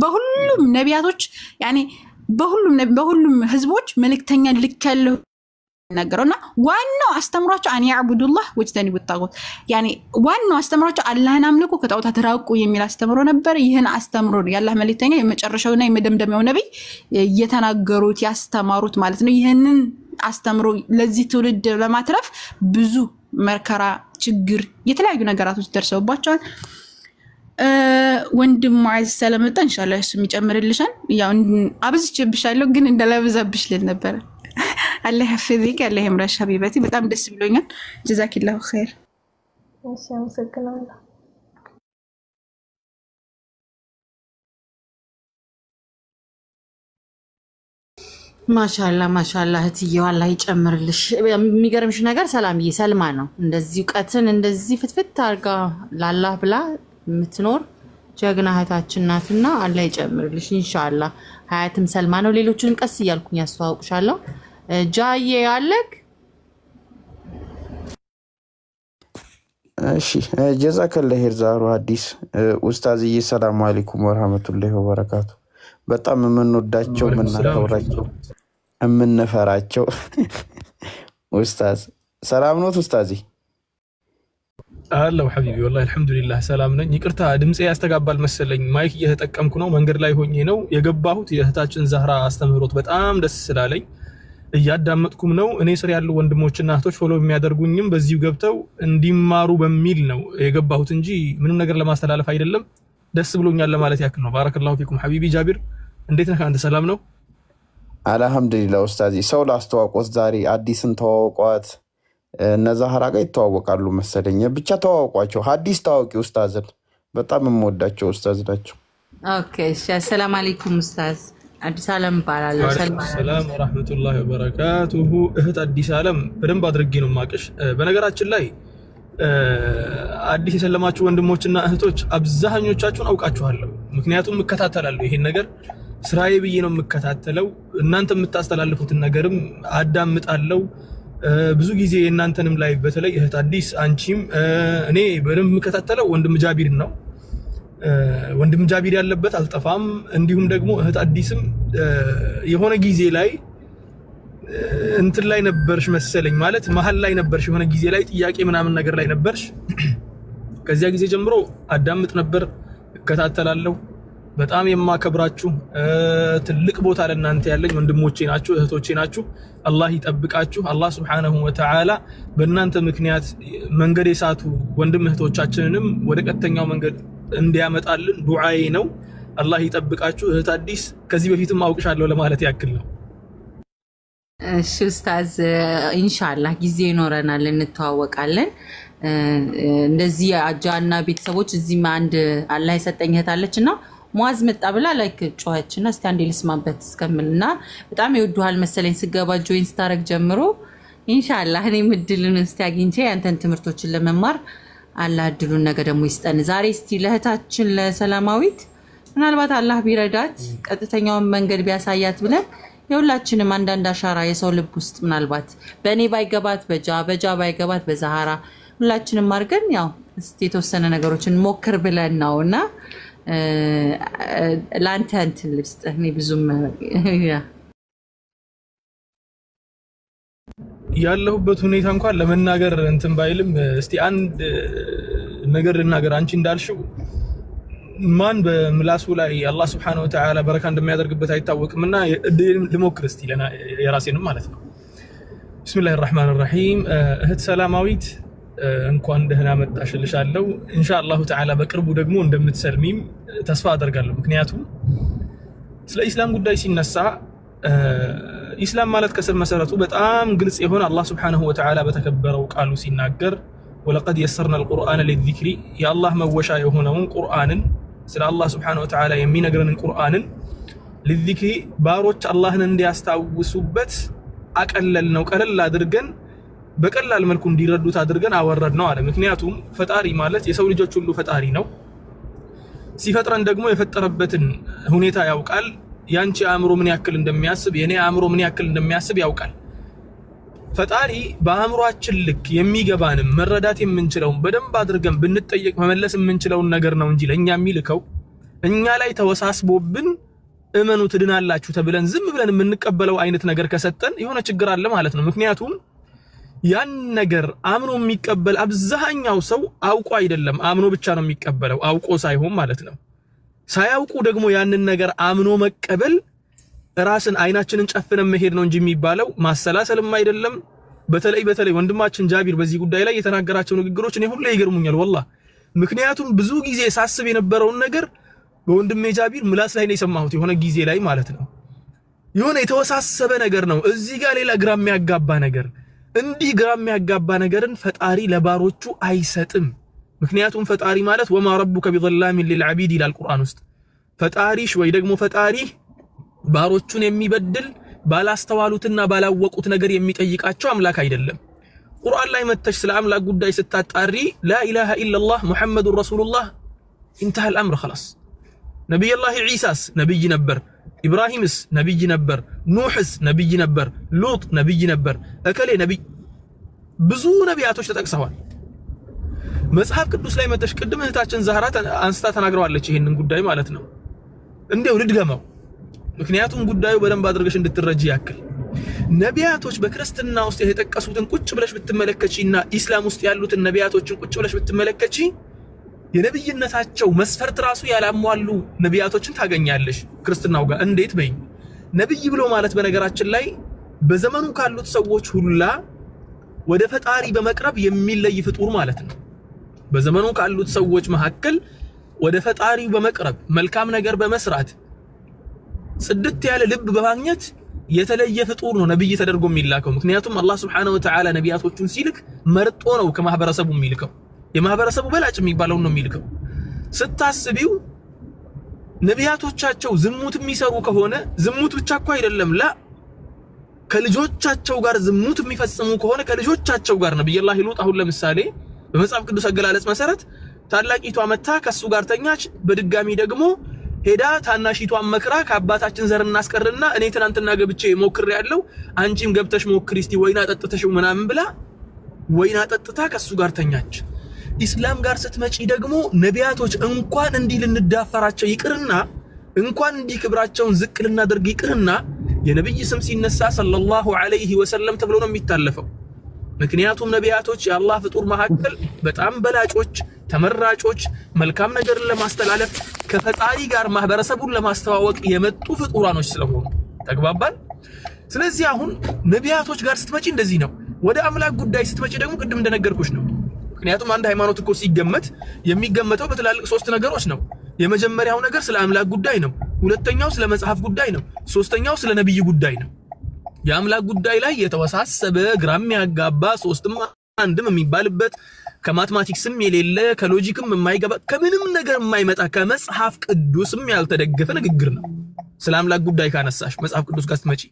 [SPEAKER 4] በሁሉም ነቢያቶች ያኒ በሁሉም ህዝቦች መልእክተኛ ልከለው ነገርና ዋናው አስተምሯቸው አን ያዕቡዱላህ ወጅተኒ ወጣቁት ያኒ ዋናው አስተምሯቸው አላህን አምልኩ ከጣዖታት ራቁ የሚል አስተምሮ ነበር ይሄን አስተምሮ ያላህ መልእክተኛ የመጨረሻውና የመደምደሚያው ነብይ የተናገሩት ያስተማሩት ማለት ነው ይሄንን አስተምሮ ለዚህ ትውልድ ለማትረፍ ብዙ መከራ ችግር የተለያዩ ነገራቶች ደርሰውባቸዋል ወንድም ሙዓዝ ሰለመጣ ኢንሻአላህ እሱ የሚጨምርልሻል ያው አብዝቼብሻለሁ ግን እንደለብዛብሽ ልል ነበር الله يحفظك الله يمرش حبيبتي በጣም ደስ ብሎኛል ጀዛኪላሁ ኸይር
[SPEAKER 2] አመሰግናለሁ
[SPEAKER 3] ማሻአላህ እትዬው አላህ ይጨምርልሽ የሚገርምሽ ነገር ሰላምዬ ሰልማ ነው እንደዚህ ዕውቀትን እንደዚህ ፍትፍት አርጋ ላላህ ብላ የምትኖር ጀግና እህታችን ናትና አላህ ይጨምርልሽ ኢንሻአላህ ሀያትም ሰልማ ነው ሌሎችን ቀስ ይያልኩኝ ያስተዋውቅሻለሁ ጃዬ ያለክ
[SPEAKER 1] እሺ ጀዛከላህ ኸይር ዛሩ ሐዲስ ኡስታዝዬ ሰላም አለይኩም ወራህመቱላሂ ወበረካቱ። በጣም የምንወዳቸው የምናከብራቸው የምንፈራቸው ኡስታዝ ሰላም ነው ኡስታዚ?
[SPEAKER 5] አላህ ሐቢቢ ወላሂ አልሐምዱሊላህ ሰላም ነኝ። ይቅርታ ድምጼ ያስተጋባል መሰለኝ ማይክ እየተጠቀምኩ ነው፣ መንገድ ላይ ሆኜ ነው የገባሁት። የእህታችን ዛህራ አስተምህሮት በጣም ደስ ስላለኝ እያዳመጥኩም ነው። እኔ ስር ያሉ ወንድሞችና እህቶች ፎሎ የሚያደርጉኝም በዚሁ ገብተው እንዲማሩ በሚል ነው የገባሁት እንጂ ምንም ነገር ለማስተላለፍ አይደለም። ደስ ብሎኛል ለማለት ያክል ነው። ባረከላሁ ፊኩም ሐቢቢ ጃቢር፣ እንዴት ነህ አንተ? ሰላም ነው
[SPEAKER 1] አልሐምዱሊላህ ኡስታዚ። ሰው ላስተዋውቆት ዛሬ አዲስን ተዋውቋት ዛህራ ጋር ይተዋወቃሉ መሰለኝ። ብቻ ተዋውቋቸው። ሐዲስ ታዋቂ ኡስታዝን በጣም የምወዳቸው ኡስታዝ ናቸው።
[SPEAKER 3] ኦኬ እሺ። ሰላም አለይኩም ኡስታዝ። አዲስ ዓለም ባላለው
[SPEAKER 5] ሰላም ወራህመቱላሂ ወበረካቱሁ። እህት አዲስ ዓለም በደንብ አድርጌ ነው ማቀሽ። በነገራችን ላይ አዲስ የሰለማችሁ ወንድሞችና እህቶች አብዛኞቻችሁን አውቃችኋለሁ፣ ምክንያቱም እከታተላለሁ። ይሄን ነገር ስራዬ ብዬ ነው የምከታተለው። እናንተ የምታስተላልፉትን ነገርም አዳምጣለሁ። ብዙ ጊዜ እናንተንም ላይ በተለይ እህት አዲስ አንቺም እኔ በደንብ የምከታተለው ወንድም ጃቢር ነው። ወንድም ጃቢር ያለበት አልጠፋም። እንዲሁም ደግሞ እህት አዲስም የሆነ ጊዜ ላይ እንትን ላይ ነበርሽ መሰለኝ፣ ማለት መሀል ላይ ነበርሽ፣ የሆነ ጊዜ ላይ ጥያቄ ምናምን ነገር ላይ ነበርሽ። ከዚያ ጊዜ ጀምሮ አዳምጥ ነበር፣ እከታተላለሁ። በጣም የማከብራችሁ ትልቅ ቦታ ለእናንተ ያለኝ ወንድሞቼ ናችሁ፣ እህቶቼ ናችሁ። አላህ ይጠብቃችሁ። አላህ ሱብሓነሁ ወተዓላ በእናንተ ምክንያት መንገድ የሳቱ ወንድም እህቶቻችንንም ወደ ቀጥተኛው መንገድ እንዲያመጣልን ዱዓዬ ነው። አላህ ይጠብቃችሁ። እህት አዲስ ከዚህ በፊትም አውቅሻለሁ ለማለት ያክል ነው።
[SPEAKER 3] እሺ ኡስታዝ፣ ኢንሻአላህ ጊዜ ይኖረናል እንተዋወቃለን። እንደዚህ አጃና ቤተሰቦች እዚህ አንድ አላህ የሰጠኝ እህት አለችና ሙአዝ መጣ ብላ ላይክ ጮኸችና እስቲ አንዴ ልስማበት እስከምልና በጣም ይወዱሃል መሰለኝ ስገባ ጆይን ስታረግ ጀምሮ። ኢንሻአላህ እኔም እድሉን እስቲ አግኝቼ ያንተን ትምህርቶችን ለመማር አላህ እድሉን ነገ ደግሞ ይስጠን። ዛሬ እስቲ ለእህታችን ለሰላማዊት ምናልባት አላህ ቢረዳት ቀጥተኛውን መንገድ ቢያሳያት ብለን የሁላችንም አንዳንድ አሻራ የሰው ልብ ውስጥ ምናልባት በእኔ ባይገባት በጃ ባይገባት በዛህራ ሁላችንም አድርገን ያው እስቲ የተወሰነ ነገሮችን ሞክር ብለን ነውና ላንተ እንትን ልስጥህ። እኔ ብዙም
[SPEAKER 5] ያለሁበት ሁኔታ እንኳን ለመናገር እንትን ባይልም እስቲ አንድ ነገር ልናገር። አንቺ እንዳልሽው ማን በምላሱ ላይ አላህ Subhanahu Wa Ta'ala በረካ እንደሚያደርግበት አይታወቅምና ልሞክር እስቲ ለና የራሴንም ማለት ነው። ቢስሚላሂር ረህማኒር ረሂም። እህት ሰላማዊት እንኳን ደህና መጣሽልሻለሁ። ኢንሻአላሁ ተዓላ በቅርቡ ደግሞ እንደምትሰልሚም ተስፋ አደርጋለሁ። ምክንያቱም ስለ ኢስላም ጉዳይ ሲነሳ ኢስላም ማለት ከስር መሰረቱ በጣም ግልጽ የሆነ አላህ Subhanahu Wa Ta'ala በተከበረው ቃሉ ሲናገር ወለቀድ የሰርና القرآن للذكر የአላህ መወሻ የሆነውን ቁርአንን ስለ አላህ Subhanahu Wa Ta'ala የሚነግረንን ቁርአንን للذكر ባሮች አላህን እንዲያስታውሱበት አቀለል ነው፣ ቀለል አድርገን በቀላል መልኩ እንዲረዱት አድርገን አወረድ ነው አለ። ምክንያቱም ፈጣሪ ማለት የሰው ልጆች ሁሉ ፈጣሪ ነው። ሲፈጥረን ደግሞ የፈጠረበትን ሁኔታ ያውቃል። ያንቺ አእምሮ ምን ያክል እንደሚያስብ የኔ አእምሮ ምን ያክል እንደሚያስብ ያውቃል። ፈጣሪ በአእምሮአችን ልክ የሚገባንም መረዳት የምንችለውን በደንብ አድርገን ብንጠየቅ መመለስ የምንችለውን ነገር ነው እንጂ ለኛ የሚልከው እኛ ላይ ተወሳስቦብን እመኑ ትድናላችሁ ተብለን ዝም ብለን የምንቀበለው አይነት ነገር ከሰጠን የሆነ ችግር አለ ማለት ነው። ምክንያቱም ያን ነገር አምኖ የሚቀበል አብዛኛው ሰው አውቆ አይደለም፣ አምኖ ብቻ ነው የሚቀበለው፣ አውቆ ሳይሆን ማለት ነው። ሳያውቁ ደግሞ ያንን ነገር አምኖ መቀበል ራስን አይናችንን ጨፍነን መሄድ ነው እንጂ የሚባለው ማሰላሰልም አይደለም። በተለይ ወንድማችን ጃቢር በዚህ ጉዳይ ላይ የተናገራቸው ንግግሮች እኔ ሁሉ ይገርሙኛል ወላሂ። ምክንያቱም ብዙ ጊዜ ሳስብ የነበረውን ነገር በወንድሜ ጃቢር ምላስ ላይ ነው የሰማሁት የሆነ ጊዜ ላይ ማለት ነው። የሆነ የተወሳሰበ ነገር ነው እዚህ ጋር ሌላ ግራ የሚያጋባ ነገር፣ እንዲህ ግራ የሚያጋባ ነገርን ፈጣሪ ለባሮቹ አይሰጥም። ምክንያቱም ፈጣሪ ማለት ወማ ረቡከ ቢዘላሚን ሊልዓቢድ ይላል ቁርአን ውስጥ። ፈጣሪሽ ወይ ደግሞ ፈጣሪ ባሮቹን የሚበድል ባላስተዋሉትና ባላወቁት ነገር የሚጠይቃቸው አምላክ አይደለም። ቁርአን ላይ መተሽ ስለ አምላክ ጉዳይ ስታጣሪ ላ ኢላሃ ኢላላህ ሙሐመዱር ረሱሉላህ انتهى الامر خلاص። ነብይ አላህ ኢሳስ ነብይ ነበር፣ ኢብራሂምስ ነብይ ነበር፣ ኑህስ ነብይ ነበር፣ ሉጥ ነብይ ነበር፣ እከሌ ነብይ፣ ብዙ ነቢያቶች ተጠቅሰዋል። መጽሐፍ ቅዱስ ላይ መተሽ ቅድም እህታችን ዛህራ አንስታ ተናግረዋለች ይሄንን ጉዳይ ማለት ነው እንደው ልድገመው ምክንያቱም ጉዳዩ በደንብ አድርገሽ እንድትረጂ ያክል ነቢያቶች በክርስትና ውስጥ የተጠቀሱትን ቁጭ ብለሽ ብትመለከቺና ኢስላም ውስጥ ያሉትን ነቢያቶችን ቁጭ ብለሽ ብትመለከቺ የነብይነታቸው መስፈርት ራሱ ያላሟሉ ነቢያቶችን ታገኛለሽ ክርስትናው ጋር እንዴት በይ ነብይ ብሎ ማለት በነገራችን ላይ በዘመኑ ካሉት ሰዎች ሁላ ወደ ፈጣሪ በመቅረብ የሚለይ ፍጡር ማለት ነው በዘመኑ ካሉት ሰዎች መሐከል ወደ ፈጣሪ በመቅረብ መልካም ነገር በመስራት ጽድት ያለ ልብ በማግኘት የተለየ ፍጡር ነው ነብይ ተደርጎ የሚላከው ምክንያቱም አላህ Subhanahu Wa Ta'ala ነቢያቶቹን ሲልክ መርጦ ነው ከማህበረሰቡ የሚልከው የማህበረሰቡ በላጭ የሚባለው ነው የሚልከው ስታስቢው ነቢያቶቻቸው ዝሙት የሚሰሩ ከሆነ ዝሙት ብቻ እኮ አይደለም ላ ከልጆቻቸው ጋር ዝሙት የሚፈጽሙ ከሆነ ከልጆቻቸው ጋር ነብዩላህ ሉጥ አሁን ለምሳሌ በመጽሐፍ ቅዱስ አገላለጽ መሰረት ታላቂቷ መታ ከሱ ጋር ተኛች በድጋሚ ደግሞ ሄዳ ታናሺቷን መክራ ከአባታችን ዘር እናስቀርና እኔ ትናንትና ገብቼ ሞክር ያለው አንቺም ገብተሽ ሞክሪ እስቲ ወይና ጠጥተሽው ምናምን ብላ ወይና ጠጥታ ከሱ ጋር ተኛች ኢስላም ጋር ስትመጪ ደግሞ ነቢያቶች እንኳን እንዲህ ልንዳፈራቸው ይቅርና እንኳን እንዲህ ክብራቸውን ዝቅ ልናደርግ ይቅርና የነብይ ስም ሲነሳ ሰለላሁ ዐለይሂ ወሰለም ተብሎ ነው የሚታለፈው ምክንያቱም ነቢያቶች የአላህ ፍጡር መሐከል በጣም በላጮች ተመራጮች መልካም ነገር ለማስተላለፍ ከፈጣሪ ጋር ማህበረሰቡን ለማስተዋወቅ የመጡ ፍጡራኖች ስለሆኑ ተግባባን ስለዚህ አሁን ነቢያቶች ጋር ስትመጪ እንደዚህ ነው ወደ አምላክ ጉዳይ ስትመጪ ደግሞ ቅድም እንደነገርኩሽ ነው ምክንያቱም አንድ ሃይማኖት እኮ ሲገመት የሚገመተው በትላልቅ ሶስት ነገሮች ነው የመጀመሪያው ነገር ስለ አምላክ ጉዳይ ነው ሁለተኛው ስለ መጽሐፍ ጉዳይ ነው ሶስተኛው ስለ ነብይ ጉዳይ ነው የአምላክ ጉዳይ ላይ የተወሳሰበ ግራም ያጋባ ሶስትም አንድም የሚባልበት ከማትማቲክስም የሌለ ከሎጂክም የማይገባ ከምንም ነገር የማይመጣ ከመጽሐፍ ቅዱስም ያልተደገፈ ንግግር ነው ስለ አምላክ ጉዳይ ካነሳሽ መጽሐፍ ቅዱስ ጋር ስትመጪ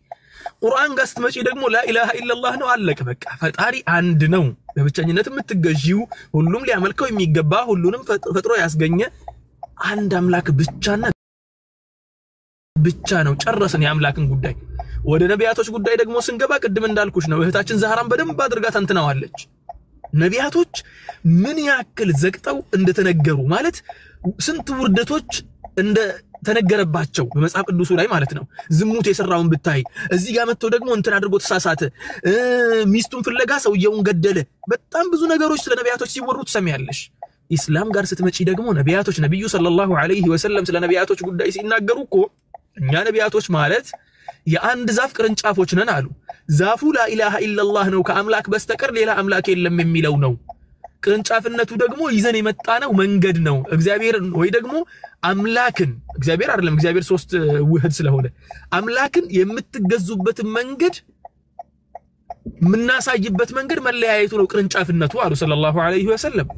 [SPEAKER 5] ቁርአን ጋር ስትመጪ ደግሞ ላ ኢላሃ ኢላላህ ነው አለቀ በቃ ፈጣሪ አንድ ነው በብቸኝነት የምትገዢው ሁሉም ሊያመልከው የሚገባ ሁሉንም ፈጥሮ ያስገኘ አንድ አምላክ ብቻ ነው ጨረስን የአምላክን ጉዳይ ወደ ነቢያቶች ጉዳይ ደግሞ ስንገባ ቅድም እንዳልኩሽ ነው እህታችን ዛህራን በደንብ አድርጋ ተንትናዋለች ነቢያቶች ምን ያክል ዘግጠው እንደተነገሩ ማለት ስንት ውርደቶች እንደ ተነገረባቸው በመጽሐፍ ቅዱስ ላይ ማለት ነው ዝሙት የሰራውን ብታይ እዚህ ጋር መጥቶ ደግሞ እንትን አድርጎ ተሳሳተ ሚስቱን ፍለጋ ሰውየውን ገደለ በጣም ብዙ ነገሮች ስለ ነቢያቶች ሲወሩ ትሰሚያለሽ ኢስላም ጋር ስትመጪ ደግሞ ነቢያቶች ነብዩ ሰለላሁ ዐለይሂ ወሰለም ስለ ነቢያቶች ጉዳይ ሲናገሩ እኮ እኛ ነቢያቶች ማለት የአንድ ዛፍ ቅርንጫፎች ነን አሉ ዛፉ ላ ኢላሃ ኢላላህ ነው ከአምላክ በስተቀር ሌላ አምላክ የለም የሚለው ነው ቅርንጫፍነቱ ደግሞ ይዘን የመጣ ነው መንገድ ነው እግዚአብሔር ወይ ደግሞ አምላክን እግዚአብሔር አይደለም እግዚአብሔር ሶስት ውህድ ስለሆነ አምላክን የምትገዙበት መንገድ ምናሳይበት መንገድ መለያየቱ ነው ቅርንጫፍነቱ አሉ ሰለላሁ ዐለይሂ ወሰለም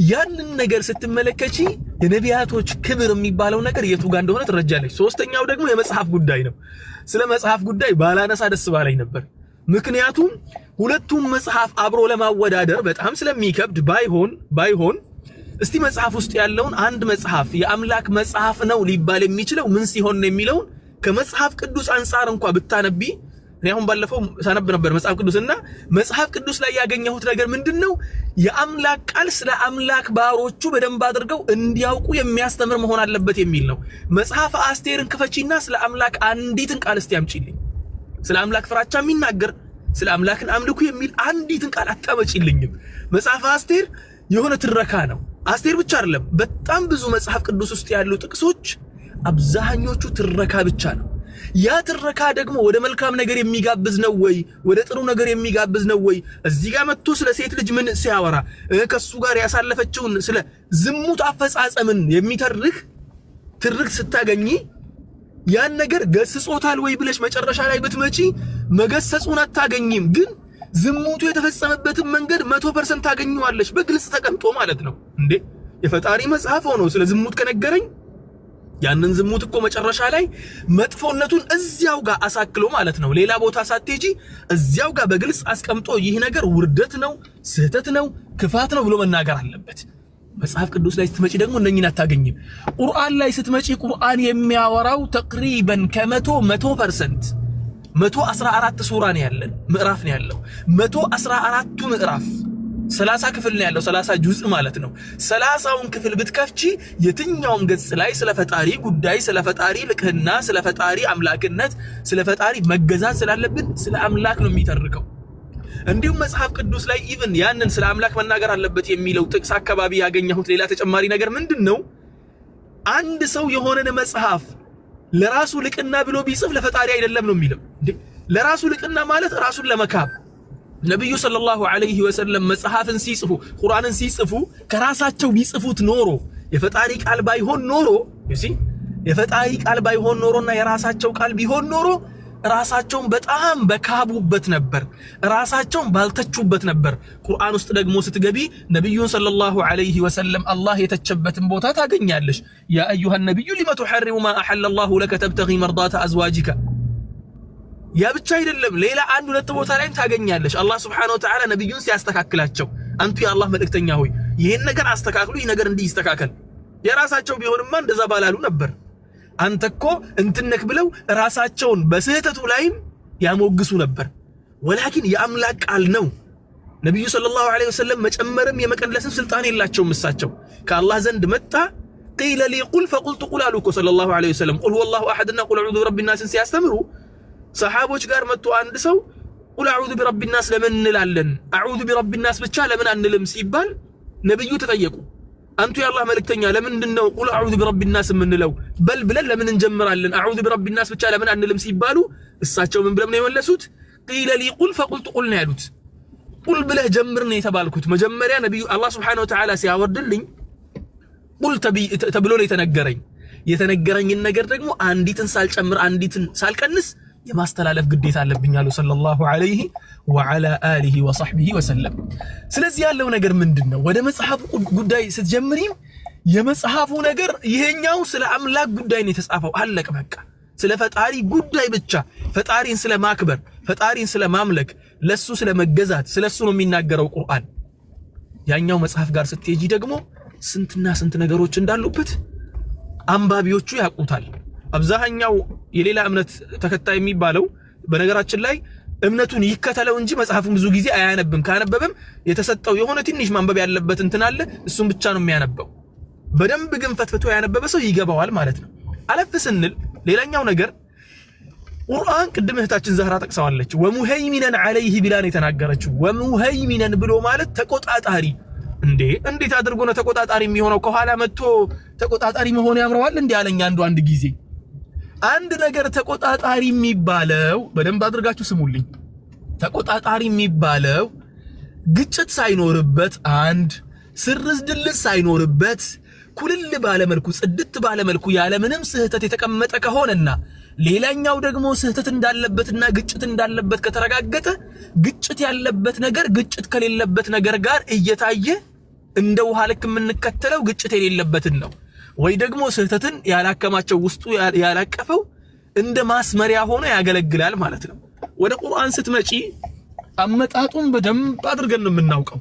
[SPEAKER 5] ያንን ነገር ስትመለከቺ የነቢያቶች ክብር የሚባለው ነገር የቱ ጋር እንደሆነ ትረጃለሽ ሶስተኛው ደግሞ የመጽሐፍ ጉዳይ ነው ስለ መጽሐፍ ጉዳይ ባላነሳ ደስ ባለኝ ነበር ምክንያቱም ሁለቱም መጽሐፍ አብሮ ለማወዳደር በጣም ስለሚከብድ ባይሆን እስቲ መጽሐፍ ውስጥ ያለውን አንድ መጽሐፍ የአምላክ መጽሐፍ ነው ሊባል የሚችለው ምን ሲሆን ነው የሚለው ከመጽሐፍ ቅዱስ አንፃር እንኳን ብታነቢ እኔም ባለፈው ሳነብ ነበር መጽሐፍ ቅዱስና መጽሐፍ ቅዱስ ላይ ያገኘሁት ነገር ምንድነው የአምላክ ቃል ስለ አምላክ ባሮቹ በደንብ አድርገው እንዲያውቁ የሚያስተምር መሆን አለበት የሚል ነው መጽሐፍ አስቴርን ክፈቺና ስለ አምላክ አንዲትን ቃል እስቲ አምጪልኝ ስለ አምላክ ፍራቻ የሚናገር ስለ አምላክን አምልኩ የሚል አንዲትን ቃል አታመጪልኝም መጽሐፍ አስቴር የሆነ ትረካ ነው አስቴር ብቻ አይደለም በጣም ብዙ መጽሐፍ ቅዱስ ውስጥ ያሉ ጥቅሶች አብዛኞቹ ትረካ ብቻ ነው ያ ትረካ ደግሞ ወደ መልካም ነገር የሚጋብዝ ነው ወይ ወደ ጥሩ ነገር የሚጋብዝ ነው ወይ እዚህ ጋር መጥቶ ስለ ሴት ልጅ ምን ሲያወራ ከሱ ጋር ያሳለፈችውን ስለ ዝሙት አፈጻጸምን የሚተርክ ትርክ ስታገኚ ያን ነገር ገስጾታል ወይ ብለሽ መጨረሻ ላይ ብትመጪ መገሰጹን አታገኝም ግን ዝሙቱ የተፈጸመበትን መንገድ 100% ታገኙዋለሽ በግልጽ ተቀምጦ ማለት ነው እንዴ የፈጣሪ መጽሐፍ ሆኖ ስለ ዝሙት ከነገረኝ ያንን ዝሙት እኮ መጨረሻ ላይ መጥፎነቱን እዚያው ጋር አሳክሎ ማለት ነው ሌላ ቦታ ሳትጂ እዚያው ጋር በግልጽ አስቀምጦ ይህ ነገር ውርደት ነው ስህተት ነው ክፋት ነው ብሎ መናገር አለበት መጽሐፍ ቅዱስ ላይ ስትመጪ ደግሞ እነኚህን አታገኝም ቁርአን ላይ ስትመጪ ቁርአን የሚያወራው ተቅሪበን ከ100% 114 ሱራ ነው ያለን ምዕራፍ ነው ያለው 114ቱ ምዕራፍ 30 ክፍል ነው ያለው 30 ጁዝ ማለት ነው 30ውን ክፍል ብትከፍቺ የትኛውም ገጽ ላይ ስለ ፈጣሪ ጉዳይ ስለ ፈጣሪ ልቅህና ስለ ፈጣሪ አምላክነት ስለ ፈጣሪ መገዛት ስላለብን ስለ አምላክ ነው የሚተርከው እንዲሁም መጽሐፍ ቅዱስ ላይ ኢቭን ያንን ስለ አምላክ መናገር አለበት የሚለው ጥቅስ አካባቢ ያገኘሁት ሌላ ተጨማሪ ነገር ምንድነው አንድ ሰው የሆነን መጽሐፍ ለራሱ ልቅና ብሎ ቢጽፍ ለፈጣሪ አይደለም ነው የሚለው ለራሱ ልቅና ማለት ራሱን ለመካብ ነብዩ ሰለላሁ ዐለይሂ ወሰለም መጽሐፍን ሲጽፉ ቁርአንን ሲጽፉ ከራሳቸው ቢጽፉት ኖሮ የፈጣሪ ቃል ባይሆን ኖሮ የፈጣሪ ቃል ባይሆን ኖሮና የራሳቸው ቃል ቢሆን ኖሮ ራሳቸውን በጣም በካቡበት ነበር ራሳቸውን ባልተቹበት ነበር ቁርአን ውስጥ ደግሞ ስትገቢ ነብዩ ሰለላሁ ዐለይሂ ወሰለም አላህ የተቸበትን ቦታ ታገኛለሽ ያ አዩሃ ነብዩ لما تحرم ما احل الله لك تبتغي مرضات ازواجك ያ ብቻ አይደለም ሌላ አንድ ሁለት ቦታ ላይ ታገኛለሽ አላህ Subhanahu Wa Ta'ala ነብዩን ሲያስተካክላቸው አንቱ የአላህ መልእክተኛ ሆይ ይሄን ነገር አስተካክሉ ይሄ ነገር እንዲስተካከል የራሳቸው ቢሆንማ እንደዛ ባላሉ ነበር አንተኮ እንትነክ ብለው ራሳቸውን በስህተቱ ላይም ያሞግሱ ነበር ወላኪን የአምላክ ቃል ነው ነብዩ ሰለላሁ ዐለይሂ ወሰለም መጨመርም የመቀነስም ስልጣን የላቸውም እሳቸው ከአላህ ዘንድ መጣ قيل لي قل فقلت قل አሉኮ ሰለላሁ ዐለይሂ ወሰለም قل هو الله احد እና قل اعوذ برب الناس ሲያስተምሩ ሰሃቦች ጋር መጥቶ አንድ ሰው قل اعوذ برب الناس ለምን እንላለን اعوذ برب الناس ብቻ ለምን አንልም ሲባል ነብዩ ተጠየቁ አንቱ የአላህ መልእክተኛ ለምንድነው قل اعوذ برب الناس ምንለው በል ብለን ለምን እንጀምራለን اعوذ برب الناس ብቻ ለምን አንልም ሲባሉ እሳቸው ምን ብለው ነው የመለሱት قيل لي قل فقلت قل ነው ያሉት قل ብለህ ጀምር ነው የተባልኩት መጀመሪያ ነብዩ አላህ Subhanahu Wa Ta'ala ሲያወርድልኝ قل ተብሎ ነው የተነገረኝን ነገር ደግሞ አንዲትን ሳልጨምር አንዲትን ሳልቀንስ የማስተላለፍ ግዴታ አለብኝ አሉ ሰለላሁ ዐለይሂ ወዐላ አሊሂ ወሰህቢሂ ወሰለም ስለዚህ ያለው ነገር ምንድነው ወደ መጽሐፉ ጉዳይ ስትጀምሪ የመጽሐፉ ነገር ይሄኛው ስለ አምላክ ጉዳይ ነው የተጻፈው አለቀ በቃ ስለ ፈጣሪ ጉዳይ ብቻ ፈጣሪን ስለ ማክበር ፈጣሪን ስለ ማምለክ ለሱ ስለ መገዛት ስለሱ ነው የሚናገረው ቁርአን ያኛው መጽሐፍ ጋር ስትሄጂ ደግሞ ስንትና ስንት ነገሮች እንዳሉበት አንባቢዎቹ ያቁታል አብዛኛው የሌላ እምነት ተከታይ የሚባለው በነገራችን ላይ እምነቱን ይከተለው እንጂ መጽሐፉን ብዙ ጊዜ አያነብም ካነበበም የተሰጠው የሆነ ትንሽ ማንበብ ያለበት እንትን አለ እሱን ብቻ ነው የሚያነበው በደንብ ግን ፈትፍቶ ያነበበ ሰው ይገባዋል ማለት ነው አለፍ ስንል ሌላኛው ነገር ቁርአን ቅድም እህታችን ዛህራ ጠቅሰዋለች ወሙሀይሚነን ዐለይሂ ቢላን የተናገረችው ወሙሀይሚነን ብሎ ማለት ተቆጣጣሪ እንዴት አድርጎ ነው ተቆጣጣሪ የሚሆነው ከኋላ መጥቶ ተቆጣጣሪ መሆን ያምረዋል አለኝ አንድ ጊዜ አንድ ነገር ተቆጣጣሪ የሚባለው በደንብ አድርጋችሁ ስሙልኝ ተቆጣጣሪ የሚባለው ግጭት ሳይኖርበት አንድ ስርዝ ድልስ ሳይኖርበት ኩልል ባለ መልኩ ጽድት ባለ መልኩ ያለ ምንም ስህተት የተቀመጠ ከሆነና ሌላኛው ደግሞ ስህተት እንዳለበትና ግጭት እንዳለበት ከተረጋገጠ ግጭት ያለበት ነገር ግጭት ከሌለበት ነገር ጋር እየታየ እንደ ውሃ ልክ የምንከተለው ግጭት የሌለበትን ነው ወይ ደግሞ ስህተትን ያላከማቸው ውስጡ ያላቀፈው እንደ ማስመሪያ ሆኖ ያገለግላል ማለት ነው ወደ ቁርአን ስትመጪ አመጣጡን በደንብ አድርገን ነው የምናውቀው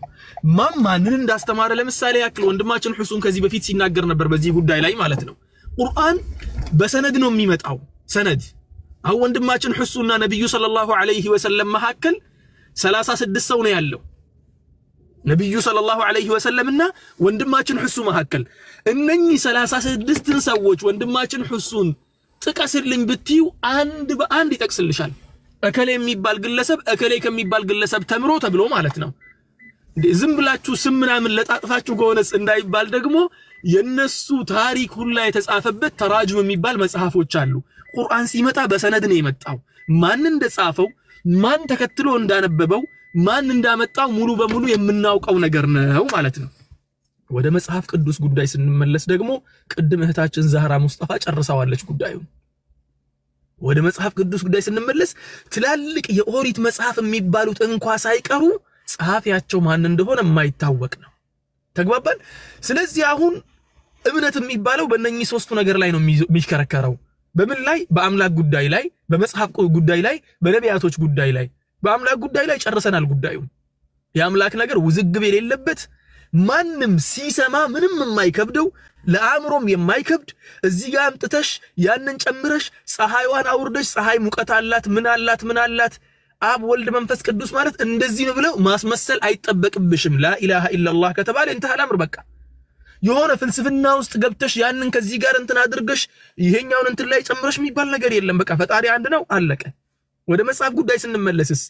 [SPEAKER 5] ማንን እንዳስተማረ ለምሳሌ ያክል ወንድማችን ሁሱን ከዚህ በፊት ሲናገር ነበር በዚህ ጉዳይ ላይ ማለት ነው ቁርአን በሰነድ ነው የሚመጣው ሰነድ አሁን ወንድማችን ሁሱና ነብዩ ሰለላሁ ዐለይሂ ወሰለም መሐከል 36 ሰው ነው ያለው ነብዩ ሰለላሁ ዐለይሂ ወሰለምና ወንድማችን ሁሱ መሐከል እነኚህ 36 ሰዎች ወንድማችን ሁሱን ጥቀስልኝ ብትዩ አንድ በአንድ ይጠቅስልሻል እከሌ የሚባል ግለሰብ እከሌ ከሚባል ግለሰብ ተምሮ ተብሎ ማለት ነው ዝም ብላችሁ ስም ምናምን ለጣጥፋችሁ ከሆነስ እንዳይባል ደግሞ የነሱ ታሪክ ሁሉ የተጻፈበት ተራጅም የሚባል መጽሐፎች አሉ ቁርአን ሲመጣ በሰነድ ነው የመጣው ማን እንደጻፈው ማን ተከትሎ እንዳነበበው ማን እንዳመጣው ሙሉ በሙሉ የምናውቀው ነገር ነው ማለት ነው ወደ መጽሐፍ ቅዱስ ጉዳይ ስንመለስ ደግሞ ቅድም እህታችን ዛህራ ሙስጠፋ ጨርሳዋለች ጉዳዩን ወደ መጽሐፍ ቅዱስ ጉዳይ ስንመለስ ትላልቅ የኦሪት መጽሐፍ የሚባሉት እንኳን ሳይቀሩ ጸሐፊያቸው ማን እንደሆነ የማይታወቅ ነው ተግባባን ስለዚህ አሁን እምነት የሚባለው በእነኚህ ሶስቱ ነገር ላይ ነው የሚሽከረከረው በምን ላይ በአምላክ ጉዳይ ላይ በመጽሐፍ ጉዳይ ላይ በነቢያቶች ጉዳይ ላይ በአምላክ ጉዳይ ላይ ጨርሰናል ጉዳዩን የአምላክ ነገር ውዝግብ የሌለበት ማንም ሲሰማ ምንም የማይከብደው ለአእምሮም የማይከብድ እዚህ ጋር አምጥተሽ ያንን ጨምረሽ ፀሐይዋን አውርደሽ ፀሐይ ሙቀት አላት ምን አላት አብ ወልድ መንፈስ ቅዱስ ማለት እንደዚህ ነው ብለው ማስመሰል አይጠበቅብሽም ላ ኢላሃ ኢላላህ ከተባለ እንተ አላምር በቃ የሆነ ፍልስፍና ውስጥ ገብተሽ ያንን ከዚህ ጋር እንትን አድርገሽ ይሄኛውን እንትን ላይ ጨምረሽ የሚባል ነገር የለም በቃ ፈጣሪ አንድ ነው አለቀ ወደ መጽሐፍ ጉዳይ ስንመለስስ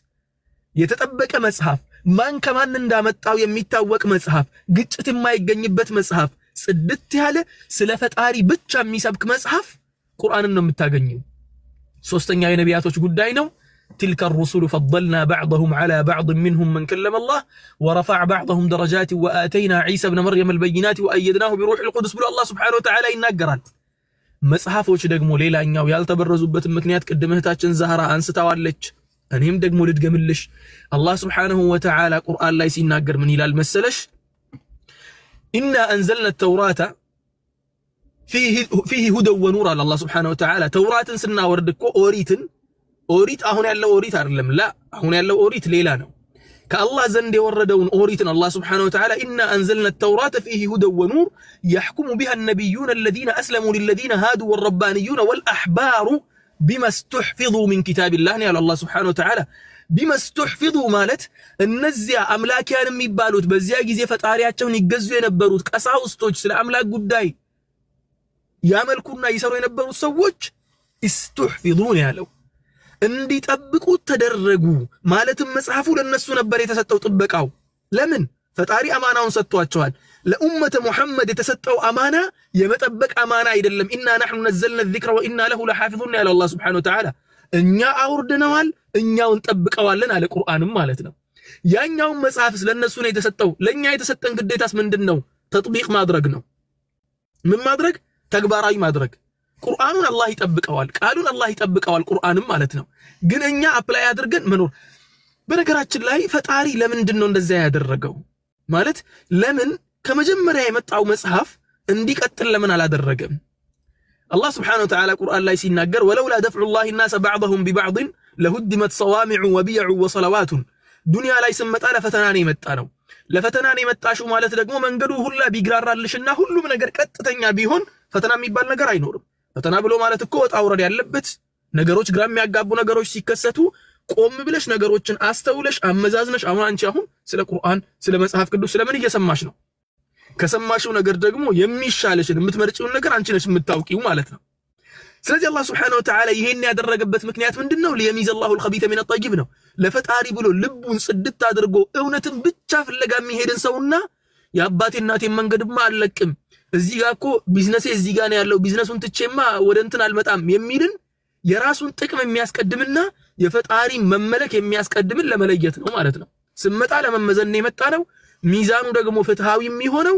[SPEAKER 5] የተጠበቀ መጽሐፍ ማን ከማን እንዳመጣው የሚታወቅ መጽሐፍ ግጭት የማይገኝበት መጽሐፍ ጽድት ያለ ስለ ፈጣሪ ብቻ የሚሰብክ መጽሐፍ ቁርአንን ነው የምታገኘው ሶስተኛው የነቢያቶች ጉዳይ ነው تلك الرسل فضلنا بعضهم على بعض منهم من كلم الله ورفع بعضهم درجات وآتينا عيسى ابن مريم البينات وأيدناه بروح القدس بل الله سبحانه وتعالى ينقرال መጽሐፎች ደግሞ ሌላኛው ያልተበረዙበት ምክንያት ቅድመታችን ዛህራ አንስታዋለች እኔም ደግሞ ልድገምልሽ አላህ Subhanahu Wa Ta'ala ቁርአን ላይ ሲናገር ምን ይላል መሰለሽ إنا أنزلنا التوراة فيه هدى ونور على الله سبحانه وتعالى توراة ስናወርድ እኮ ኦሪት አሁን ያለው ኦሪት አይደለም لا አሁን ያለው ኦሪት ሌላ ነው كالله زند يوردون أوريتنا الله سبحانه وتعالى إنا أنزلنا التوراة فيه هدى ونور يحكم بها النبيون الذين أسلموا للذين هادوا والربانيون والأحبار بما استحفظوا من كتاب الله على الله سبحانه وتعالى بما استحفظوا مالت النزيا أملاكيان ميبالوت بزيا جزي فتارياتهم يجزوا ينبروت كأسعوا استوج سلا أملاك قداي يامل كنا يسروا ينبروت سووج استحفظون يا لو እንዲ ጠብቁ ተደረጉ ማለትም መጽሐፉ ለነሱ ነበር የተሰጠው ጥበቃው ለምን ፈጣሪ አማናውን ሰጥቷቸዋል ለኡመተ ሙሐመድ የተሰጠው አማና የመጠበቅ አማና አይደለም ኢና نحن نزلنا الذكر وإنا له لحافظون ያለ አላህ Subhanahu Wa Ta'ala እኛ አውርደናል እኛው እንጠብቀዋለን አለ ቁርአንም ማለት ነው ያኛው መጽሐፍስ ለነሱ ነው የተሰጠው ለኛ የተሰጠን ግዴታስ ምንድነው ተጥቢቅ ማድረግ ነው ምን ማድረግ ተግባራዊ ማድረግ ቁርአኑን አላህ ይጠብቀዋል ቃሉን አላህ ይጠብቀዋል ቁርአንም ማለት ነው ግን እኛ አፕላይ አድርገን መኖር በነገራችን ላይ ፈጣሪ ለምንድን ነው እንደዛ ያደረገው ማለት ለምን ከመጀመሪያ የመጣው መጽሐፍ እንዲቀጥል ለምን አላደረገም አላህ Subhanahu Wa Ta'ala ቁርአን ላይ ሲናገር ወለውላ ደፍዑ الله الناس بعضهم ببعض لهدمت صوامع وبيع وصلوات ዱንያ ላይ ስመጣ ለፈተና ነው የመጣ ነው ለፈተና ነው የመጣሽው ማለት ደግሞ መንገዱ ሁላ ቢግራራልሽና ሁሉም ነገር ቀጥተኛ ቢሆን ፈተና የሚባል ነገር አይኖርም ፈተና ብሎ ማለት እኮ ወጣ አውረድ ያለበት ነገሮች ግራ የሚያጋቡ ነገሮች ሲከሰቱ ቆም ብለሽ ነገሮችን አስተውለሽ አመዛዝነሽ አንቺ አሁን ስለ ቁርአን ስለ መጽሐፍ ቅዱስ ስለምን እየሰማሽ ነው ከሰማሽው ነገር ደግሞ የሚሻለሽን የምትመርጪው ነገር አንቺ ነሽ የምታውቂው ማለት ነው ስለዚህ አላህ Subhanahu Wa Ta'ala ይሄን ያደረገበት ምክንያት ምንድነው ለየሚዝ الله الخبيث من الطيب ነው ለፈጣሪ ብሎ ልቡን ጽድት አድርጎ እውነትን ብቻ ፍለጋ የሚሄድን ሰውና ያባቴ እናቴ መንገድማ አልለቅም እዚህ ጋር እኮ ቢዝነስ እዚህ ጋር ነው ያለው ቢዝነሱን ትቼማ ወደ እንትን አልመጣም የሚልን የራሱን ጥቅም የሚያስቀድምና የፈጣሪ መመለክ የሚያስቀድምን ለመለየት ነው ማለት ነው ስመጣ ለመመዘን ነው የመጣ ነው ሚዛኑ ደግሞ ፍትሃዊ የሚሆነው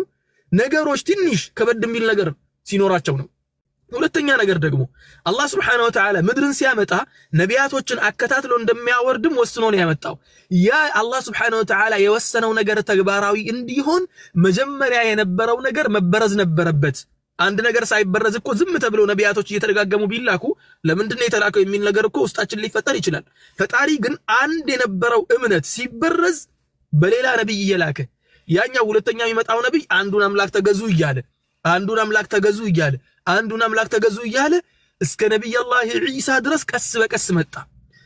[SPEAKER 5] ነገሮች ትንሽ ከበድ የሚል ነገር ሲኖራቸው ነው ሁለተኛ ነገር ደግሞ አላህ Subhanahu Wa Ta'ala ምድርን ሲያመጣ ነቢያቶችን አከታትሎ እንደሚያወርድም ወስኖ ነው ያመጣው ያ አላህ Subhanahu Wa Ta'ala የወሰነው ነገር ተግባራዊ እንዲሆን መጀመሪያ የነበረው ነገር መበረዝ ነበረበት አንድ ነገር ሳይበረዝ እኮ ዝም ተብሎ ነቢያቶች እየተደጋገሙ ቢላኩ ለምንድነው የተላከው የሚል ነገር እኮ ውስጣችን ሊፈጠር ይችላል ፈጣሪ ግን አንድ የነበረው እምነት ሲበረዝ በሌላ ነብይ እየላከ ያኛው ሁለተኛው የሚመጣው ነብይ አንዱን አምላክ ተገዙ እያለ አንዱን አምላክ ተገዙ እያለ እስከ ነብይ አላህ ኢሳ ድረስ ቀስ በቀስ መጣ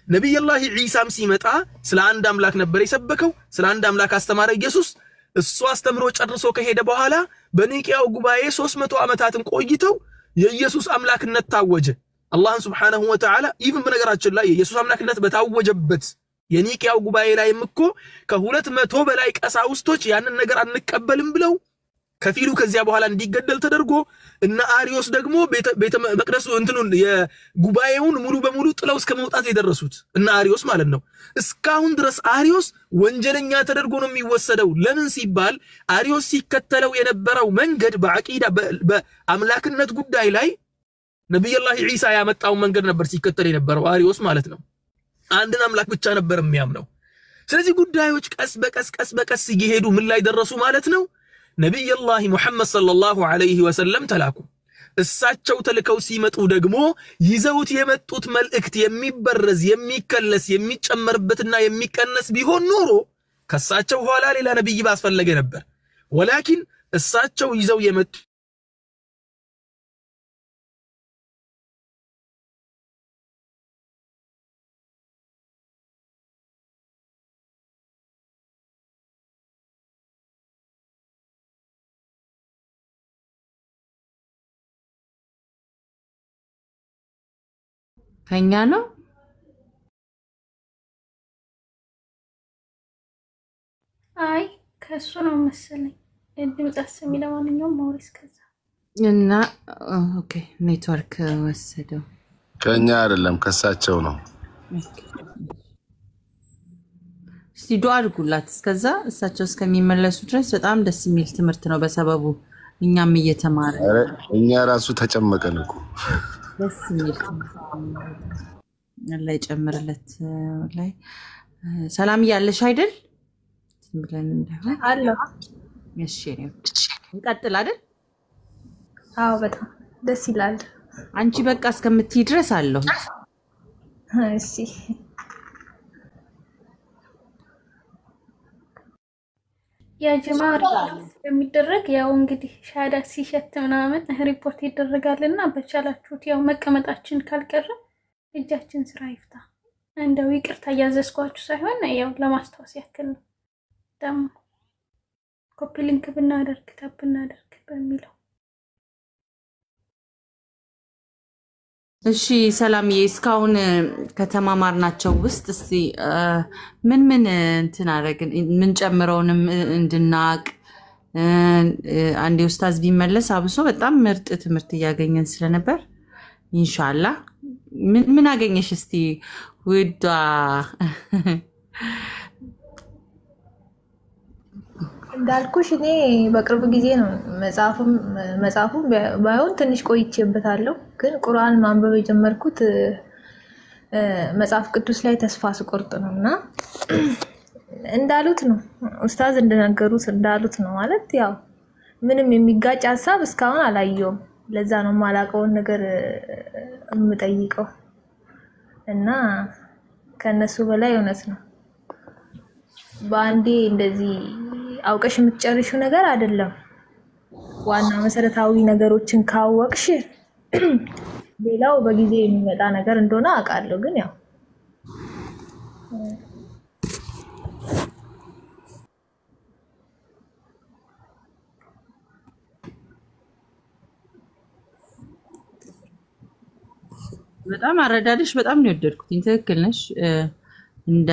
[SPEAKER 5] ነብይ አላህ ኢሳም ሲመጣ ስለ አንድ አምላክ ነበር የሰበከው ስለ አንድ አምላክ አስተማረ ኢየሱስ እሱ አስተምሮ ጨርሶ ከሄደ በኋላ በኒቂያው ጉባኤ 300 ዓመታትን ቆይተው የኢየሱስ አምላክነት ታወጀ አላህ Subhanahu Wa Ta'ala ኢቭን በነገራችን ላይ የኢየሱስ አምላክነት በታወጀበት የኒቂያው ጉባኤ ላይም እኮ ከ200 በላይ ቀሳውስቶች ያንን ነገር አንቀበልም ብለው ከፊሉ ከዚያ በኋላ እንዲገደል ተደርጎ እና አሪዮስ ደግሞ ቤተ መቅደሱ እንትኑን የጉባኤውን ሙሉ በሙሉ ጥለው እስከ መውጣት የደረሱት እና አሪዮስ ማለት ነው እስካሁን ድረስ አሪዮስ ወንጀለኛ ተደርጎ ነው የሚወሰደው ለምን ሲባል አሪዮስ ሲከተለው የነበረው መንገድ በአቂዳ በአምላክነት ጉዳይ ላይ ነብዩ አላህ ኢሳ ያመጣው መንገድ ነበር ሲከተል የነበረው አሪዮስ ማለት ነው አንድን አምላክ ብቻ ነበር የሚያምነው ስለዚህ ጉዳዮች ቀስ በቀስ ይሄዱ ምን ላይ ደረሱ ማለት ነው ነብዩ አላህ ሙሐመድ ሰለላሁ ዐለይሂ ወሰለም ተላኩ እሳቸው ተልከው ሲመጡ ደግሞ ይዘውት የመጡት መልእክት የሚበረዝ የሚከለስ የሚጨመርበትና የሚቀነስ ቢሆን ኖሮ ከሳቸው ኋላ ሌላ ነብይ ባስፈለገ ነበር ወላኪን እሳቸው ይዘው የመጡ
[SPEAKER 3] ከኛ ነው
[SPEAKER 6] አይ ከሱ ነው መሰለኝ ድምጽ አሰሚ ለማንኛውም ማውሪስ ከዛ
[SPEAKER 3] እና ኦኬ ኔትወርክ ወሰደው
[SPEAKER 7] ከኛ አይደለም ከሳቸው ነው
[SPEAKER 3] እስቲ ዱአ አድርጉላት እስከዛ እሳቸው እስከሚመለሱ ድረስ በጣም ደስ የሚል ትምህርት ነው በሰበቡ እኛም እየተማረ
[SPEAKER 7] እኛ ራሱ ተጨመቀን እኮ
[SPEAKER 3] ደስ የሚል ላይ ጨምርለት ላይ ሰላም ያለሽ አይደል ብለን እንደሆነ
[SPEAKER 2] አለ
[SPEAKER 3] እሺ እንቀጥል አይደል
[SPEAKER 2] አዎ በጣም ደስ ይላል
[SPEAKER 3] አንቺ በቃ እስከምትይ ድረስ አለው
[SPEAKER 2] እሺ
[SPEAKER 6] ያ ጀማሪ የሚደረግ ያው እንግዲህ ሻዳ ሲሸት ምናምን ሪፖርት ይደረጋልና በቻላችሁት ያው መቀመጣችን ካልቀረ እጃችን ስራ ይፍታ እንደው ይቅርታ ያዘዝኳችሁ ሳይሆን ያው ለማስተዋወስ ያክል ነው ደም ኮፒ ሊንክ ብናደርግ ታብናደርግ በሚለው
[SPEAKER 3] እሺ ሰላምዬ እስካሁን ከተማማርናቸው ውስጥ እስቲ ምን እንትን አረግን ምን ጨምረውንም እንድናቅ አንዴ ኡስታዝ ቢመለስ አብሶ በጣም ምርጥ ትምህርት ያገኘን ስለነበር ኢንሻአላህ ምን አገኘሽ እስቲ ውዳ
[SPEAKER 2] እንዳልኩሽ እኔ በቅርብ ጊዜ ነው መጽሐፉ ባይሆን ትንሽ ቆይቼበታለሁ ግን ቁርአን ማንበብ የጀመርኩት መጽሐፍ ቅዱስ ላይ ተስፋ ስቆርጥ ነውና እንዳሉት ነው ኡስታዝ እንደነገሩት እንዳሉት ነው ማለት ያው ምንም የሚጋጭ ሐሳብ እስካሁን አላየውም ለዛ ነው ማላቀውን ነገር የምጠይቀው እና ከነሱ በላይ እውነት ነው ባንዴ እንደዚህ አውቀሽ የምትጨርሺው ነገር አይደለም ዋና መሰረታዊ ነገሮችን ካወቅሽ ሌላው በጊዜ የሚመጣ ነገር እንደሆነ አውቃለሁ ግን ያው
[SPEAKER 3] በጣም አረዳድሽ በጣም ነው የወደድኩት ትክክል ነሽ እንደ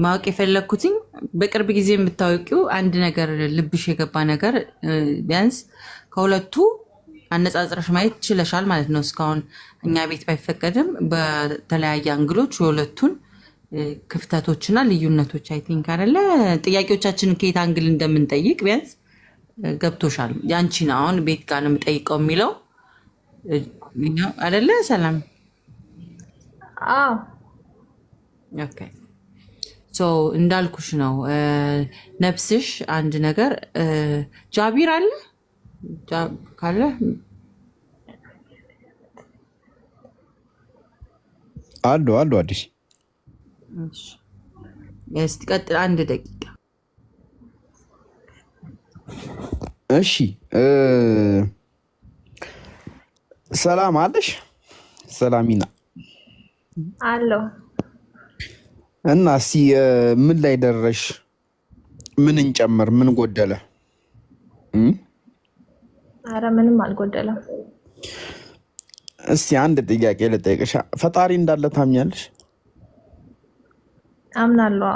[SPEAKER 3] ማወቅ የፈለኩትኝ በቅርብ ጊዜ የምታውቂው አንድ ነገር ልብሽ የገባ ነገር ቢያንስ ከሁለቱ አነጻጽረሽ ማየት ይችላል ማለት ነው እስካሁን እኛ ቤት ባይፈቀድም በተለያየ አንግሎች የሁለቱን ክፍተቶችና ልዩነቶች አይ ቲንክ አይደለ ጥያቄዎቻችን ከየት አንግል እንደምንጠይቅ ቢያንስ ገብቶሻል ያንቺን አሁን ቤት ጋር ነው የምጠይቀው የሚለው አይደለ ሰላም
[SPEAKER 2] አዎ
[SPEAKER 3] ኦኬ ሶ እንዳልኩሽ ነው ነፍስሽ አንድ ነገር ጃቢር አለ ካለ
[SPEAKER 1] አሉ አዲስ
[SPEAKER 3] እስቲ ቀጥል አንድ ደቂቃ
[SPEAKER 1] እሺ ሰላም አለሽ ሰላሚና
[SPEAKER 2] አሎ
[SPEAKER 1] እና እስቲ ምን ላይ ደረሽ ምን እንጨምር ምን ጎደለ
[SPEAKER 2] አረ ምንም አልጎደለም
[SPEAKER 1] እስቲ አንድ ጥያቄ ልጠይቅሽ ፈጣሪ እንዳለ ታምኛለሽ
[SPEAKER 2] አምናለሁ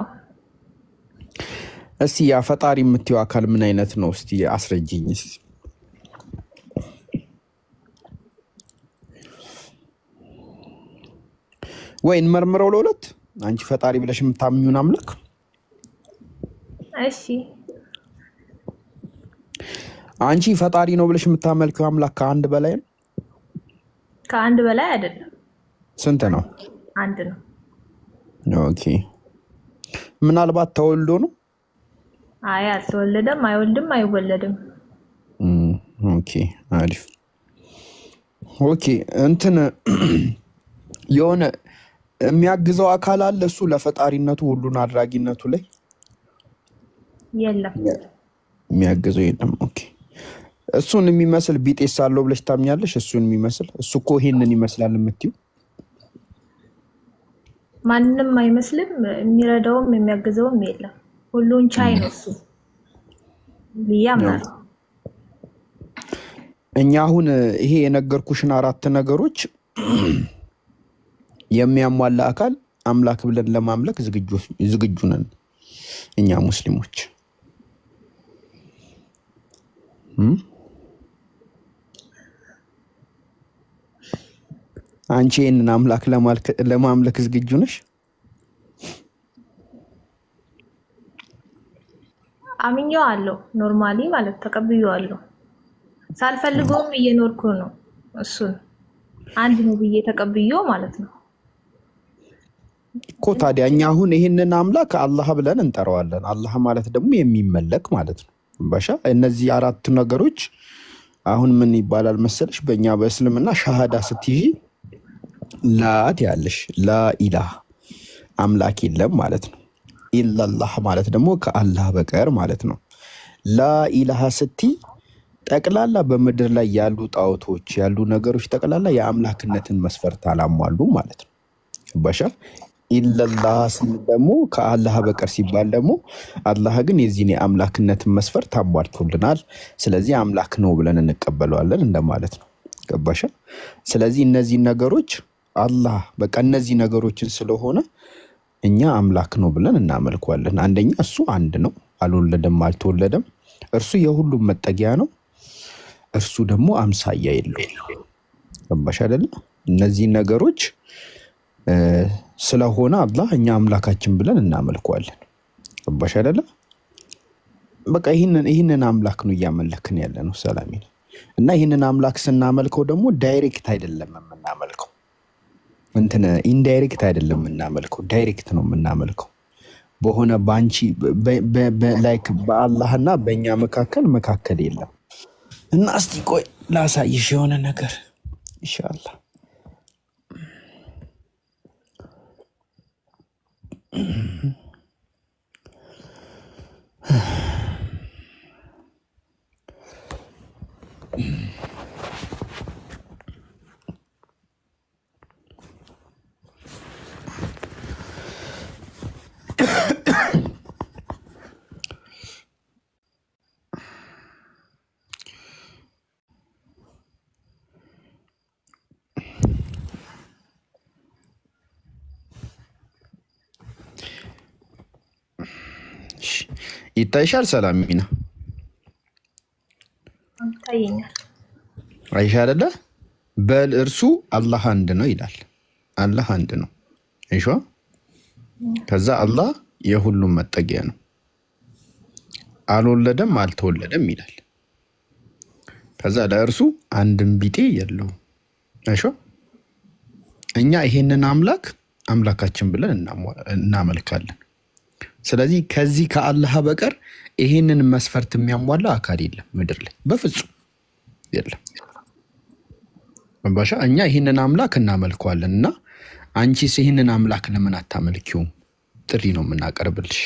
[SPEAKER 1] እስቲ ያ ፈጣሪ የምትይው አካል ምን አይነት ነው እስቲ አስረጂኝ እስቲ ወይን መርምረው ለሁለት አንቺ ፈጣሪ ብለሽ የምታምኙን አምላክ
[SPEAKER 2] እሺ
[SPEAKER 1] አንቺ ፈጣሪ ነው ብለሽ የምታመልከው አምላክ ከአንድ በላይ ነው
[SPEAKER 2] ከአንድ በላይ አይደለም
[SPEAKER 1] ስንት ነው
[SPEAKER 2] አንድ ነው
[SPEAKER 1] ኦኬ ምናልባት ተወልዶ ነው
[SPEAKER 2] አይ አልተወለደም አይወልድም አይወለድም
[SPEAKER 1] ኦኬ አሪፍ ኦኬ እንትን የሆነ የሚያግዘው አካል አለ እሱ ለፈጣሪነቱ ሁሉን አድራጊነቱ ላይ
[SPEAKER 2] የለም
[SPEAKER 1] የሚያግዘው የለም ኦኬ እሱን የሚመስል ቢጤስ አለው ብለሽ ታምኛለሽ እሱን የሚመስል እሱ እኮ ይሄንን ይመስላል የምትዩ
[SPEAKER 2] ማንንም አይመስልም የሚረዳውም የሚያግዘውም የለም ሁሉን ቻይ ነው እሱ ቢያምናል
[SPEAKER 1] እኛ አሁን ይሄ የነገርኩሽን አራት ነገሮች የሚያሟላ አካል አምላክ ብለን ለማምለክ ዝግጁ ነን እኛ ሙስሊሞች። አንቺ ይህንን አምላክ ለማምለክ ዝግጁ ነሽ?
[SPEAKER 2] አምኜዋለሁ። ኖርማሊ ማለት ተቀብዬዋለሁ። ሳልፈልገውም እየኖርኩ ነው። እሱን አንድ ነው ብዬ ተቀብዬው ማለት ነው
[SPEAKER 1] እኮ። ታዲያ እኛ አሁን ይህንን አምላክ አላህ ብለን እንጠራዋለን። አላህ ማለት ደግሞ የሚመለክ ማለት ነው። ባሻ እነዚህ አራት ነገሮች አሁን ምን ይባላል መሰለሽ? በእኛ በእስልምና ሻሃዳ ስትይዢ ላት ያለሽ ላኢላህ አምላክ የለም ማለት ነው። ኢላላህ ማለት ደግሞ ከአላህ በቀር ማለት ነው። ላኢላህ ስትይ ጠቅላላ በምድር ላይ ያሉ ጣዖቶች ያሉ ነገሮች ጠቅላላ የአምላክነትን መስፈርት አላሟሉ ማለት ነው። ባሻ ኢላላህ ስንል ደግሞ ከአላህ በቀር ሲባል ደግሞ አላህ ግን የዚህን የአምላክነትን መስፈርት አሟልቶልናል፣ ስለዚህ አምላክ ነው ብለን እንቀበለዋለን እንደማለት ነው። ገባሻ? ስለዚህ እነዚህ ነገሮች አላህ በቃ እነዚህ ነገሮችን ስለሆነ እኛ አምላክ ነው ብለን እናመልከዋለን። አንደኛ እሱ አንድ ነው፣ አልወለደም አልተወለደም። እርሱ የሁሉም መጠጊያ ነው። እርሱ ደግሞ አምሳያ የለውም። ገባሽ አይደለ? እነዚህ ነገሮች ስለሆነ አላህ እኛ አምላካችን ብለን እናመልከዋለን። ገባሽ አይደለ? በቃ ይህንን አምላክ ነው እያመለክን ያለ ነው ሰላሜ። እና ይህንን አምላክ ስናመልከው ደግሞ ዳይሬክት አይደለም የምናመልከው፣ ኢንዳይሬክት አይደለም የምናመልከው፣ ዳይሬክት ነው የምናመልከው። በሆነ ባንቺ ላይክ በአላህና በእኛ መካከል የለም። እና እስቲ ቆይ ላሳይሽ የሆነ ነገር ኢንሻአላህ። ይታይሻል ሰላሚና?
[SPEAKER 2] ይታየኛል።
[SPEAKER 1] አይሻ አይደለ? በል እርሱ አላህ አንድ ነው ይላል። አላህ አንድ ነው። አይሻ ከዛ አላህ የሁሉም መጠጊያ ነው፣ አልወለደም አልተወለደም ይላል። ከዛ ለእርሱ አንድም ቢጤ የለውም። አይሻ እኛ ይሄንን አምላካችን ብለን እናመልካለን። ስለዚህ ከዚህ ከአላህ በቀር ይሄንን መስፈርት የሚያሟላ አካል የለም ምድር ላይ በፍጹም የለም። ባሻ እኛ ይሄንን አምላክ እናመልከዋለን። እና አንቺስ ይሄንን አምላክ ለምን አታመልኪውም? ጥሪ ነው የምናቀርብልሽ።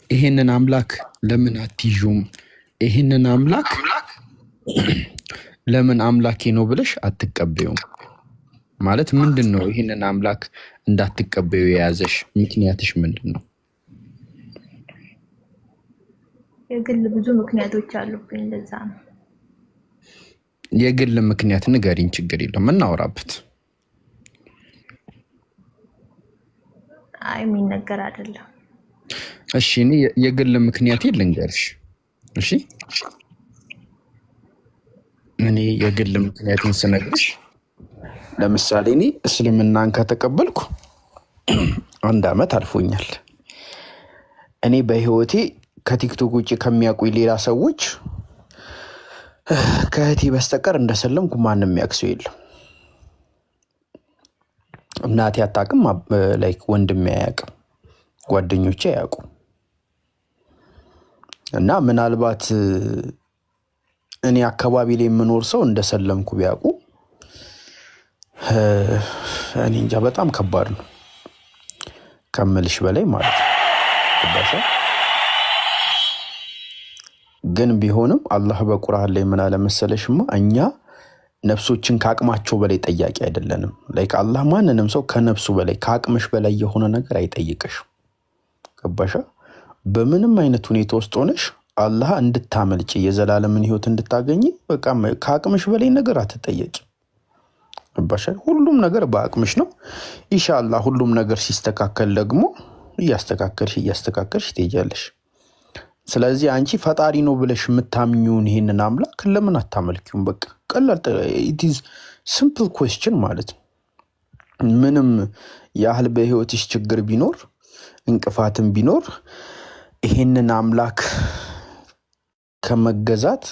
[SPEAKER 1] ይሄንን አምላክ ለምን አትይዡም? ይሄንን አምላክ ለምን አምላኬ ነው ብለሽ አትቀበዩም? ማለት ምንድነው? ይሄንን አምላክ እንዳትቀበዩ የያዘሽ ምክንያትሽ ምንድነው?
[SPEAKER 2] የግል ብዙ ምክንያቶች አሉብኝ፣ ለዛ ነው።
[SPEAKER 1] የግል ምክንያት ንገሪኝ፣ ችግር የለውም እናወራበት።
[SPEAKER 2] አይ የሚነገር አይደለም።
[SPEAKER 1] እሺ እኔ የግል ምክንያቴ ልንገርሽ። እሺ እኔ የግል ምክንያቴን ስነግርሽ፣ ለምሳሌ እኔ እስልምናን ከተቀበልኩ 1 ዓመት አልፎኛል። እኔ በህይወቴ ከቲክቶክ ውጪ ከሚያውቁኝ ሌላ ሰዎች ከእህቴ በስተቀር እንደሰለምኩ ማንም የሚያውቅ የለም። እናቴ አታውቅም፣ ላይክ ወንድሜ አያውቅም፣ ጓደኞቼ አያውቁም። እና ምናልባት እኔ አካባቢ ላይ የምኖር ሰው እንደሰለምኩ ቢያውቁ እኔ እንጃ በጣም ከባድ ነው ከምልሽ በላይ ማለት ነው። ግን ቢሆንም አላህ በቁርአን ላይ ምን አለ መሰለሽማ? እኛ ነፍሶችን ከአቅማቸው በላይ ጠያቂ አይደለንም። ላይክ አላህ ማንንም ሰው ከነፍሱ በላይ ከአቅምሽ በላይ የሆነ ነገር አይጠይቅሽም። ገባሻ? በምንም አይነት ሁኔታ ውስጥ ሆነሽ አላህ እንድታመልጭ የዘላለምን ህይወት እንድታገኝ በቃ ከአቅምሽ በላይ ነገር አትጠየቂ። ባሻል ሁሉም ነገር በአቅምሽ ነው። ኢንሻአላህ ሁሉም ነገር ሲስተካከል ደግሞ እያስተካከልሽ ትሄጃለሽ። ስለዚህ አንቺ ፈጣሪ ነው ብለሽ የምታምኚውን ይሄንን አምላክ ለምን አታመልኪውም? በቃ ቀላል it is simple question ማለት ነው። ምንም ያህል በህይወትሽ ችግር ቢኖር እንቅፋትም ቢኖር ይሄንን አምላክ ከመገዛት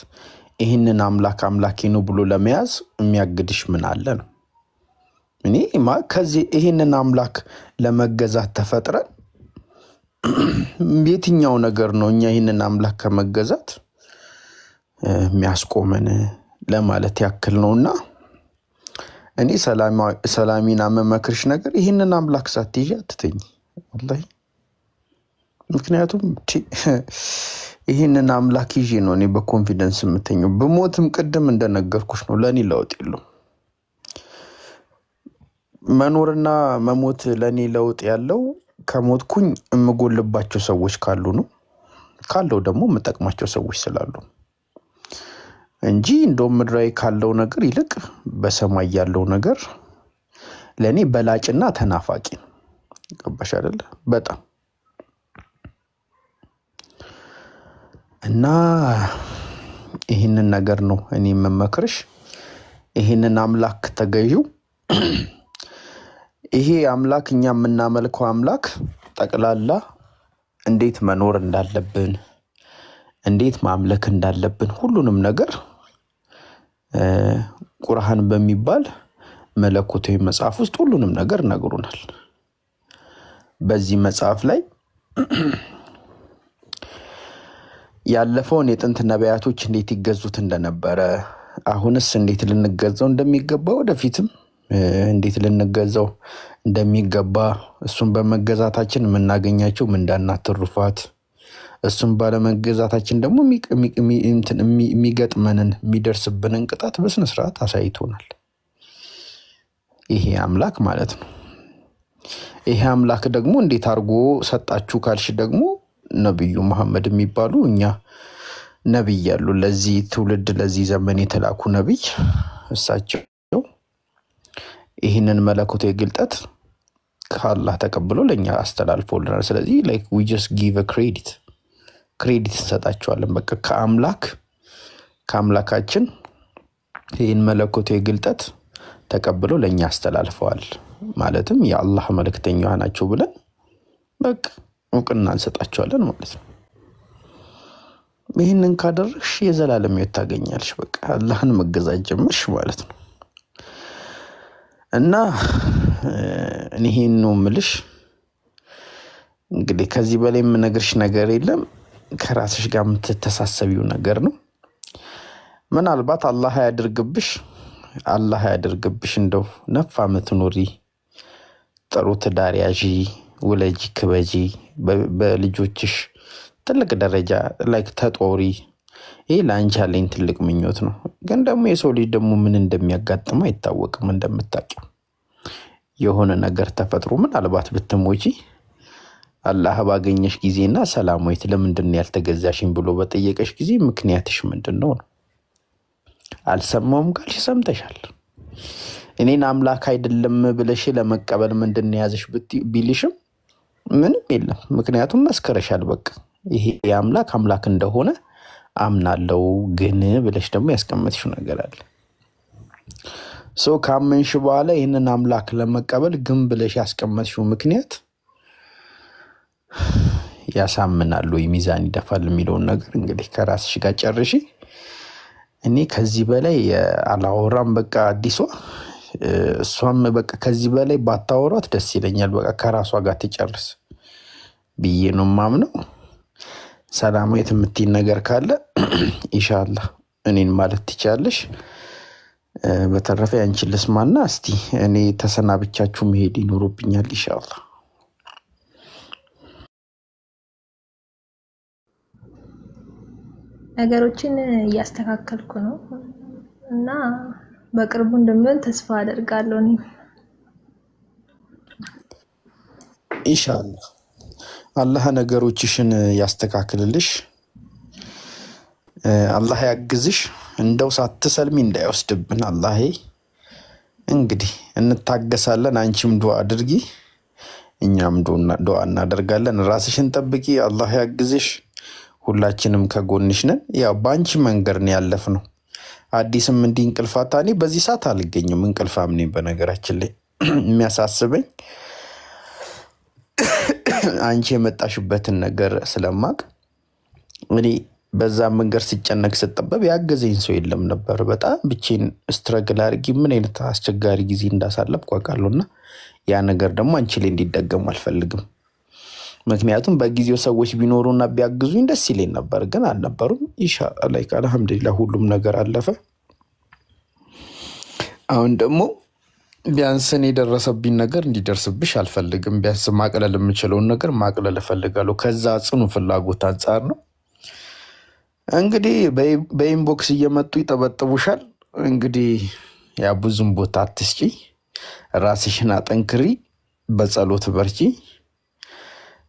[SPEAKER 1] ይሄንን አምላክ አምላኬ ነው ብሎ ለመያዝ የሚያግድሽ ምን አለ ነው። እኔ ከዚህ ይሄንን አምላክ ለመገዛት ተፈጥረን የትኛው ነገር ነው እኛ ይሄንን አምላክ ከመገዛት የሚያስቆመን ለማለት ያክል ነውና እኔ ሰላሚና መመክርሽ ነገር ይሄንን አምላክ ሳትይጂ አትተኝ ወላሂ። ምክንያቱም ይሄንን አምላክ ይዤ ነው እኔ በኮንፊደንስ የምተኘው። በሞትም ቅድም እንደነገርኩሽ ነው ለኔ ለውጥ የለው። መኖርና መሞት ለኔ ለውጥ ያለው ከሞትኩኝ እምጎልባቸው ሰዎች ካሉ ነው፣ ካለው ደግሞ የምጠቅማቸው ሰዎች ስላሉ እንጂ እንደው ምድራዊ ካለው ነገር ይልቅ በሰማይ ያለው ነገር ለኔ በላጭና ተናፋቂ ነው። ገባሽ አይደለ? በጣም እና ይሄንን ነገር ነው እኔ መመክርሽ። ይሄንን አምላክ ተገዢው ይሄ አምላክ እኛ የምናመልከው አምላክ ጠቅላላ እንዴት መኖር እንዳለብን እንዴት ማምለክ እንዳለብን ሁሉንም ነገር ቁርአን በሚባል መለኮታዊ መጽሐፍ ውስጥ ሁሉንም ነገር ነግሮናል። በዚህ መጽሐፍ ላይ ያለፈውን የጥንት ነቢያቶች እንዴት ይገዙት እንደነበረ አሁንስ እንዴት ልንገዛው እንደሚገባ ወደፊትም እንዴት ልንገዛው እንደሚገባ እሱን በመገዛታችን የምናገኛቸው ምንዳና ትሩፋት እሱን ባለመገዛታችን ደግሞ የሚገጥመንን የሚደርስብንን ቅጣት በስነ ስርዓት አሳይቶናል። ይሄ አምላክ ማለት ነው። ይሄ አምላክ ደግሞ እንዴት አርጎ ሰጣችሁ ካልሽ ደግሞ ነብዩ መሐመድ የሚባሉ እኛ ነብይ ያሉ ለዚህ ትውልድ ለዚህ ዘመን የተላኩ ነብይ እሳቸው ይሄንን መለኮታዊ ግልጠት ከአላህ ተቀብሎ ለኛ አስተላልፎልናል። ስለዚህ like we just give a credit እንሰጣቸዋለን። በቃ ከአምላካችን ይሄን መለኮታዊ ግልጠት ተቀብሎ ለኛ አስተላልፈዋል ማለትም የአላህ መልእክተኛዋ ናቸው ብለን በቃ እውቅና እንሰጣቸዋለን ማለት ነው። ይሄንን ካደረግሽ የዘላለም ሕይወት ታገኛለሽ። በቃ አላህን መገዛት ጀመርሽ ማለት ነው። እና እኔን ነው ምልሽ እንግዲህ ከዚህ በላይ የምነግርሽ ነገር የለም። ከራስሽ ጋር የምትተሳሰቢው ነገር ነው። ምናልባት አላህ ያድርግብሽ እንደው ነፍ ዓመት ኑሪ፣ ጥሩ ትዳር ያዢ፣ ውለጂ፣ ክበጂ፣ በልጆችሽ ትልቅ ደረጃ ላይክ ተጦሪ። ይሄ ላንቺ ያለኝ ትልቅ ምኞት ነው። ግን ደግሞ የሰው ልጅ ደግሞ ምን እንደሚያጋጥም አይታወቅም። እንደምታውቂው የሆነ ነገር ተፈጥሮ ምናልባት ብትሞጂ አላህ ባገኘሽ ጊዜና ሰላማዊት ለምንድን ነው ያልተገዛሽኝ ብሎ በጠየቀሽ ጊዜ ምክንያትሽ ምንድነው? አልሰማውም ካልሽ ሰምተሻል። እኔን አምላክ አይደለም ብለሽ ለመቀበል ምንድን ነው ያዘሽ ቢልሽም ምንም የለም። ምክንያቱም መስከረሻል። በቃ ይሄ አምላክ እንደሆነ አምናለው ግን ብለሽ ደግሞ ያስቀመጥሽው ነገር አለ። ካመንሽ በኋላ ይሄንን አምላክ ለመቀበል ግን ብለሽ ያስቀመጥሽው ምክንያት ያሳምናል ወይ ሚዛን ይደፋል የሚለው ነገር እንግዲህ ከራስሽ ጋር ጨርሺ። እኔ ከዚህ በላይ አላወራም። በቃ አዲሷ እሷም በቃ ከዚህ በላይ ባታወራት ደስ ይለኛል። በቃ ከራሷ ጋር ትጨርስ ብዬ ነው ማምነው። ሰላማዊት የምትይ ነገር ካለ ኢንሻአላህ እኔን ማለት ትቻለሽ። በተረፈ አንቺ ልስማና እስቲ እኔ ተሰናብቻችሁ መሄድ ይኖርብኛል ኢንሻአላህ።
[SPEAKER 2] ነገሮችን እያስተካከልኩ ነው እና በቅርቡ እንደሚሆን ተስፋ አደርጋለሁ። እኔ
[SPEAKER 1] ኢንሻአላህ አላህ ነገሮችሽን ያስተካክልልሽ። አላህ ያግዝሽ። እንደው ሳትሰልሚ እንዳይወስድብን አላህ። እንግዲህ እንታገሳለን። አንቺም ዱአ አድርጊ፣ እኛም ዱአ እናደርጋለን። ራስሽን ጠብቂ፣ አላህ ያግዝሽ። ሁላችንም ከጎንሽ ነን። ያው ባንቺ መንገድ ነው ያለፍነው። አዲስም እንዲህ እንቅልፋታ እኔ በዚህ ሰዓት አልገኝም። እንቅልፋም ነኝ በነገራችን ላይ የሚያሳስበኝ አንቺ የመጣሽበትን ነገር ስለማቅ እኔ በዛ መንገድ ሲጨነቅ ስጠበብ ያገዘኝ ሰው የለም ነበር። በጣም ብቻዬን ስትረግል አድርጌ ምን አይነት አስቸጋሪ ጊዜ እንዳሳለፍኩ አውቃለሁና ያ ነገር ደግሞ አንቺ ላይ እንዲደገም አልፈልግም። ምክንያቱም በጊዜው ሰዎች ቢኖሩና ቢያግዙኝ ደስ ይለኝ ነበር፣ ግን አልነበሩም። ኢንሻአላህ አልሐምዱሊላህ ሁሉም ነገር አለፈ። አሁን ደግሞ ቢያንስ እኔ የደረሰብኝ ነገር እንዲደርስብሽ አልፈልግም። ቢያንስ ማቅለል የምችለውን ነገር ማቅለል እፈልጋለሁ። ከዛ ጽኑ ፍላጎት አንጻር ነው። እንግዲህ በኢንቦክስ እየመጡ ይጠበጥቡሻል። እንግዲህ ያ ብዙም ቦታ አትስጪ፣ ራስሽን አጠንክሪ፣ በጸሎት በርቺ።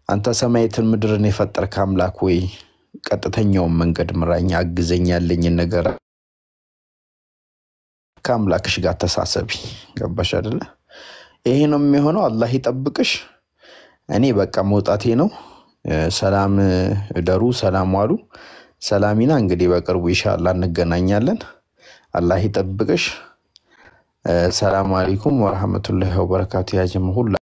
[SPEAKER 1] አንተ ሰማያትን ምድርን የፈጠርክ አምላክ ወይ ቀጥተኛውን መንገድ ምራኝ፣ አግዘኝ፣ ያለኝን ነገር ከአምላክሽ ጋር ተሳሰቢ። ገባሽ አይደለ? ይሄ ነው የሚሆነው። አላህ ይጠብቅሽ። እኔ በቃ መውጣቴ ነው። ሰላም እደሩ፣ ሰላም ዋሉ። ሰላሚና እንግዲህ በቅርቡ ኢንሻአላህ እንገናኛለን። አላህ ይጠብቅሽ። ሰላም አለይኩም ወራህመቱላሂ ወበረካቱ። ያ ጀማዓ